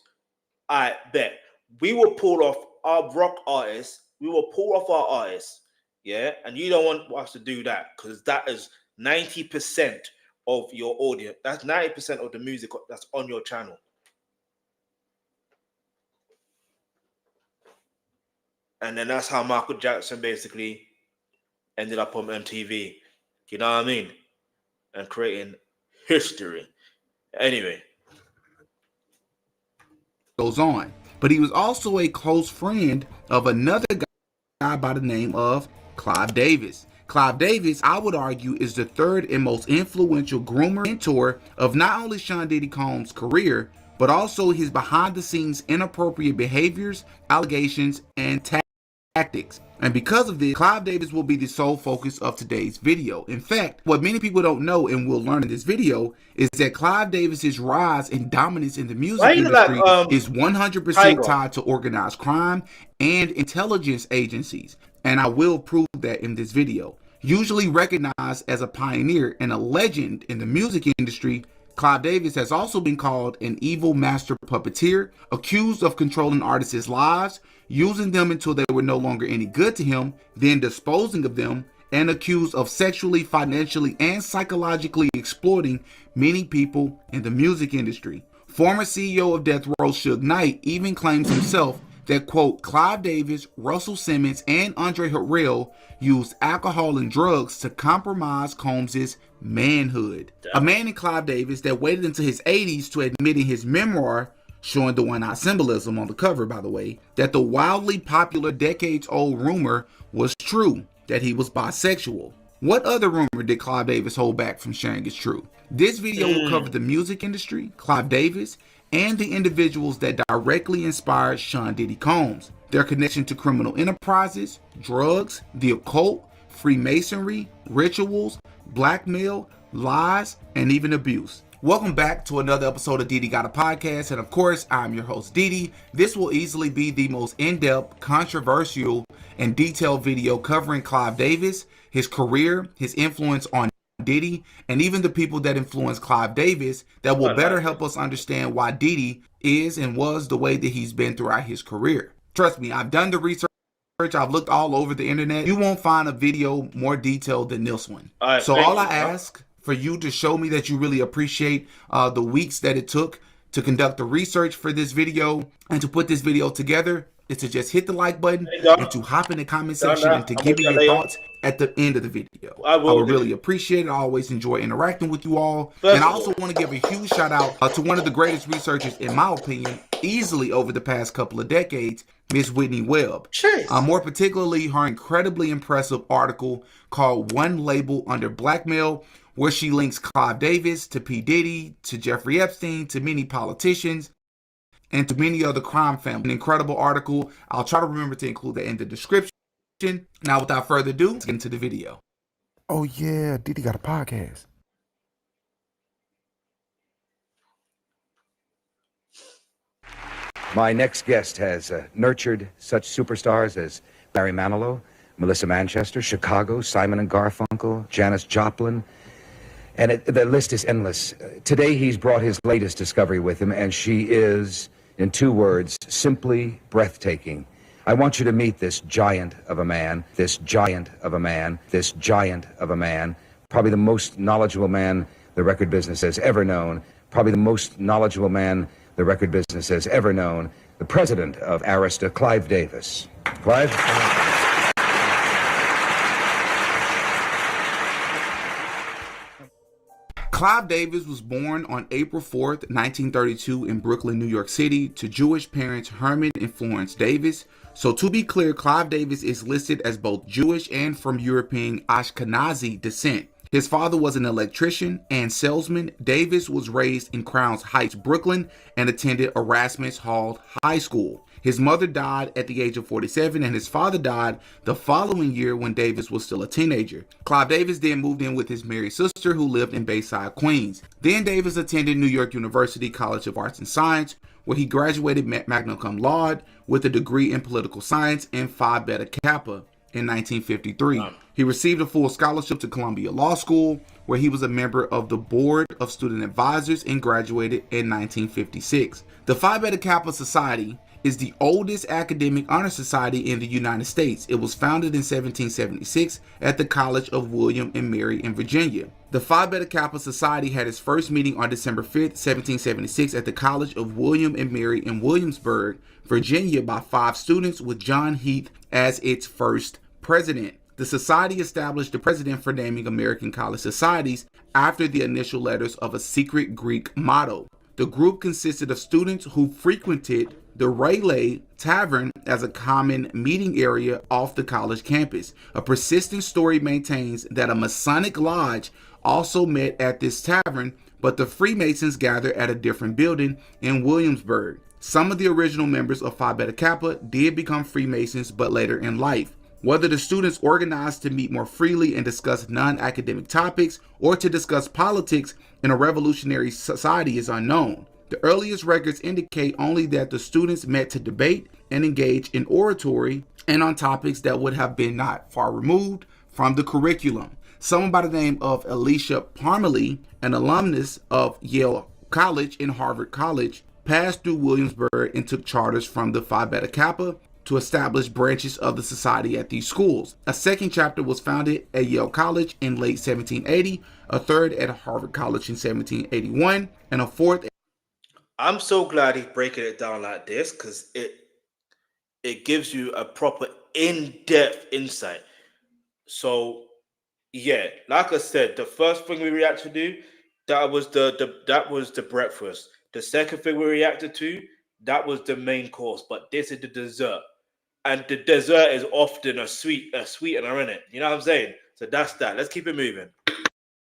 I bet. We will pull off our rock artists. We will pull off our artists. Yeah. And you don't want us to do that because that is 90% of your audience. That's 90% of the music that's on your channel. And then that's how Michael Jackson basically ended up on MTV. You know what I mean? And creating history. Anyway. Goes on. But he was also a close friend of another guy by the name of Clive Davis. Clive Davis, I would argue, is the third and most influential groomer mentor of not only Sean Diddy Combs' career, but also his behind-the-scenes inappropriate behaviors, allegations, and tactics. And because of this, Clive Davis will be the sole focus of today's video. In fact, what many people don't know and will learn in this video is that Clive Davis's rise and dominance in the music industry is 100% tied to organized crime and intelligence agencies. And I will prove that in this video. Usually recognized as a pioneer and a legend in the music industry, Clive Davis has also been called an evil master puppeteer, accused of controlling artists' lives, using them until they were no longer any good to him, then disposing of them, and accused of sexually, financially, and psychologically exploiting many people in the music industry. Former CEO of Death Row Suge Knight even claims himself that, quote, Clive Davis, Russell Simmons, and Andre Harrell used alcohol and drugs to compromise Combs' manhood. A man in Clive Davis that waited until his 80s to admit in his memoir, showing the one-eye symbolism on the cover, by the way, that the wildly popular decades-old rumor was true, that he was bisexual. What other rumor did Clive Davis hold back from sharing as true? This video will cover the music industry, Clive Davis, and the individuals that directly inspired Sean Diddy Combs, their connection to criminal enterprises, drugs, the occult, Freemasonry, rituals, blackmail, lies, and even abuse. Welcome back to another episode of Diddy Got a Podcast, and of course, I'm your host, Diddy. This will easily be the most in-depth, controversial, and detailed video covering Clive Davis, his career, his influence on Diddy, and even the people that influenced Clive Davis that will better help us understand why Diddy is and was the way that he's been throughout his career. Trust me, I've done the research. I've looked all over the internet. You won't find a video more detailed than this one. All I ask for you to show me that you really appreciate the weeks that it took to conduct the research for this video and to put this video together is to just hit the like button and to hop in the comment section and to give me your thoughts at the end of the video. I would really appreciate it. I always enjoy interacting with you all. And I also want to give a huge shout out to one of the greatest researchers, in my opinion, easily over the past couple of decades, Miss Whitney Webb. More particularly, her incredibly impressive article called One Label Under Blackmail, where she links Clive Davis to P. Diddy, to Jeffrey Epstein, to many politicians, and to many other crime families. An incredible article. I'll try to remember to include that in the description. Now, without further ado, let's get into the video. Oh yeah, Diddy Got a Podcast. My next guest has nurtured such superstars as Barry Manilow, Melissa Manchester, Chicago, Simon and Garfunkel, Janis Joplin, and the list is endless. Today he's brought his latest discovery with him, and she is, in 2 words, simply breathtaking. I want you to meet this giant of a man, this giant of a man, this giant of a man, probably the most knowledgeable man the record business has ever known, probably the most knowledgeable man the record business has ever known, the president of Arista, Clive Davis. Clive? Clive Davis was born on April 4th, 1932 in Brooklyn, New York City to Jewish parents Herman and Florence Davis. So to be clear, Clive Davis is listed as both Jewish and from European Ashkenazi descent. His father was an electrician and salesman. Davis was raised in Crowns Heights, Brooklyn, and attended Erasmus Hall High School. His mother died at the age of 47, and his father died the following year when Davis was still a teenager. Clive Davis then moved in with his married sister, who lived in Bayside, Queens. Then Davis attended New York University College of Arts and Science, where he graduated magna cum laude with a degree in political science and Phi Beta Kappa in 1953. He received a full scholarship to Columbia Law School, where he was a member of the Board of Student Advisors and graduated in 1956. The Phi Beta Kappa Society is the oldest academic honor society in the United States. It was founded in 1776 at the College of William and Mary in Virginia. The Phi Beta Kappa Society had its first meeting on December 5th, 1776 at the College of William and Mary in Williamsburg, Virginia by 5 students with John Heath as its first president. The society established the precedent for naming American college societies after the initial letters of a secret Greek motto. The group consisted of students who frequented the Rayleigh Tavern as a common meeting area off the college campus. A persistent story maintains that a Masonic lodge also met at this tavern, but the Freemasons gathered at a different building in Williamsburg. Some of the original members of Phi Beta Kappa did become Freemasons, but later in life. Whether the students organized to meet more freely and discuss non-academic topics or to discuss politics in a revolutionary society is unknown. The earliest records indicate only that the students met to debate and engage in oratory and on topics that would have been not far removed from the curriculum. Someone by the name of Alicia Parmalee, an alumnus of Yale College and Harvard College, passed through Williamsburg and took charters from the Phi Beta Kappa to establish branches of the society at these schools. A second chapter was founded at Yale College in late 1780, a third at Harvard College in 1781, and a fourth. I'm so glad he's breaking it down like this, because it gives you a proper in-depth insight. So yeah, like I said, the first thing we reacted to, that was the breakfast. The second thing we reacted to, that was the main course, but this is the dessert. And the dessert is often a sweetener in it. You know what I'm saying? So that's that. Let's keep it moving.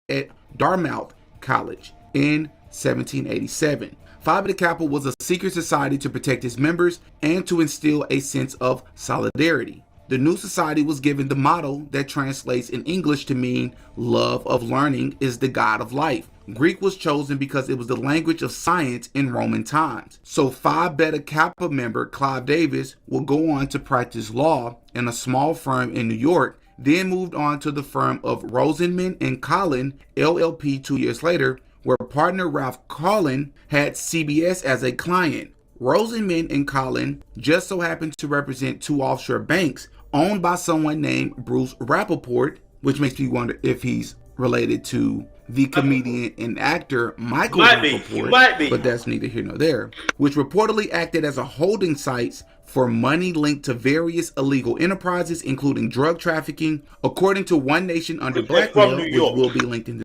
At Dartmouth College in 1787. Phi Beta Kappa was a secret society to protect its members and to instill a sense of solidarity. The new society was given the motto that translates in English to mean love of learning is the God of life. Greek was chosen because it was the language of science in Roman times. So Phi Beta Kappa member Clive Davis would go on to practice law in a small firm in New York, then moved on to the firm of Rosenman and Collin, LLP 2 years later, where partner Ralph Collin had CBS as a client. Rosenman and Collin just so happened to represent 2 offshore banks owned by someone named Bruce Rappaport, which makes me wonder if he's related to the comedian and actor Michael Rappaport, but that's neither here nor there, which reportedly acted as a holding sites for money linked to various illegal enterprises, including drug trafficking. According to One Nation Under Blackmail, which will be linked in the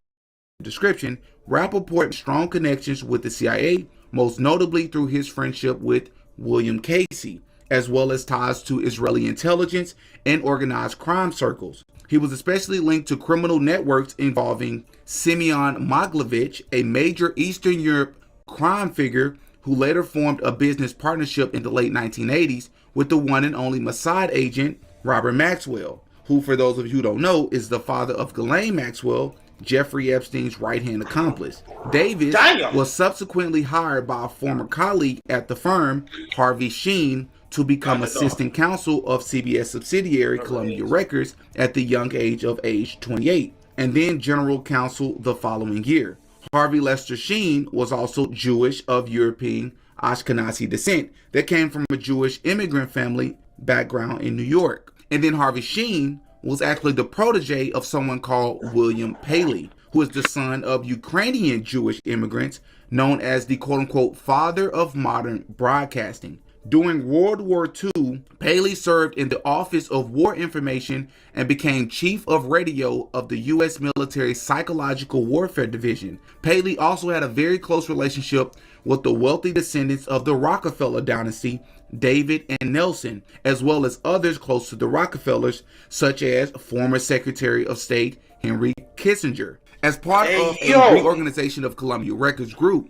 description, Rappaport had strong connections with the CIA, most notably through his friendship with William Casey, as well as ties to Israeli intelligence and organized crime circles. He was especially linked to criminal networks involving Simeon Mogilevich, a major Eastern Europe crime figure who later formed a business partnership in the late 1980s with the one and only Mossad agent Robert Maxwell, who, for those of you who don't know, is the father of Ghislaine Maxwell, Jeffrey Epstein's right-hand accomplice. Davis was subsequently hired by a former colleague at the firm, Harvey Sheen, to become assistant counsel of CBS subsidiary Columbia Records at the young age of age 28, and then general counsel the following year. Harvey Lester Sheen was also Jewish of European Ashkenazi descent that came from a Jewish immigrant family background in New York. And then Harvey Sheen was actually the protege of someone called William Paley, who is the son of Ukrainian Jewish immigrants, known as the quote-unquote father of modern broadcasting. During World War II, Paley served in the Office of War Information and became Chief of Radio of the U.S. Military Psychological Warfare Division. Paley also had a very close relationship with the wealthy descendants of the Rockefeller dynasty, David and Nelson, as well as others close to the Rockefellers, such as former Secretary of State Henry Kissinger. As part of a reorganization of Columbia Records Group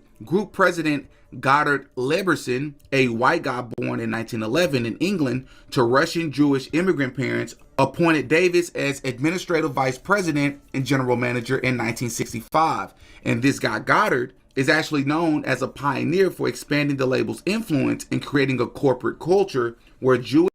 President Goddard Leberson, a white guy born in 1911 in England to Russian Jewish immigrant parents, appointed Davis as administrative vice president and general manager in 1965. And this guy Goddard is actually known as a pioneer for expanding the label's influence and creating a corporate culture where Jewish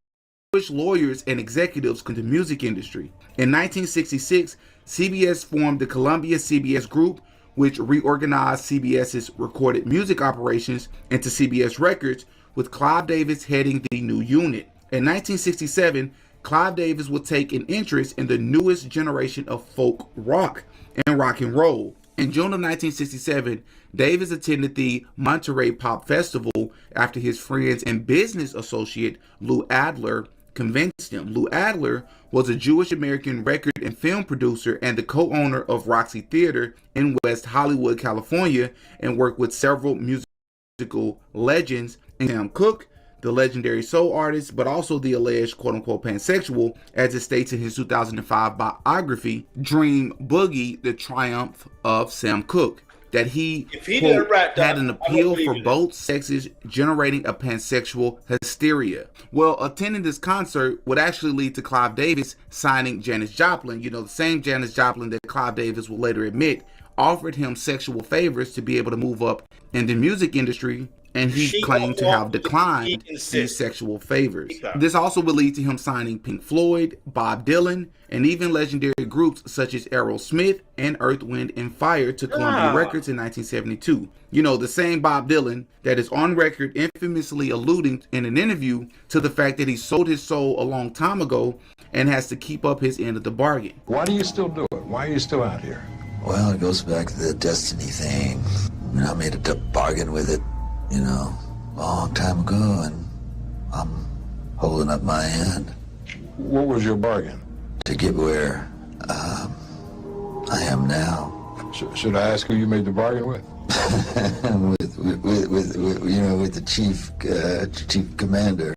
lawyers and executives come to the music industry. In 1966, CBS formed the Columbia CBS Group, which reorganized CBS's recorded music operations into CBS Records, with Clive Davis heading the new unit. In 1967, Clive Davis would take an interest in the newest generation of folk rock and rock and roll. In June of 1967, Davis attended the Monterey Pop Festival after his friends and business associate Lou Adler convinced him. Lou Adler was a Jewish-American record and film producer and the co-owner of Roxy Theater in West Hollywood, California, and worked with several musical legends, Sam Cooke, the legendary soul artist, but also the alleged quote-unquote pansexual, as it states in his 2005 biography, Dream Boogie, The Triumph of Sam Cooke, that he quote, had an appeal for both sexes, generating a pansexual hysteria. Well, attending this concert would actually lead to Clive Davis signing Janis Joplin, the same Janis Joplin that Clive Davis will later admit offered him sexual favors to be able to move up in the music industry, and he claimed to have declined these sexual favors. This also would lead to him signing Pink Floyd, Bob Dylan, and even legendary groups such as Aerosmith and Earth, Wind & Fire to Columbia Records in 1972. The same Bob Dylan that is on record infamously alluding in an interview to the fact that he sold his soul a long time ago and has to keep up his end of the bargain. Why do you still do it? Why are you still out here? Well, it goes back to the destiny thing. I made a bargain with it, a long time ago, and I'm holding up my end. What was your bargain? To get where I am now. Should I ask who you made the bargain with? with the chief commander.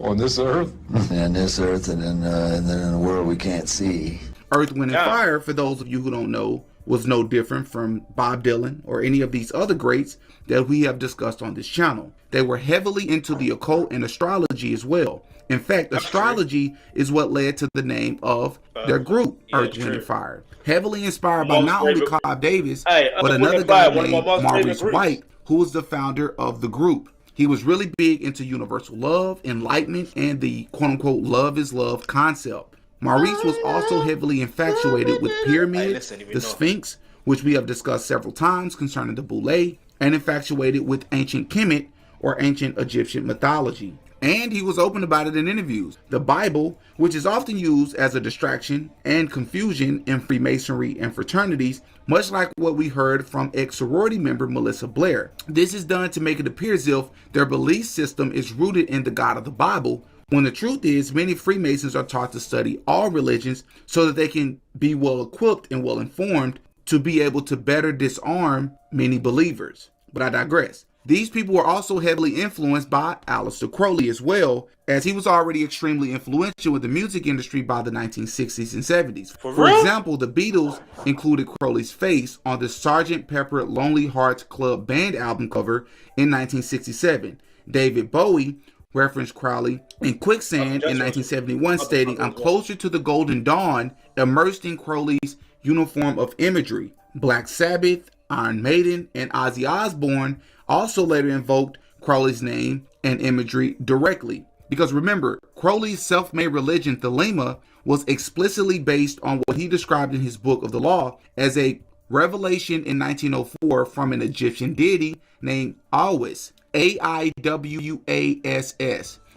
On this earth? And this earth, and then in a world we can't see. Earth, Wind & Fire, for those of you who don't know, was no different from Bob Dylan or any of these other greats that we have discussed on this channel. They were heavily into the occult and astrology as well. In fact, astrology is what led to the name of their group, Earth, Wind & Fire. Heavily inspired by not only Clive Davis, but another guy named Maurice White, who was the founder of the group. He was really big into universal love, enlightenment, and the quote-unquote love is love concept. Maurice was also heavily infatuated with pyramids, the Sphinx, which we have discussed several times concerning the Boule, and infatuated with ancient Kemet, or ancient Egyptian mythology. And he was open about it in interviews. The Bible, which is often used as a distraction and confusion in Freemasonry and fraternities, much like what we heard from ex-sorority member Melissa Blair. This is done to make it appear as if their belief system is rooted in the God of the Bible, when the truth is many Freemasons are taught to study all religions so that they can be well equipped and well informed to be able to better disarm many believers. But I digress. These people were also heavily influenced by Aleister Crowley as well, as he was already extremely influential in the music industry by the 1960s and 70s. For example, the Beatles included Crowley's face on the Sgt. Pepper Lonely Hearts Club Band album cover in 1967. David Bowie referenced Crowley in Quicksand in 1971, stating, "I'm closer to the Golden Dawn," immersed in Crowley's uniform of imagery. Black Sabbath, Iron Maiden, and Ozzy Osbourne also later invoked Crowley's name and imagery directly. Because remember, Crowley's self-made religion, Thelema, was explicitly based on what he described in his Book of the Law as a revelation in 1904 from an Egyptian deity named Awis, Aiwass.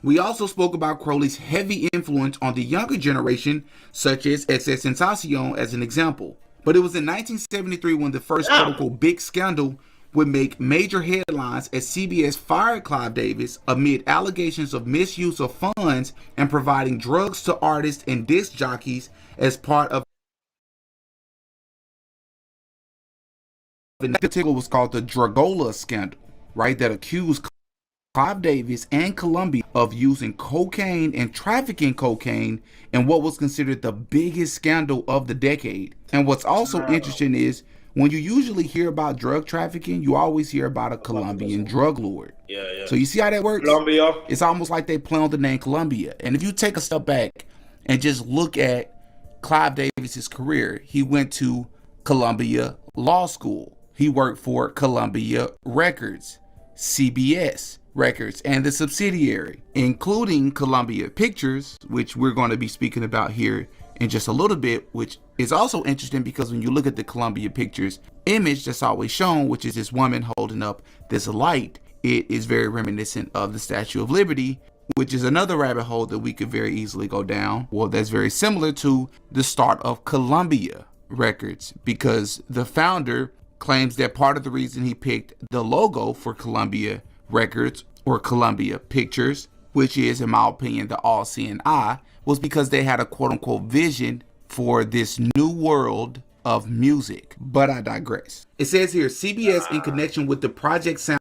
We also spoke about Crowley's heavy influence on the younger generation, such as XXXTentacion as an example. But it was in 1973 when the first quote-unquote big scandal would make major headlines as CBS fired Clive Davis amid allegations of misuse of funds and providing drugs to artists and disc jockeys as part of the article was called the Dragola scandal, right? That accused Clive Davis and Columbia of using cocaine and trafficking cocaine in what was considered the biggest scandal of the decade. And what's also interesting is when you usually hear about drug trafficking, you always hear about a Colombian drug lord. Yeah. So you see how that works? Colombia. It's almost like they play on the name Columbia. And if you take a step back and just look at Clive Davis's career, he went to Columbia Law School. He worked for Columbia Records, CBS Records, and the subsidiary, including Columbia Pictures, which we're going to be speaking about here in just a little bit, which is also interesting because when you look at the Columbia Pictures image that's always shown, which is this woman holding up this light, it is very reminiscent of the Statue of Liberty, which is another rabbit hole that we could very easily go down. Well, that's very similar to the start of Columbia Records, because the founder claims that part of the reason he picked the logo for Columbia Records or Columbia Pictures, which is, in my opinion, the all-seeing eye, was because they had a quote-unquote vision for this new world of music. But I digress. It says here, CBS, in connection with the Project Sound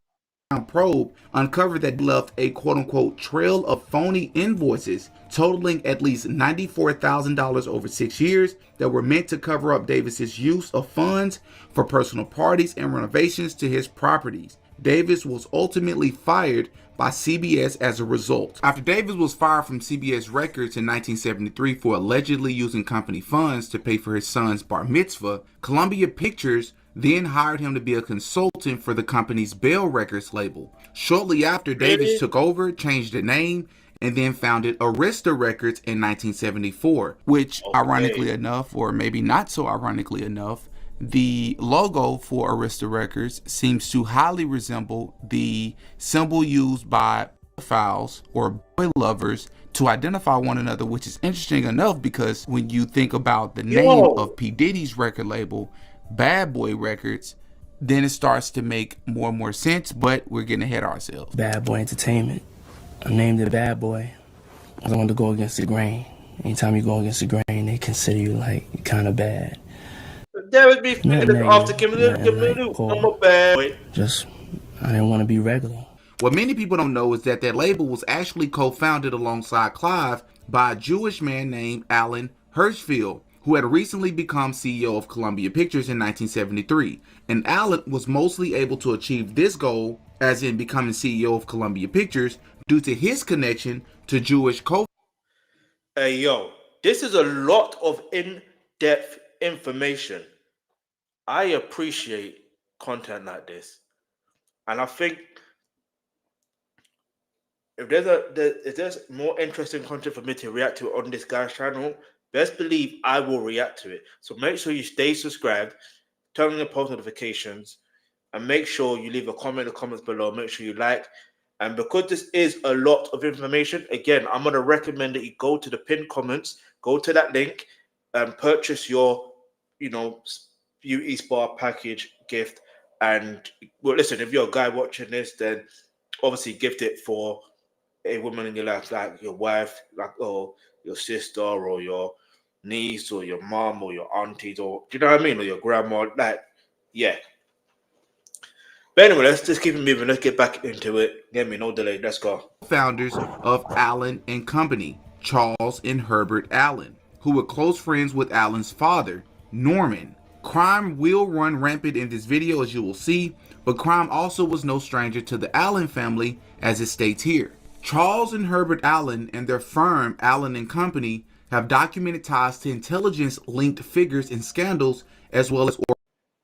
probe, uncovered that he left a quote-unquote trail of phony invoices totaling at least $94,000 over 6 years that were meant to cover up Davis's use of funds for personal parties and renovations to his properties. Davis was ultimately fired by CBS as a result. After Davis was fired from CBS Records in 1973 for allegedly using company funds to pay for his son's bar mitzvah, Columbia Pictures then hired him to be a consultant for the company's Bell Records label. Shortly after, Davis took over, changed the name, and then founded Arista Records in 1974, which ironically enough, or maybe not so ironically enough, the logo for Arista Records seems to highly resemble the symbol used by pedophiles or boy lovers to identify one another, which is interesting enough because when you think about the name of P. Diddy's record label, Bad Boy Records, then it starts to make more and more sense, but we're getting ahead of ourselves. Bad Boy Entertainment. I named it Bad Boy. I want to go against the grain. Anytime you go against the grain, they consider you like kind of bad. There would be after I'm a bad boy. Just, I didn't want to be regular. What many people don't know is that that label was actually co-founded alongside Clive by a Jewish man named Alan Hirschfeld, who had recently become CEO of Columbia Pictures in 1973. And Alan was mostly able to achieve this goal, as in becoming CEO of Columbia Pictures, due to his connection to Jewish Hey, yo, this is a lot of in-depth information. I appreciate content like this. And I think if there's more interesting content for me to react to on this guy's channel, best believe I will react to it. So make sure you stay subscribed, turn on your post notifications, and make sure you leave a comment in the comments below. Make sure you like. And because this is a lot of information, again, I'm going to recommend that you go to the pinned comments, go to that link, and purchase your, beauty spa package gift. And, well, listen, if you're a guy watching this, then obviously gift it for a woman in your life, like your wife, or your sister, or your niece, or your mom, or your aunties, or, do you know what I mean? Or your grandma, yeah. But anyway, let's just keep it moving. Let's get back into it. Get me no delay. Let's go. Founders of Allen and Company, Charles and Herbert Allen, who were close friends with Allen's father, Norman. Crime will run rampant in this video, as you will see, but crime also was no stranger to the Allen family, as it states here. Charles and Herbert Allen and their firm, Allen and Company, have documented ties to intelligence-linked figures and scandals, as well as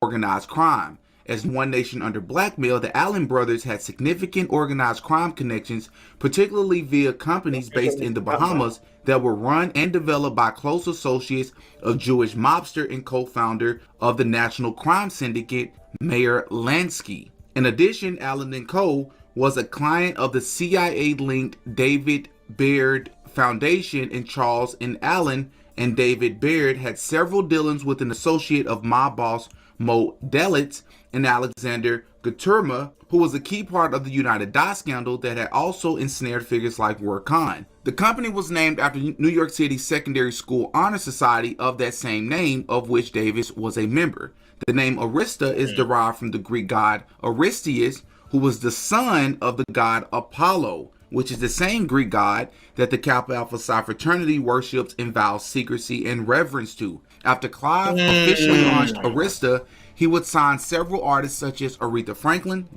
organized crime. As One Nation Under Blackmail, the Allen brothers had significant organized crime connections, particularly via companies based in the Bahamas that were run and developed by close associates of Jewish mobster and co-founder of the National Crime Syndicate, Meyer Lansky. In addition, Allen & Co. was a client of the CIA-linked David Baird Foundation, and Charles and Allen and David Baird had several dealings with an associate of mob boss Mo Delitz and Alexander Guterma, who was a key part of the United Dye scandal that had also ensnared figures like Warren Khan. The company was named after New York City's secondary school honor society of that same name, of which Davis was a member. The name Arista is derived from the Greek god Aristeus, who was the son of the god Apollo, which is the same Greek god that the Kappa Alpha Psi fraternity worships and vows secrecy and reverence to. After Clive officially launched Arista, he would sign several artists such as Aretha Franklin.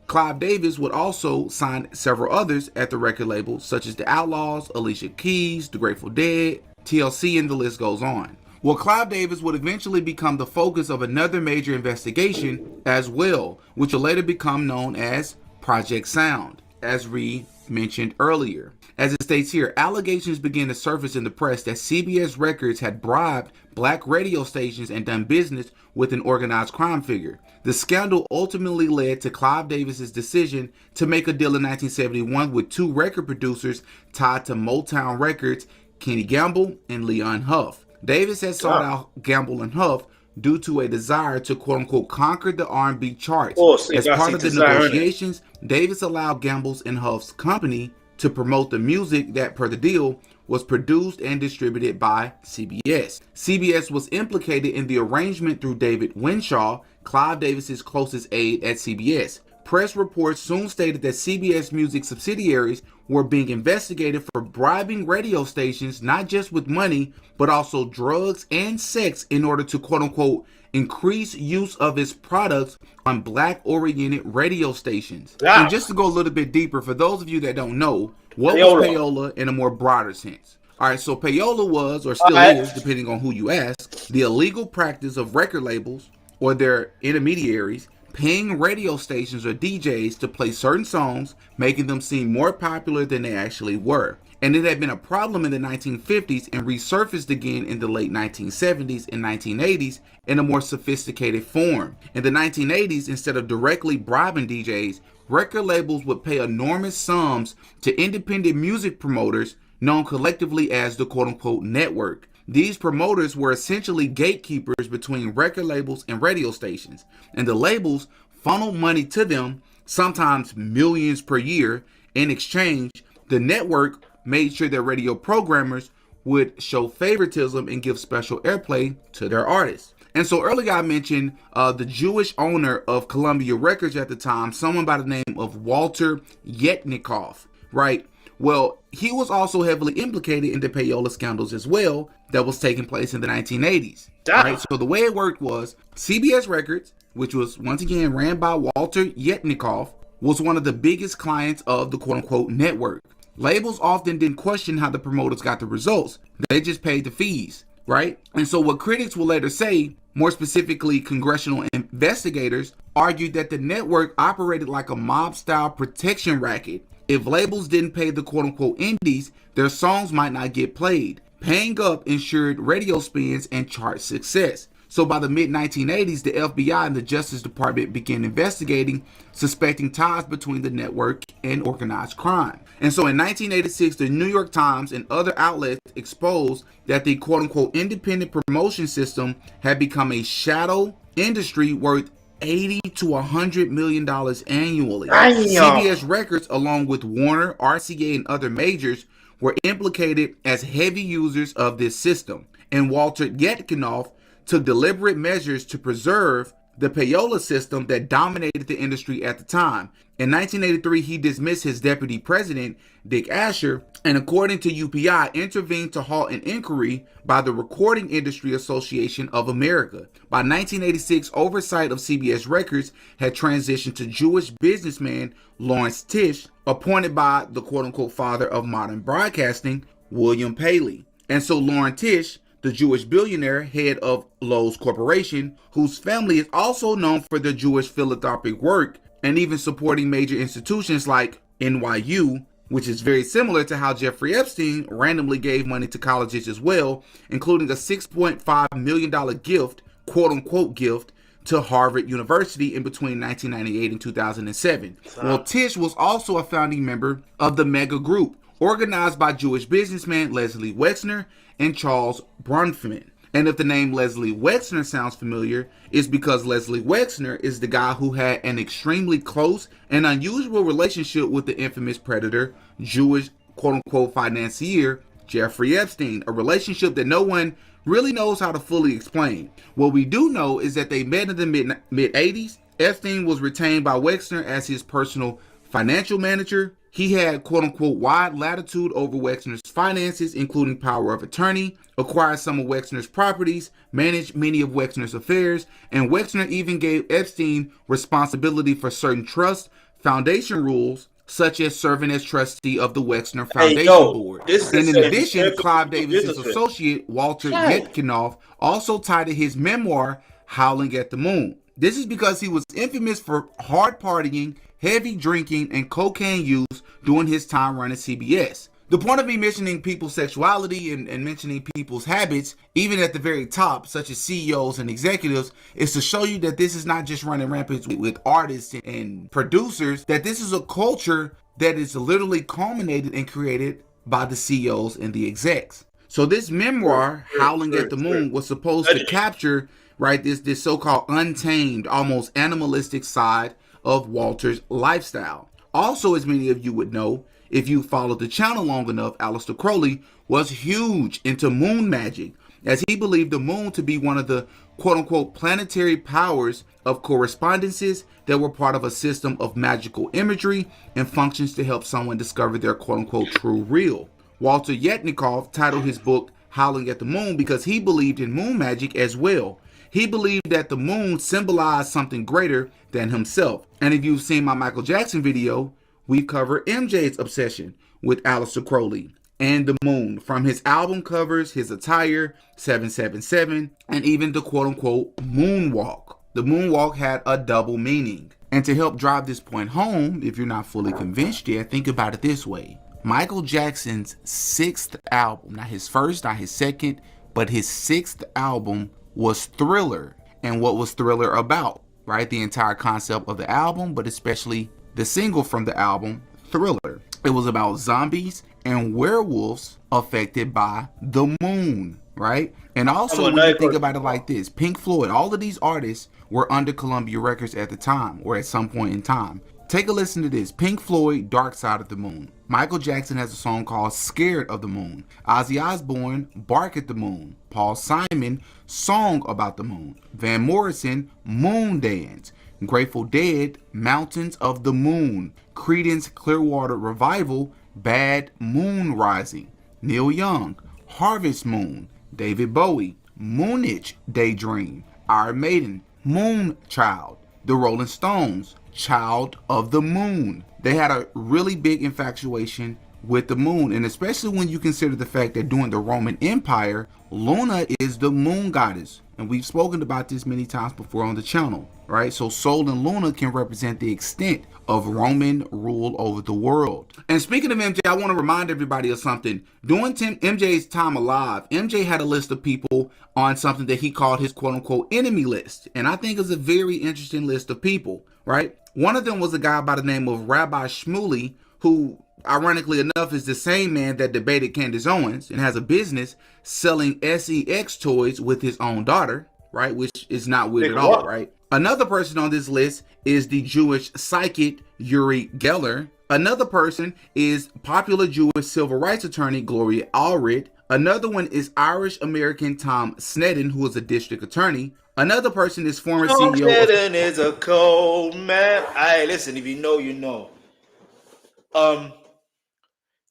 Clive Davis would also sign several others at the record label, such as The Outlaws, Alicia Keys, The Grateful Dead, TLC, and the list goes on. Well, Clive Davis would eventually become the focus of another major investigation as well, which will later become known as Project Sound, as we mentioned earlier. As it states here, allegations began to surface in the press that CBS Records had bribed black radio stations and done business with an organized crime figure. The scandal ultimately led to Clive Davis's decision to make a deal in 1971 with two record producers tied to Motown Records, Kenny Gamble and Leon Huff. Davis had sought out Gamble and Huff due to a desire to quote-unquote conquer the R&B charts. As part of the negotiations, Davis allowed Gamble's and Huff's company to promote the music that, per the deal, was produced and distributed by CBS. CBS was implicated in the arrangement through David Winshaw, Clive Davis's closest aide at CBS. Press reports soon stated that CBS Music subsidiaries were being investigated for bribing radio stations not just with money, but also drugs and sex in order to quote-unquote increase use of its products on black-oriented radio stations. And just to go a little bit deeper, for those of you that don't know, what was payola in a more broader sense? All right, so payola was, or still is, depending on who you ask, the illegal practice of record labels or their intermediaries paying radio stations or DJs to play certain songs, making them seem more popular than they actually were. And it had been a problem in the 1950s and resurfaced again in the late 1970s and 1980s in a more sophisticated form. In the 1980s, instead of directly bribing DJs, record labels would pay enormous sums to independent music promoters known collectively as the quote-unquote network. These promoters were essentially gatekeepers between record labels and radio stations, and the labels funneled money to them, sometimes millions per year. In exchange, the network made sure that radio programmers would show favoritism and give special airplay to their artists. And so earlier I mentioned the Jewish owner of Columbia Records at the time, someone by the name of Walter Yetnikoff, right? Well, he was also heavily implicated in the payola scandals as well that was taking place in the 1980s. Right? So the way it worked was CBS Records, which was once again ran by Walter Yetnikoff, was one of the biggest clients of the quote-unquote network. Labels often didn't question how the promoters got the results. They just paid the fees, right? And so what critics will later say, more specifically congressional investigators, argued that the network operated like a mob-style protection racket. If labels didn't pay the quote-unquote indies, their songs might not get played. Paying up ensured radio spins and chart success. So by the mid-1980s, the FBI and the Justice Department began investigating, suspecting ties between the network and organized crime. And so in 1986, the New York Times and other outlets exposed that the quote-unquote independent promotion system had become a shadow industry worth $80 to $100 million annually. CBS Records, along with Warner, RCA, and other majors, were implicated as heavy users of this system. And Walter Yetnikoff took deliberate measures to preserve the payola system that dominated the industry at the time. In 1983, he dismissed his deputy president, Dick Asher, and according to UPI, intervened to halt an inquiry by the Recording Industry Association of America. By 1986, oversight of CBS Records had transitioned to Jewish businessman Lawrence Tisch, appointed by the quote-unquote father of modern broadcasting, William Paley. And so Lawrence Tisch, the Jewish billionaire, head of Lowe's Corporation, whose family is also known for their Jewish philanthropic work and even supporting major institutions like NYU, which is very similar to how Jeffrey Epstein randomly gave money to colleges as well, including a $6.5 million gift, quote-unquote gift, to Harvard University in between 1998 and 2007. Well, Tisch was also a founding member of the Mega Group, organized by Jewish businessman Leslie Wexner and Charles Bronfman. And if the name Leslie Wexner sounds familiar, it's because Leslie Wexner is the guy who had an extremely close and unusual relationship with the infamous predator, Jewish quote-unquote financier, Jeffrey Epstein, a relationship that no one really knows how to fully explain. What we do know is that they met in the mid-80s. Epstein was retained by Wexner as his personal financial manager. He had quote-unquote wide latitude over Wexner's finances, including power of attorney, acquired some of Wexner's properties, managed many of Wexner's affairs, and Wexner even gave Epstein responsibility for certain trust foundation rules, such as serving as trustee of the Wexner Foundation Board. And in addition, Clive Davis's associate, Walter Yetkinov, also titled his memoir, Howling at the Moon. This is because he was infamous for hard partying, heavy drinking, and cocaine use during his time running CBS. The point of me mentioning people's sexuality and mentioning people's habits, even at the very top, such as CEOs and executives, is to show you that this is not just running rampant with artists and producers, that this is a culture that is literally culminated and created by the CEOs and the execs. So this memoir, Howling at the Moon, was supposed to capture, right, this so-called untamed, almost animalistic side of Walter's lifestyle. Also, as many of you would know, if you followed the channel long enough, Aleister Crowley was huge into moon magic, as he believed the moon to be one of the quote-unquote planetary powers of correspondences that were part of a system of magical imagery and functions to help someone discover their quote-unquote true real. Walter Yetnikov titled his book Howling at the Moon because he believed in moon magic as well. He believed that the moon symbolized something greater than himself. And if you've seen my Michael Jackson video, we cover MJ's obsession with Aleister Crowley and the moon, from his album covers, his attire, 777, and even the quote-unquote moonwalk. The moonwalk had a double meaning. And to help drive this point home, if you're not fully convinced yet, think about it this way. Michael Jackson's sixth album, not his first, not his second, but his sixth album was Thriller. And what was Thriller about, right? The entire concept of the album, but especially the single from the album, Thriller. It was about zombies and werewolves affected by the moon, right? And also, when you think about it like this, Pink Floyd, all of these artists were under Columbia Records at the time, or at some point in time. Take a listen to this. Pink Floyd, Dark Side of the Moon. Michael Jackson has a song called Scared of the Moon. Ozzy Osbourne, Bark at the Moon. Paul Simon, Song About the Moon. Van Morrison, Moon Dance. Grateful Dead, Mountains of the Moon. Creedence Clearwater Revival, Bad Moon Rising. Neil Young, Harvest Moon. David Bowie, Moonage Daydream. Iron Maiden, Moon Child. The Rolling Stones, Child of the Moon. They had a really big infatuation with the moon, and especially when you consider the fact that during the Roman Empire, Luna is the moon goddess. And we've spoken about this many times before on the channel, right? So Sol and Luna can represent the extent of Roman rule over the world. And speaking of MJ, I want to remind everybody of something. During MJ's time alive, MJ had a list of people on something that he called his quote-unquote enemy list. And I think it's a very interesting list of people, right? One of them was a guy by the name of Rabbi Shmuley, who ironically enough is the same man that debated Candace Owens and has a business selling sex toys with his own daughter, right? Which is not weird at all, right? Another person on this list is the Jewish psychic Uri Geller. Another person is popular Jewish civil rights attorney Gloria Allred. Another one is Irish American Tom Sneddon, who is a district attorney. Another person is former Tom CEO Sneddon is a cold man. Hey, listen, if you know, you know.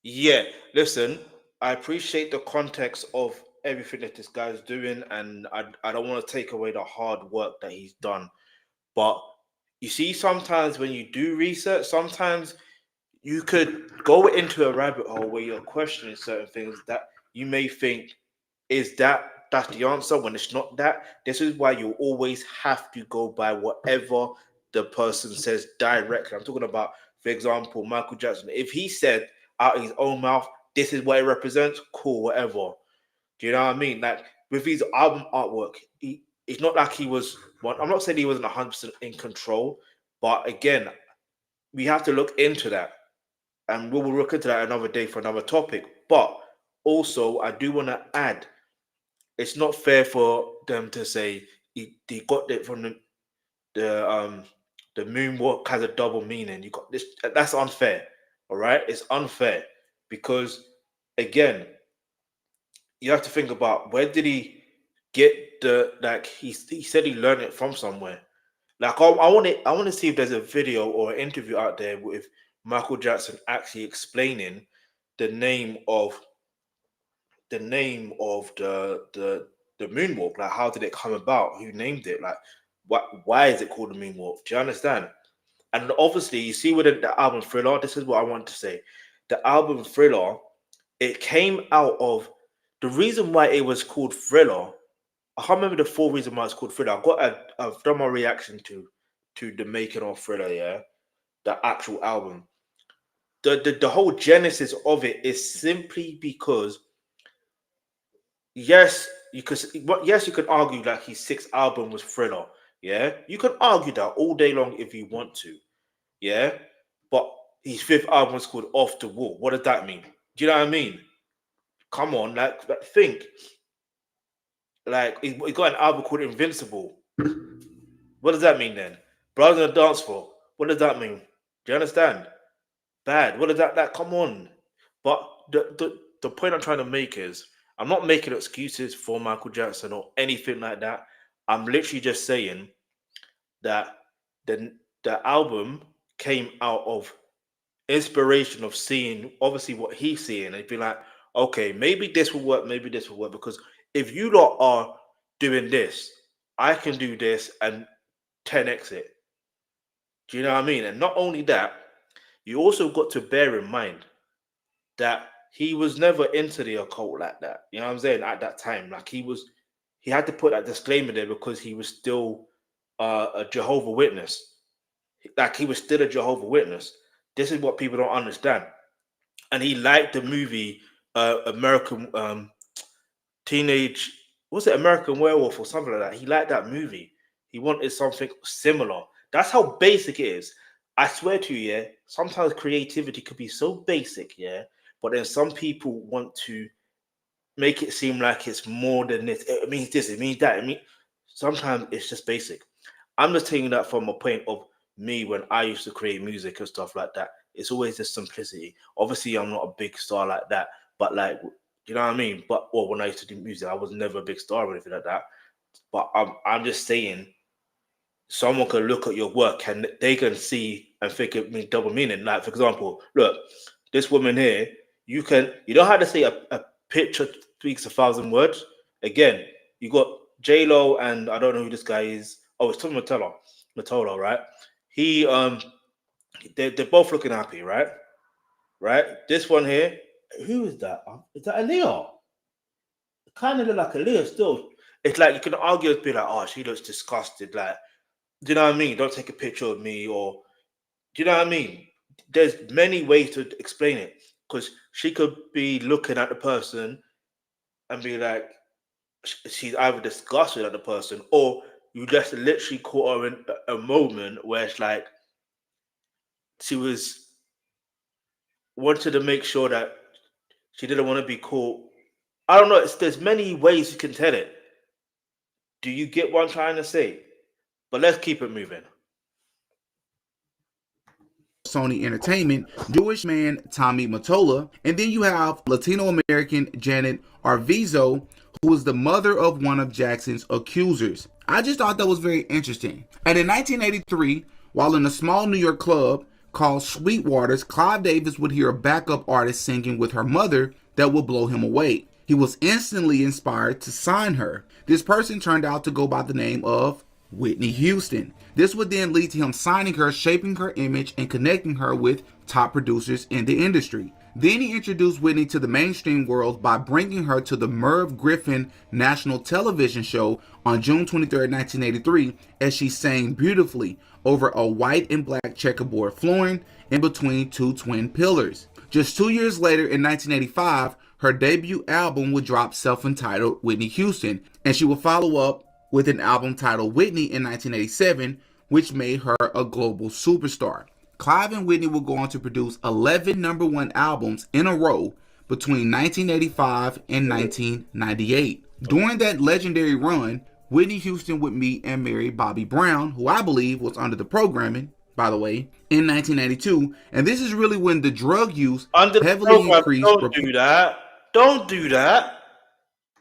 Yeah, listen, I appreciate the context of everything that this guy's doing, and I don't want to take away the hard work that he's done. But you see, sometimes when you do research, sometimes you could go into a rabbit hole where you're questioning certain things that you may think, is that's the answer, when it's not that. This is why you always have to go by whatever the person says directly. I'm talking about, for example, Michael Jackson. If he said out of his own mouth, this is what it represents, cool, whatever. Do you know what I mean? Like with his album artwork, it's not like he was one. I'm not saying he wasn't 100% in control, but again, we have to look into that. And we will look into that another day for another topic. But also, I do want to add it's not fair for them to say they got it from the moonwalk has a double meaning. You got this. That's unfair. All right, it's unfair because again, you have to think about where did he get the like he said he learned it from somewhere. Like I want to see if there's a video or an interview out there with Michael Jackson actually explaining the name of the moonwalk. Like how did it come about? Who named it? Like why is it called the moonwalk? Do you understand? And obviously, you see with the album Thriller, this is what I want to say. The album Thriller, it came out of the reason why it was called Thriller. I can't remember the full reason why it's called Thriller. I've done my reaction to the making of Thriller, yeah, the actual album. The whole genesis of it is simply because yes, you could argue like his sixth album was Thriller. Yeah, you can argue that all day long if you want to. Yeah, but his fifth album was called Off the Wall. What does that mean? Do you know what I mean? Come on, like think. Like he got an album called Invincible. What does that mean then? Brothers on the Dance Floor. What does that mean? Do you understand? Bad. What does that? Come on. But the point I'm trying to make is I'm not making excuses for Michael Jackson or anything like that. I'm literally just saying that the album came out of inspiration of seeing obviously what he's seeing and be like, okay, maybe this will work, maybe this will work. Because if you lot are doing this, I can do this and 10x it. Do you know what I mean? And not only that, you also got to bear in mind that he was never into the occult like that. You know what I'm saying? At that time, like he had to put that disclaimer there because he was still a Jehovah's Witness. Like he was still a Jehovah's Witness. This is what people don't understand. And he liked the movie American American Werewolf or something like that. He liked that movie. He wanted something similar. That's how basic it is. I swear to you, yeah, sometimes creativity could be so basic, yeah, but then some people want to make it seem like it's more than this. It means this, it means that. Sometimes it's just basic. I'm just taking that from a point of me when I used to create music and stuff like that. It's always the simplicity. Obviously, I'm not a big star like that, but like, you know what I mean? But when I used to do music, I was never a big star or anything like that. But I'm just saying, someone can look at your work and they can see and think it means double meaning. Like, for example, look, this woman here, you don't have to say a picture speaks 1,000 words. Again, you got J-Lo and I don't know who this guy is. Oh, it's Tom Mottola, right? They're both looking happy, right? Right? This one here, who is that? Is that Aaliyah? Kind of look like Aaliyah still. It's like you can argue and be like, oh, she looks disgusted. Like, do you know what I mean? Don't take a picture of me, or do you know what I mean? There's many ways to explain it because she could be looking at the person and be like, she's either disgusted at the person, or you just literally caught her in a moment where it's like she was wanted to make sure that she didn't want to be caught. I don't know. There's many ways you can tell it. Do you get what I'm trying to say? But let's keep it moving. Sony Entertainment, Jewish man Tommy Mottola, and then you have Latino American Janet Arvizo, who was the mother of one of Jackson's accusers. I just thought that was very interesting. And in 1983, while in a small New York club called Sweetwater's, Clive Davis would hear a backup artist singing with her mother that would blow him away. He was instantly inspired to sign her. This person turned out to go by the name of Whitney Houston. This would then lead to him signing her, shaping her image, and connecting her with top producers in the industry. Then he introduced Whitney to the mainstream world by bringing her to the Merv Griffin national television show on June 23, 1983, as she sang beautifully over a white and black checkerboard flooring in between two twin pillars. Just 2 years later, in 1985, her debut album would drop, self-entitled Whitney Houston, and she would follow up with an album titled Whitney in 1987, which made her a global superstar. Clive and Whitney would go on to produce 11 #1 albums in a row between 1985 and 1998. During that legendary run, Whitney Houston would meet and marry Bobby Brown, who I believe was under the programming, by the way, in 1992. And this is really when the drug use Under heavily increased. Don't do that. Don't do that.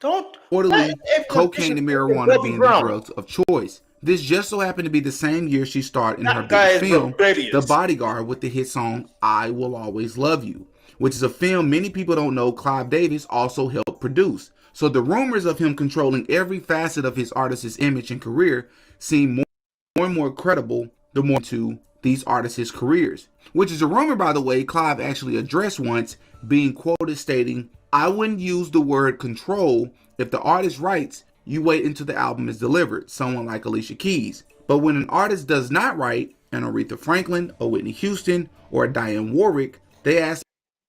Don't. Reportedly, cocaine and marijuana being the drugs of choice. This just so happened to be the same year she starred in her big film, The Bodyguard, with the hit song I Will Always Love You, which is a film many people don't know Clive Davis also helped produce. So the rumors of him controlling every facet of his artist's image and career seem more and more credible the more to these artists' careers. Which is a rumor, by the way, Clive actually addressed once, being quoted stating, "I wouldn't use the word control. If the artist writes, you wait until the album is delivered," someone like Alicia Keys. But when an artist does not write, an Aretha Franklin, a Whitney Houston, or a Dionne Warwick, they ask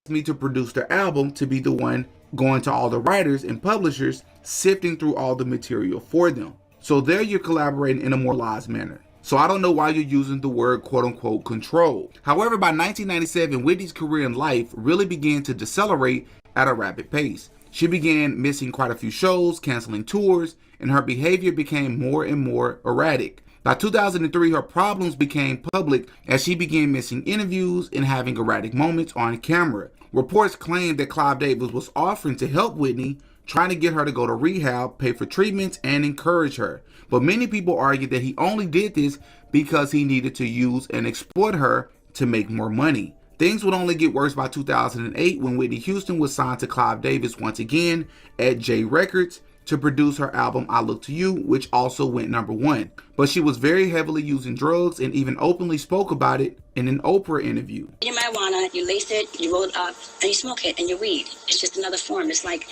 me to produce their album, to be the one going to all the writers and publishers, sifting through all the material for them. So there you're collaborating in a more live manner. So I don't know why you're using the word quote-unquote control. However, by 1997, Whitney's career and life really began to decelerate at a rapid pace. She began missing quite a few shows, canceling tours, and her behavior became more and more erratic. By 2003, her problems became public as she began missing interviews and having erratic moments on camera. Reports claimed that Clive Davis was offering to help Whitney, trying to get her to go to rehab, pay for treatments, and encourage her. But many people argue that he only did this because he needed to use and exploit her to make more money. Things would only get worse by 2008 when Whitney Houston was signed to Clive Davis once again at J Records to produce her album I Look to You, which also went #1. But she was very heavily using drugs and even openly spoke about it in an Oprah interview. Your marijuana, you lace it, you roll it up, and you smoke it, and your weed. It's just another form. It's like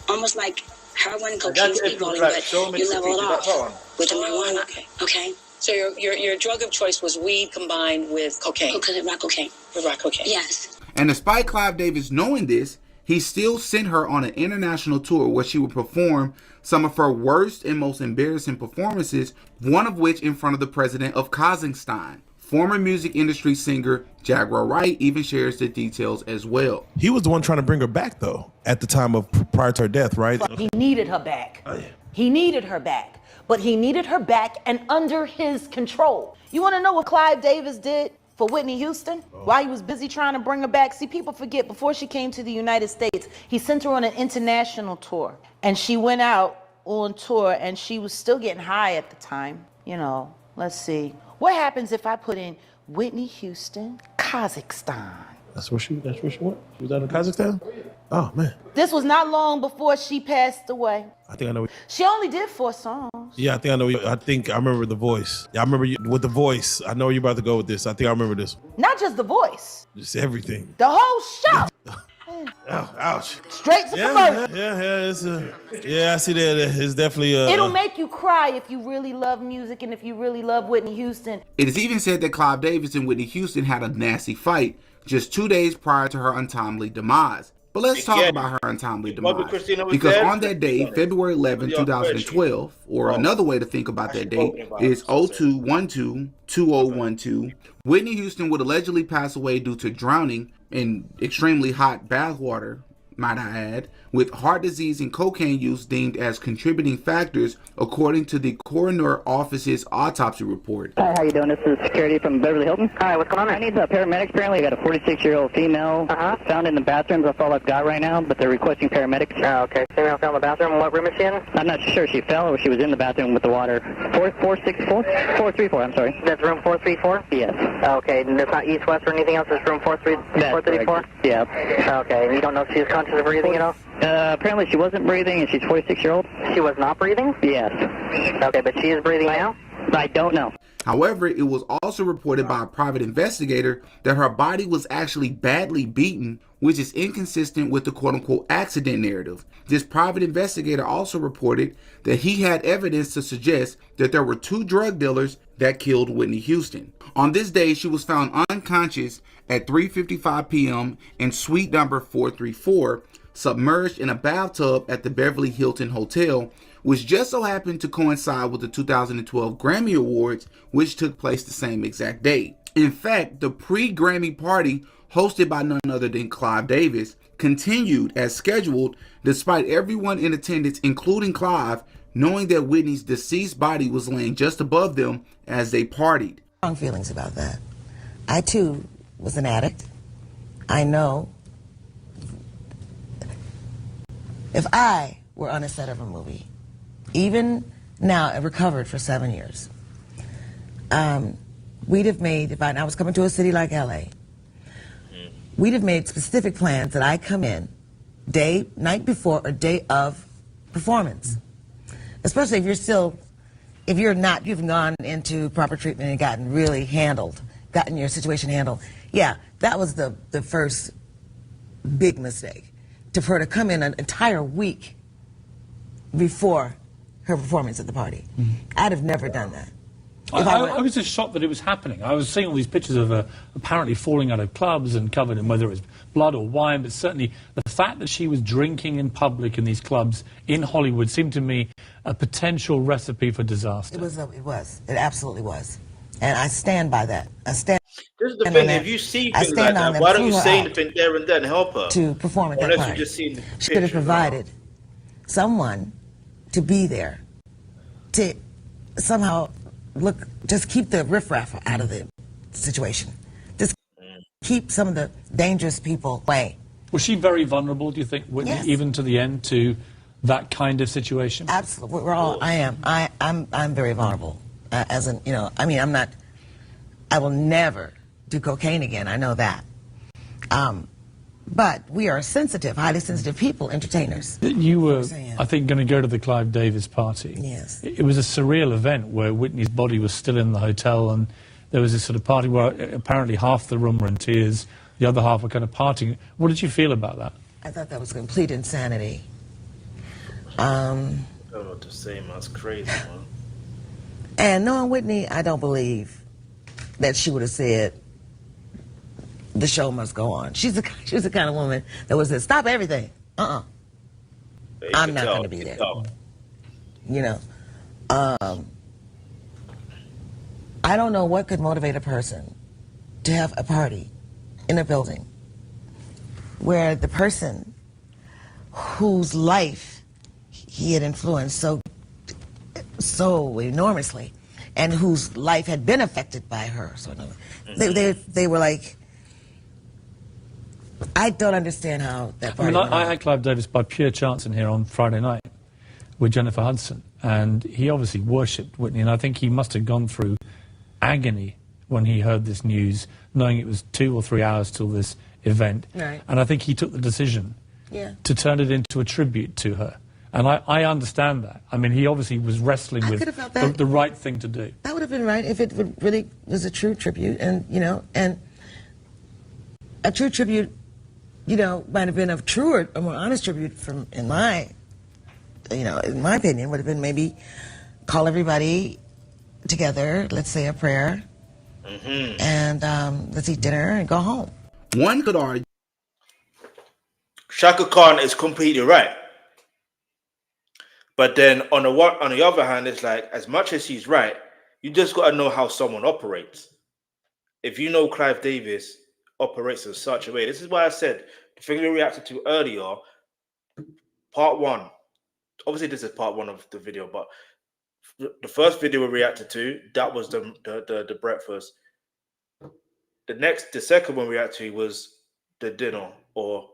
almost like heroin, cocaine, speed rolling, but you level it off with the marijuana. Okay. So your drug of choice was weed combined with cocaine. Rock cocaine. With rock cocaine. Yes. And despite Clive Davis knowing this, he still sent her on an international tour where she would perform some of her worst and most embarrassing performances, one of which in front of the president of Kazakhstan. Former music industry singer Jaguar Wright even shares the details as well. He was the one trying to bring her back, though, at the time of prior to her death, right? He needed her back. Oh, yeah. He needed her back. But he needed her back and under his control. You want to know what Clive Davis did for Whitney Houston while he was busy trying to bring her back? See, people forget, before she came to the United States, he sent her on an international tour. And she went out on tour and she was still getting high at the time. You know, let's see. What happens if I put in Whitney Houston, Kazakhstan? That's where she went? She was out in Kazakhstan? Oh, man. This was not long before she passed away. I think I know. She only did 4 songs. Yeah, I think I know. I think I remember the voice. Yeah, I remember you with the voice. I know you're about to go with this. I think I remember this. Not just the voice. Just everything. The whole show. Oh, ouch. Straight to commercial. Yeah, I see that. It's definitely It'll make you cry if you really love music and if you really love Whitney Houston. It is even said that Clive Davis and Whitney Houston had a nasty fight just 2 days prior to her untimely demise. But let's talk about her untimely demise. Because on that day, February 11, 2012, or another way to think about that date is 02/12/2012, Whitney Houston would allegedly pass away due to drowning in extremely hot bath water, might I add, with heart disease and cocaine use deemed as contributing factors, according to the coroner office's autopsy report. Hi, how you doing? This is security from Beverly Hilton. Hi, what's going on? I need the paramedics. Apparently, I got a 46-year-old female found in the bathrooms. That's all I've got right now, but they're requesting paramedics. Oh, okay. Female found in the bathroom. What room is she in? I'm not sure. She fell or she was in the bathroom with the water. 434? I'm sorry. That's room 434? Yes. Okay. And it's not east, west, or anything else? It's room 434? Yeah. Okay. And you don't know if she's conscious of breathing at all? Apparently she wasn't breathing, and she's 46-year-old. She was not breathing? Yes. Okay, but she is breathing now? I don't know. However, it was also reported by a private investigator that her body was actually badly beaten, which is inconsistent with the quote-unquote accident narrative. This private investigator also reported that he had evidence to suggest that there were 2 drug dealers that killed Whitney Houston. On this day, she was found unconscious at 3:55 p.m. in suite number 434, submerged in a bathtub at the Beverly Hilton Hotel, which just so happened to coincide with the 2012 Grammy Awards, which took place the same exact day. In fact, the pre-Grammy party, hosted by none other than Clive Davis, continued as scheduled despite everyone in attendance, including Clive, knowing that Whitney's deceased body was laying just above them as they partied. Strong feelings about that. I too was an addict. I know if I were on a set of a movie, even now I recovered for 7 years, we'd have made, if I was coming to a city like LA, we'd have made specific plans that I come in night before or day of performance. Especially if you're not, you've gone into proper treatment and gotten your situation handled. Yeah, that was the first big mistake. For her to come in an entire week before her performance at the party. I'd have never done that. I was just shocked that it was happening. I was seeing all these pictures of her apparently falling out of clubs and covered in whether it was blood or wine, but certainly the fact that she was drinking in public in these clubs in Hollywood seemed to me a potential recipe for disaster. It was. It absolutely was. And I stand by that. This is the thing, if you see things like that, why don't you say anything there and then, help her? To perform at that Unless party. you just seen the She could have provided someone to be there to somehow just keep the riffraff out of the situation. Just keep some of the dangerous people away. Was she very vulnerable, do you think, Whitney, Yes. even to the end, to that kind of situation? Absolutely. I'm very vulnerable. I will never do cocaine again. I know that. But we are sensitive, highly sensitive people, entertainers. You were, I think, going to go to the Clive Davis party. Yes. It was a surreal event where Whitney's body was still in the hotel, and there was this sort of party where apparently half the room were in tears, the other half were kind of partying. What did you feel about that? I thought that was complete insanity. I don't know what to say, man. It's crazy, man. And knowing Whitney, I don't believe that she would have said, the show must go on. She was the kind of woman that would say, stop everything. I'm not going to be there. You know, I don't know what could motivate a person to have a party in a building where the person whose life he had influenced so enormously and whose life had been affected by her. So they were like, I don't understand how that party went. I had Clive Davis by pure chance in here on Friday night with Jennifer Hudson, and he obviously worshipped Whitney, and I think he must have gone through agony when he heard this news, knowing it was 2 or 3 hours till this event. Right. And I think he took the decision to turn it into a tribute to her. And I understand that. I mean, he obviously was wrestling with the right thing to do. That would have been right if it really was a true tribute, and and a true tribute, might have been a truer, a more honest tribute in my opinion, would have been maybe call everybody together, let's say a prayer, and let's eat dinner and go home. One could argue Shaka Khan is completely right. But then on the other hand, it's like, as much as he's right, you just got to know how someone operates. If you know Clive Davis operates in such a way, this is why I said the thing we reacted to earlier, part one. Obviously, this is part one of the video, but the first video we reacted to, that was the breakfast. The second one we reacted to was the dinner, or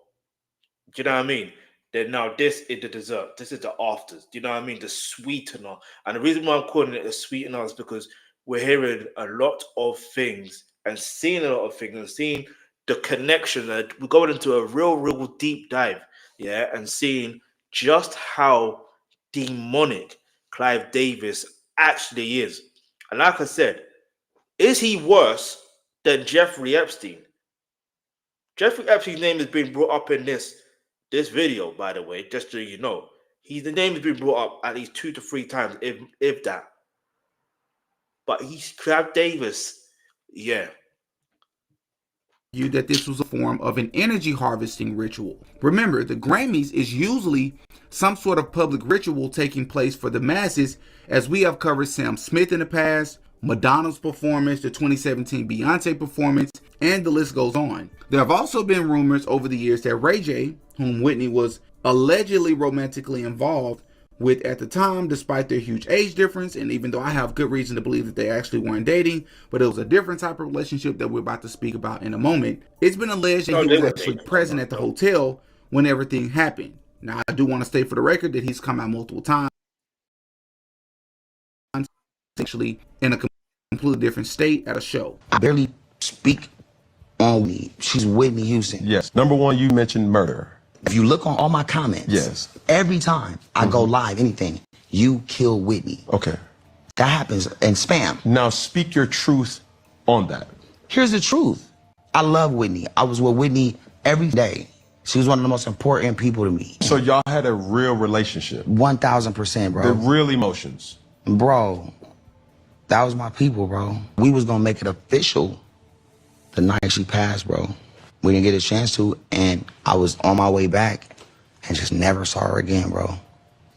do you know what I mean? Then now this is the dessert. This is the afters. Do you know what I mean? The sweetener. And the reason why I'm calling it a sweetener is because we're hearing a lot of things and seeing a lot of things and seeing the connection. We're going into a real deep dive, and seeing just how demonic Clive Davis actually is. And like I said, is he worse than Jeffrey Epstein? Jeffrey Epstein's name has been brought up in this video, by the way, just so you know. The name has been brought up at least 2 to 3 times, if that. But he's Clive Davis, that this was a form of an energy harvesting ritual. Remember, the Grammys is usually some sort of public ritual taking place for the masses, as we have covered Sam Smith in the past, Madonna's performance, the 2017 Beyonce performance, and the list goes on. There have also been rumors over the years that Ray J, whom Whitney was allegedly romantically involved with at the time, despite their huge age difference, and even though I have good reason to believe that they actually weren't dating, but it was a different type of relationship that we're about to speak about in a moment, it's been alleged that he was actually present at the hotel when everything happened. Now, I do want to state for the record that he's come out multiple times, actually in a completely different state at a show. I barely speak on Whitney. She's Whitney Houston. Yes. Number one, you mentioned murder. If you look on all my comments, yes, every time I go live, anything, you kill Whitney. Okay. That happens in spam. Now speak your truth on that. Here's the truth. I love Whitney. I was with Whitney every day. She was one of the most important people to me. So y'all had a real relationship. 1000%, bro. The real emotions. Bro, that was my people, bro. We was gonna make it official the night she passed, bro. We didn't get a chance to, and I was on my way back and just never saw her again, bro.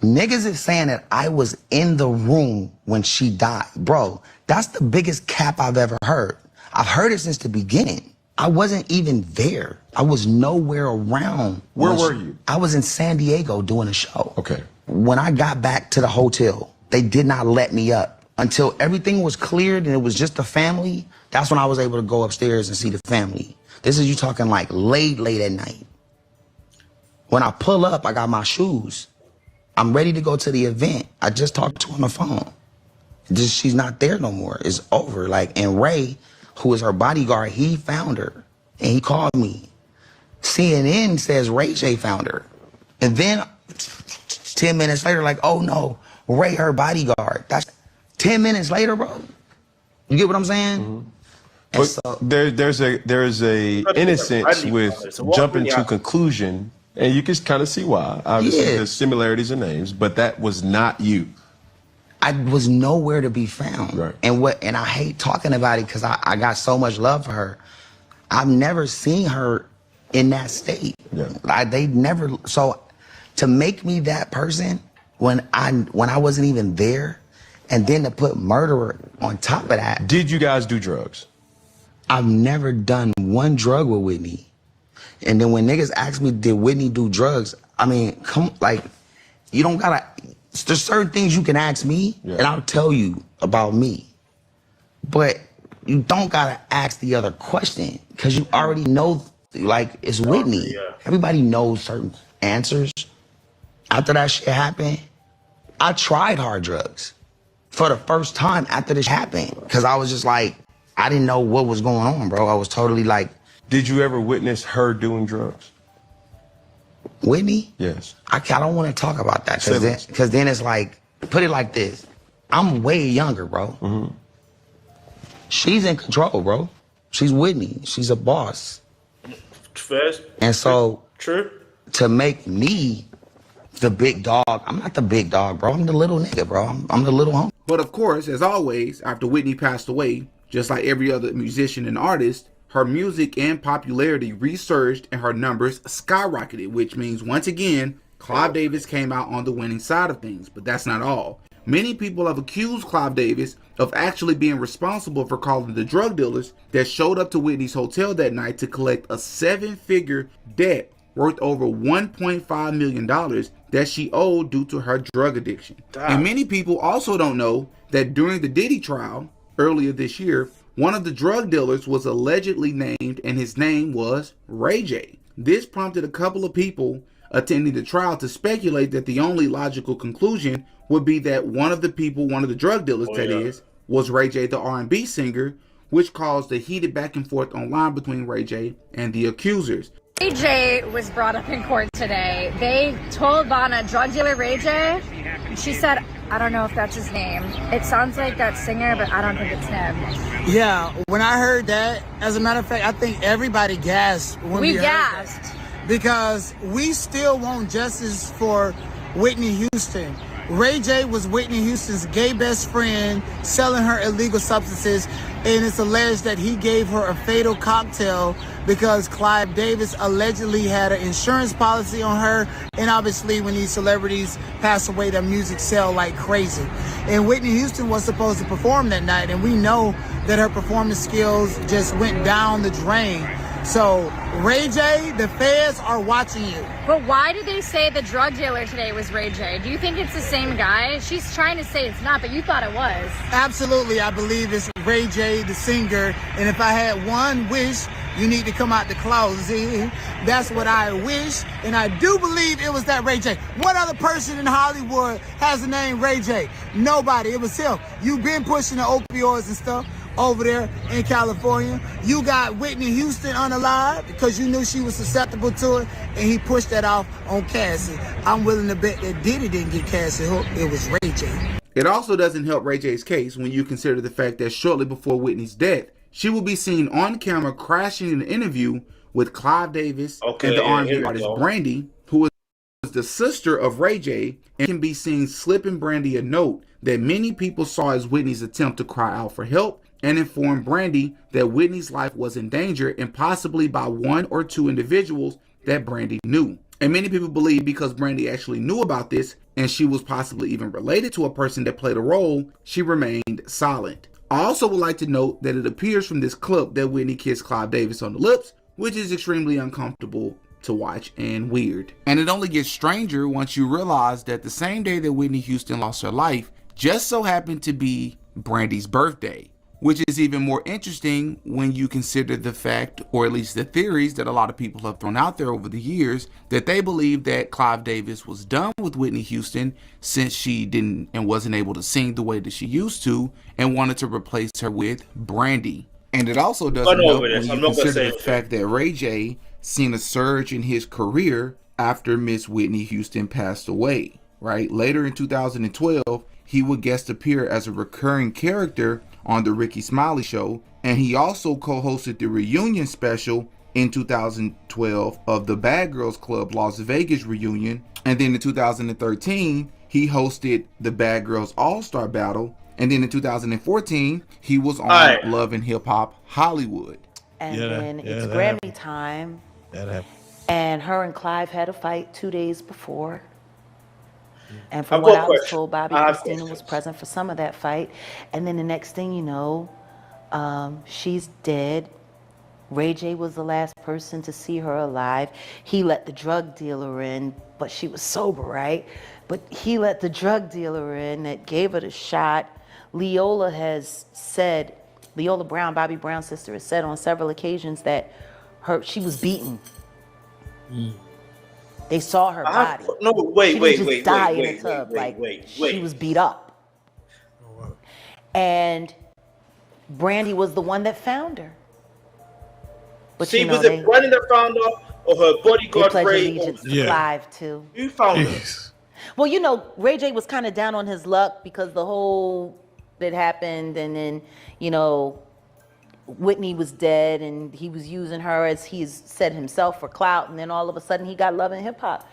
Niggas is saying that I was in the room when she died. Bro, that's the biggest cap I've ever heard. I've heard it since the beginning. I wasn't even there. I was nowhere around. Where were you? I was in San Diego doing a show. Okay. When I got back to the hotel, they did not let me up until everything was cleared and it was just the family. That's when I was able to go upstairs and see the family. This is you talking like late at night. When I pull up, I got my shoes. I'm ready to go to the event. I just talked to her on the phone. She's not there no more. It's over. Like, and Ray, who is her bodyguard, he found her and he called me. CNN says Ray J found her. And then 10 minutes later, like, oh no, Ray, her bodyguard. That's 10 minutes later, bro. You get what I'm saying? Mm-hmm. But so, there's a innocence with jumping to conclusion, and you can kind of see why. Obviously, there's similarities in names, but that was not you. I was nowhere to be found. Right. And I hate talking about it because I got so much love for her. I've never seen her in that state. Yeah. They never. So to make me that person when I wasn't even there, and then to put murderer on top of that. Did you guys do drugs? I've never done one drug with Whitney. And then when niggas ask me, did Whitney do drugs? I mean, you don't gotta, there's certain things you can ask me and I'll tell you about me. But you don't gotta ask the other question because you already know, like, it's Whitney. Everybody knows certain answers. After that shit happened, I tried hard drugs for the first time after this happened because I was just like, I didn't know what was going on, bro. I was totally like... Did you ever witness her doing drugs? Whitney? Yes. I don't want to talk about that because then it's like, put it like this. I'm way younger, bro. Mm-hmm. She's in control, bro. She's Whitney. She's a boss. First. And so... True. To make me the big dog, I'm not the big dog, bro. I'm the little nigga, bro. I'm the little homie. But of course, as always, after Whitney passed away, just like every other musician and artist, her music and popularity resurged and her numbers skyrocketed, which means once again, Clive Davis came out on the winning side of things. But that's not all. Many people have accused Clive Davis of actually being responsible for calling the drug dealers that showed up to Whitney's hotel that night to collect a 7-figure debt worth over $1.5 million that she owed due to her drug addiction. Damn. And many people also don't know that during the Diddy trial, earlier this year, one of the drug dealers was allegedly named and his name was Ray J. This prompted a couple of people attending the trial to speculate that the only logical conclusion would be that one of the drug dealers was Ray J, the R&B singer, which caused a heated back and forth online between Ray J and the accusers. Ray J was brought up in court today. They told Vanna, drug dealer Ray J, and she said, I don't know if that's his name. It sounds like that singer, but I don't think it's him. Yeah, when I heard that, as a matter of fact, I think everybody gasped when we gasped. Because we still want justice for Whitney Houston. Ray J was Whitney Houston's gay best friend, selling her illegal substances, and it's alleged that he gave her a fatal cocktail because Clive Davis allegedly had an insurance policy on her, and obviously when these celebrities pass away, their music sell like crazy. And Whitney Houston was supposed to perform that night, and we know that her performance skills just went down the drain. So, Ray J, the feds are watching you. But why did they say the drug dealer today was Ray J? Do you think it's the same guy? She's trying to say it's not, but you thought it was. Absolutely, I believe it's Ray J, the singer. And if I had one wish, you need to come out the closet. That's what I wish. And I do believe it was that Ray J. What other person in Hollywood has the name Ray J? Nobody. It was him. You've been pushing the opioids and stuff over there in California. You got Whitney Houston unalive because you knew she was susceptible to it, and he pushed that off on Cassie. I'm willing to bet that Diddy didn't get Cassie hooked. It was Ray J. It also doesn't help Ray J's case when you consider the fact that shortly before Whitney's death, she will be seen on camera crashing in an interview with Clive Davis and the R&B artist Brandy, who was the sister of Ray J, and can be seen slipping Brandy a note that many people saw as Whitney's attempt to cry out for help and inform Brandy that Whitney's life was in danger, and possibly by one or two individuals that Brandy knew. And many people believe because Brandy actually knew about this and she was possibly even related to a person that played a role, she remained silent. I also would like to note that it appears from this clip that Whitney kissed Clive Davis on the lips, which is extremely uncomfortable to watch and weird. And it only gets stranger once you realize that the same day that Whitney Houston lost her life just so happened to be Brandy's birthday, which is even more interesting when you consider the fact, or at least the theories that a lot of people have thrown out there over the years, that they believe that Clive Davis was done with Whitney Houston since she didn't and wasn't able to sing the way that she used to, and wanted to replace her with Brandy. And it also doesn't help when you consider the fact that Ray J seen a surge in his career after Miss Whitney Houston passed away, right? Later in 2012, he would guest appear as a recurring character on the Ricky Smiley Show, and he also co-hosted the reunion special in 2012 of the Bad Girls Club Las Vegas reunion, and then in 2013 he hosted the Bad Girls All-Star Battle, and then in 2014 he was on Love and Hip Hop Hollywood. And then it's Grammy time, and her and Clive had a fight 2 days before. And from what I was told, Bobby Christina was present for some of that fight. And then the next thing you know, she's dead. Ray J was the last person to see her alive. He let the drug dealer in, but she was sober, right? But he let the drug dealer in that gave her the shot. Leola has said, Leola Brown, Bobby Brown's sister, has said on several occasions that she was beaten. They saw her body. She didn't just die in a tub. She was beat up. And Brandy was the one that found her. But see, was it Brandy that found her, or her bodyguard Ray? Clive too. You found her. Well, you know, Ray J was kind of down on his luck because the whole that happened, and then, you know, Whitney was dead and he was using her, as he's said himself, for clout, and then all of a sudden he got Love and Hip Hop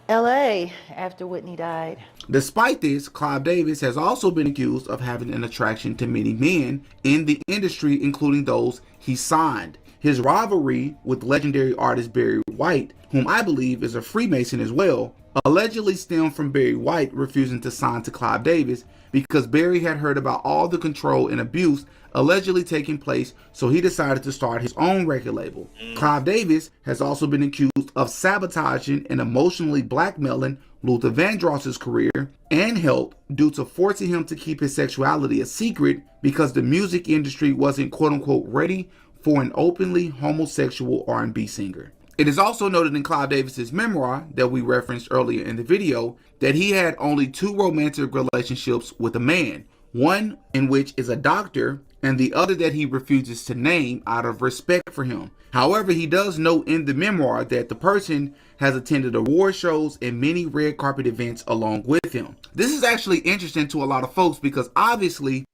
LA after Whitney died. Despite this, Clive Davis has also been accused of having an attraction to many men in the industry, including those he signed. His rivalry with legendary artist Barry White, whom I believe is a Freemason as well, allegedly stemmed from Barry White refusing to sign to Clive Davis because Barry had heard about all the control and abuse allegedly taking place, so he decided to start his own record label. Clive Davis has also been accused of sabotaging and emotionally blackmailing Luther Vandross's career and health due to forcing him to keep his sexuality a secret because the music industry wasn't quote-unquote ready for an openly homosexual R&B singer. It is also noted in Clive Davis's memoir that we referenced earlier in the video that he had only 2 romantic relationships with a man, one in which is a doctor and the other that he refuses to name out of respect for him. However, he does note in the memoir that the person has attended award shows and many red carpet events along with him. This is actually interesting to a lot of folks because obviously,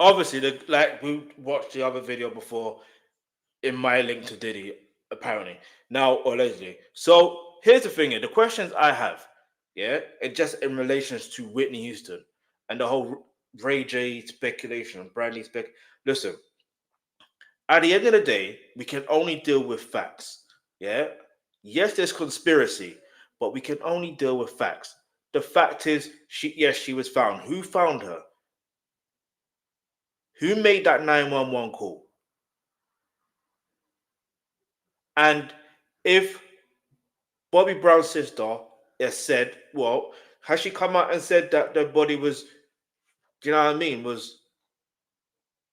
like we watched the other video before in my link to Diddy, apparently, now allegedly. So here's the thing, the questions I have. Yeah, and just in relations to Whitney Houston and the whole Ray J speculation, Brandy spec. Listen, at the end of the day, we can only deal with facts. Yeah. Yes, there's conspiracy, but we can only deal with facts. The fact is, she was found. Who found her? Who made that 911 call? And if Bobby Brown's sister has said, well, has she come out and said that the body was, do you know what I mean, was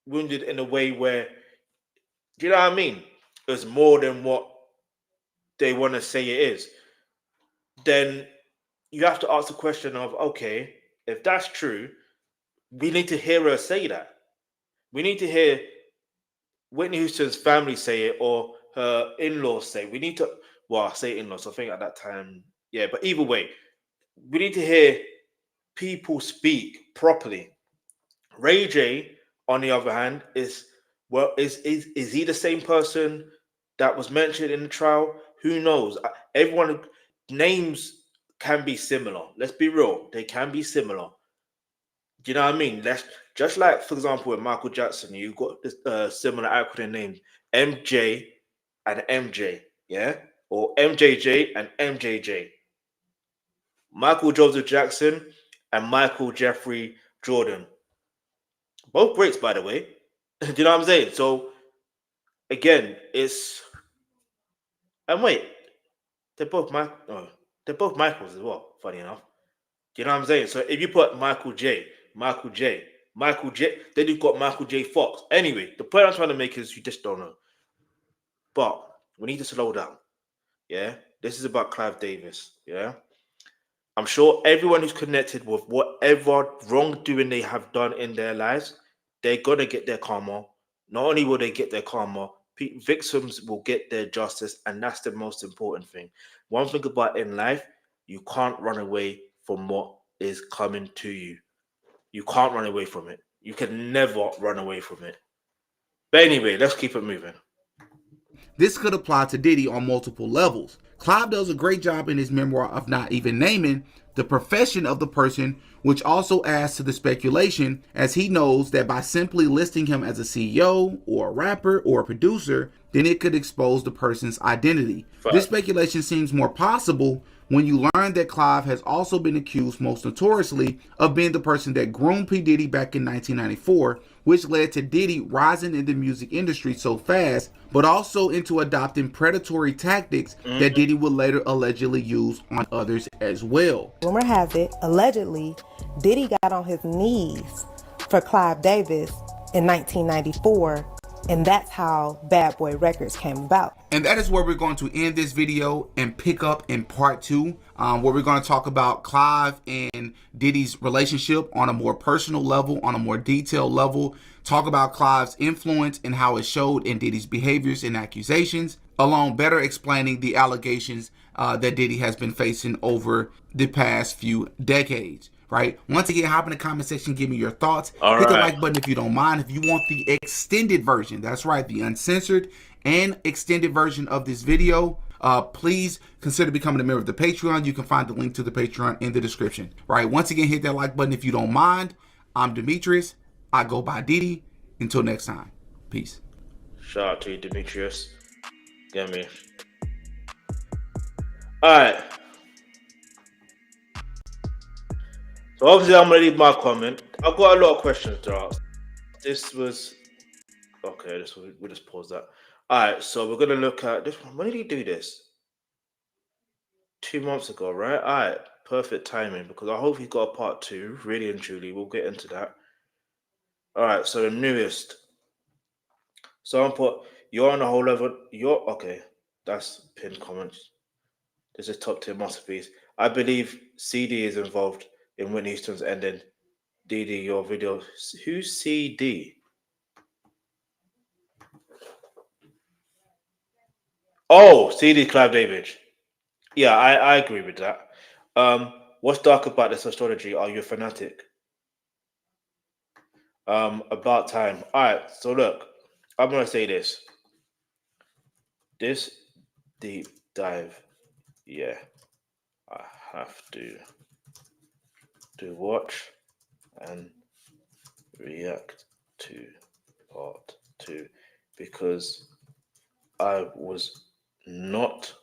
wounded in a way where, do you know what I mean, it was more than what they want to say it is? Then you have to ask the question of, okay, if that's true, we need to hear her say that. We need to hear Whitney Houston's family say it or her in-laws say. We need to, well, I say in-laws, I think at that time, yeah, but either way, we need to hear people speak properly. Ray J, on the other hand, is he the same person that was mentioned in the trial? Who knows? Everyone names can be similar. Let's be real, they can be similar. Do you know what I mean? That's just like, for example, with Michael Jackson, you got this similar acronym names MJ and MJ, yeah, or MJJ and MJJ. Michael Joseph Jackson and Michael Jeffrey Jordan. Both greats, by the way. Do you know what I'm saying? So again, it's and wait, they're both they're both Michaels as well. Funny enough, do you know what I'm saying? So if you put Michael J, then you've got Michael J. Fox. Anyway, the point I'm trying to make is you just don't know. But we need to slow down. Yeah, this is about Clive Davis. Yeah, I'm sure everyone who's connected with whatever wrongdoing they have done in their lives, they're gonna get their karma. Not only will they get their karma, victims will get their justice, and that's the most important thing. One thing about in life, you can't run away from what is coming to you. You can't run away from it. You can never run away from it. But anyway, let's keep it moving. This could apply to Diddy on multiple levels. Clive does a great job in his memoir of not even naming the profession of the person, which also adds to the speculation, as he knows that by simply listing him as a CEO or a rapper or a producer, then it could expose the person's identity. This speculation seems more possible when you learn that Clive has also been accused most notoriously of being the person that groomed P. Diddy back in 1994, which led to Diddy rising in the music industry so fast, but also into adopting predatory tactics that Diddy would later allegedly use on others as well. Rumor has it, allegedly, Diddy got on his knees for Clive Davis in 1994, and that's how Bad Boy Records came about. And that is where we're going to end this video and pick up in part 2, where we're going to talk about Clive and Diddy's relationship on a more personal level, on a more detailed level, talk about Clive's influence and how it showed in Diddy's behaviors and accusations, along better explaining the allegations that Diddy has been facing over the past few decades. Right? Once again, hop in the comment section, give me your thoughts. Hit the like button if you don't mind. If you want the extended version, that's right, the uncensored and extended version of this video, please consider becoming a member of the Patreon. You can find the link to the Patreon in the description. Right? Once again, hit that like button if you don't mind. I'm Demetrius. I go by Diddy. Until next time. Peace. Shout out to you, Demetrius. Get me. Alright. So obviously I'm gonna leave my comment. I've got a lot of questions to ask. This was okay, we'll just pause that. Alright, so we're gonna look at this one. When did he do this? 2 months ago, right? Alright, perfect timing, because I hope he got a part 2, really and truly. We'll get into that. Alright, so the newest. Someone put, you're on the whole level, okay. That's pinned comments. This is top tier masterpiece. I believe CD is involved in Whitney Houston's ending. Diddy, your video. Who's CD? Oh, CD Clive Davis. Yeah, I agree with that. What's dark about this astrology? Are you a fanatic? About time. Alright, so look, I'm gonna say this. This deep dive, yeah. have to watch and react to part 2 because I was not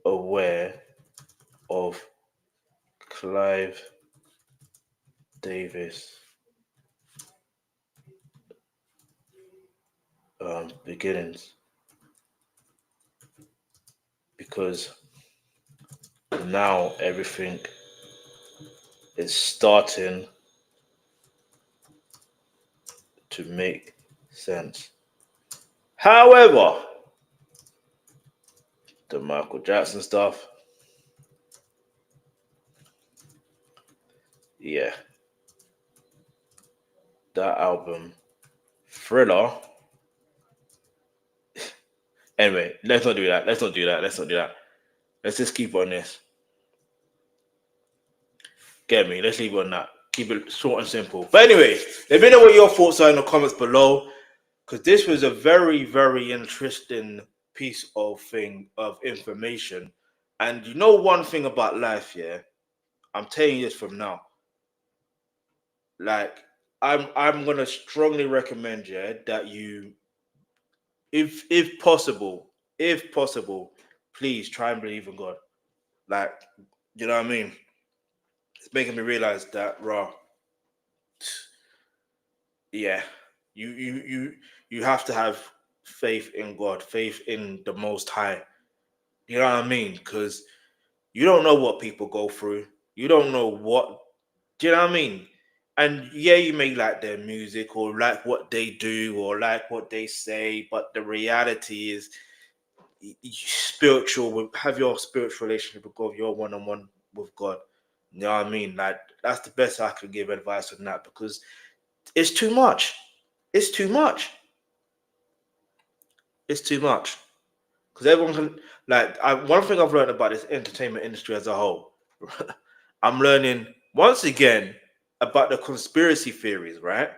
aware of Clive Davis beginnings because now everything is starting to make sense. However, the Michael Jackson stuff, yeah, that album, Thriller. Anyway, let's not do that. Let's just keep on this. Get me? Let's leave it on that. Keep it short and simple. But anyway, let me know what your thoughts are in the comments below, because this was a very, very interesting piece of information. And you know one thing about life, yeah? I'm telling you this from now. Like, I'm gonna strongly recommend, yeah, that you, if possible, please try and believe in God. Like, you know what I mean? It's making me realize that, yeah, you have to have faith in God, faith in the Most High. You know what I mean? Because you don't know what people go through. You don't know what. Do you know what I mean? And yeah, you may like their music or like what they do or like what they say, but the reality is, spiritual. Have your spiritual relationship with God, your one-on-one with God. You know what I mean? Like, that's the best I could give advice on that, because it's too much. It's too much. It's too much. Because everyone can, like, one thing I've learned about this entertainment industry as a whole, I'm learning once again about the conspiracy theories, right?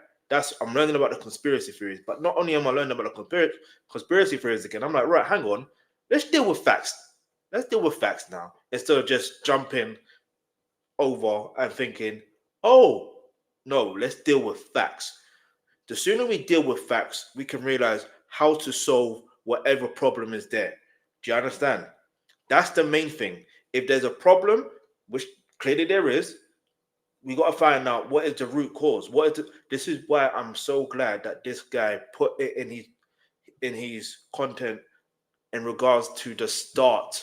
I'm learning about the conspiracy theories, but not only am I learning about the conspiracy theories again, I'm like, right, hang on, let's deal with facts. Let's deal with facts now, instead of just jumping over and thinking, oh, no, let's deal with facts. The sooner we deal with facts, we can realize how to solve whatever problem is there. Do you understand? That's the main thing. If there's a problem, which clearly there is, we got to find out what is the root cause. This is why I'm so glad that this guy put it in his content in regards to the start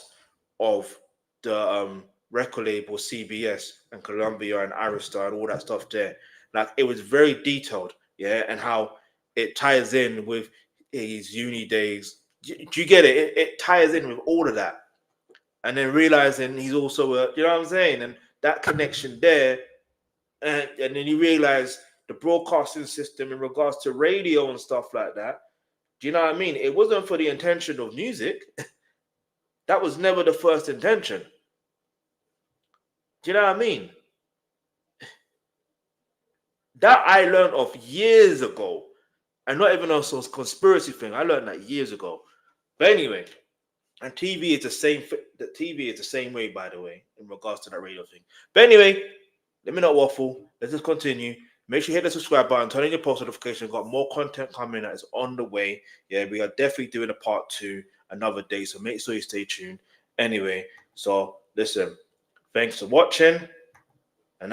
of the record label CBS and Columbia and Arista and all that stuff there. Like, it was very detailed, yeah, and how it ties in with his uni days. Do you get it? It ties in with all of that. And then realizing he's also you know what I'm saying? And that connection there. And then you realize the broadcasting system in regards to radio and stuff like that. Do you know what I mean? It wasn't for the intention of music. That was never the first intention. Do you know what I mean? That I learned of years ago. And not even on some conspiracy thing. I learned that years ago. But anyway, and TV is the same. The TV is the same way, by the way, in regards to that radio thing. But anyway, let me not waffle. Let's just continue. Make sure you hit the subscribe button, turn on your post notifications. Got more content coming that is on the way. Yeah, we are definitely doing a part 2 another day. So make sure you stay tuned. Anyway, so listen, thanks for watching.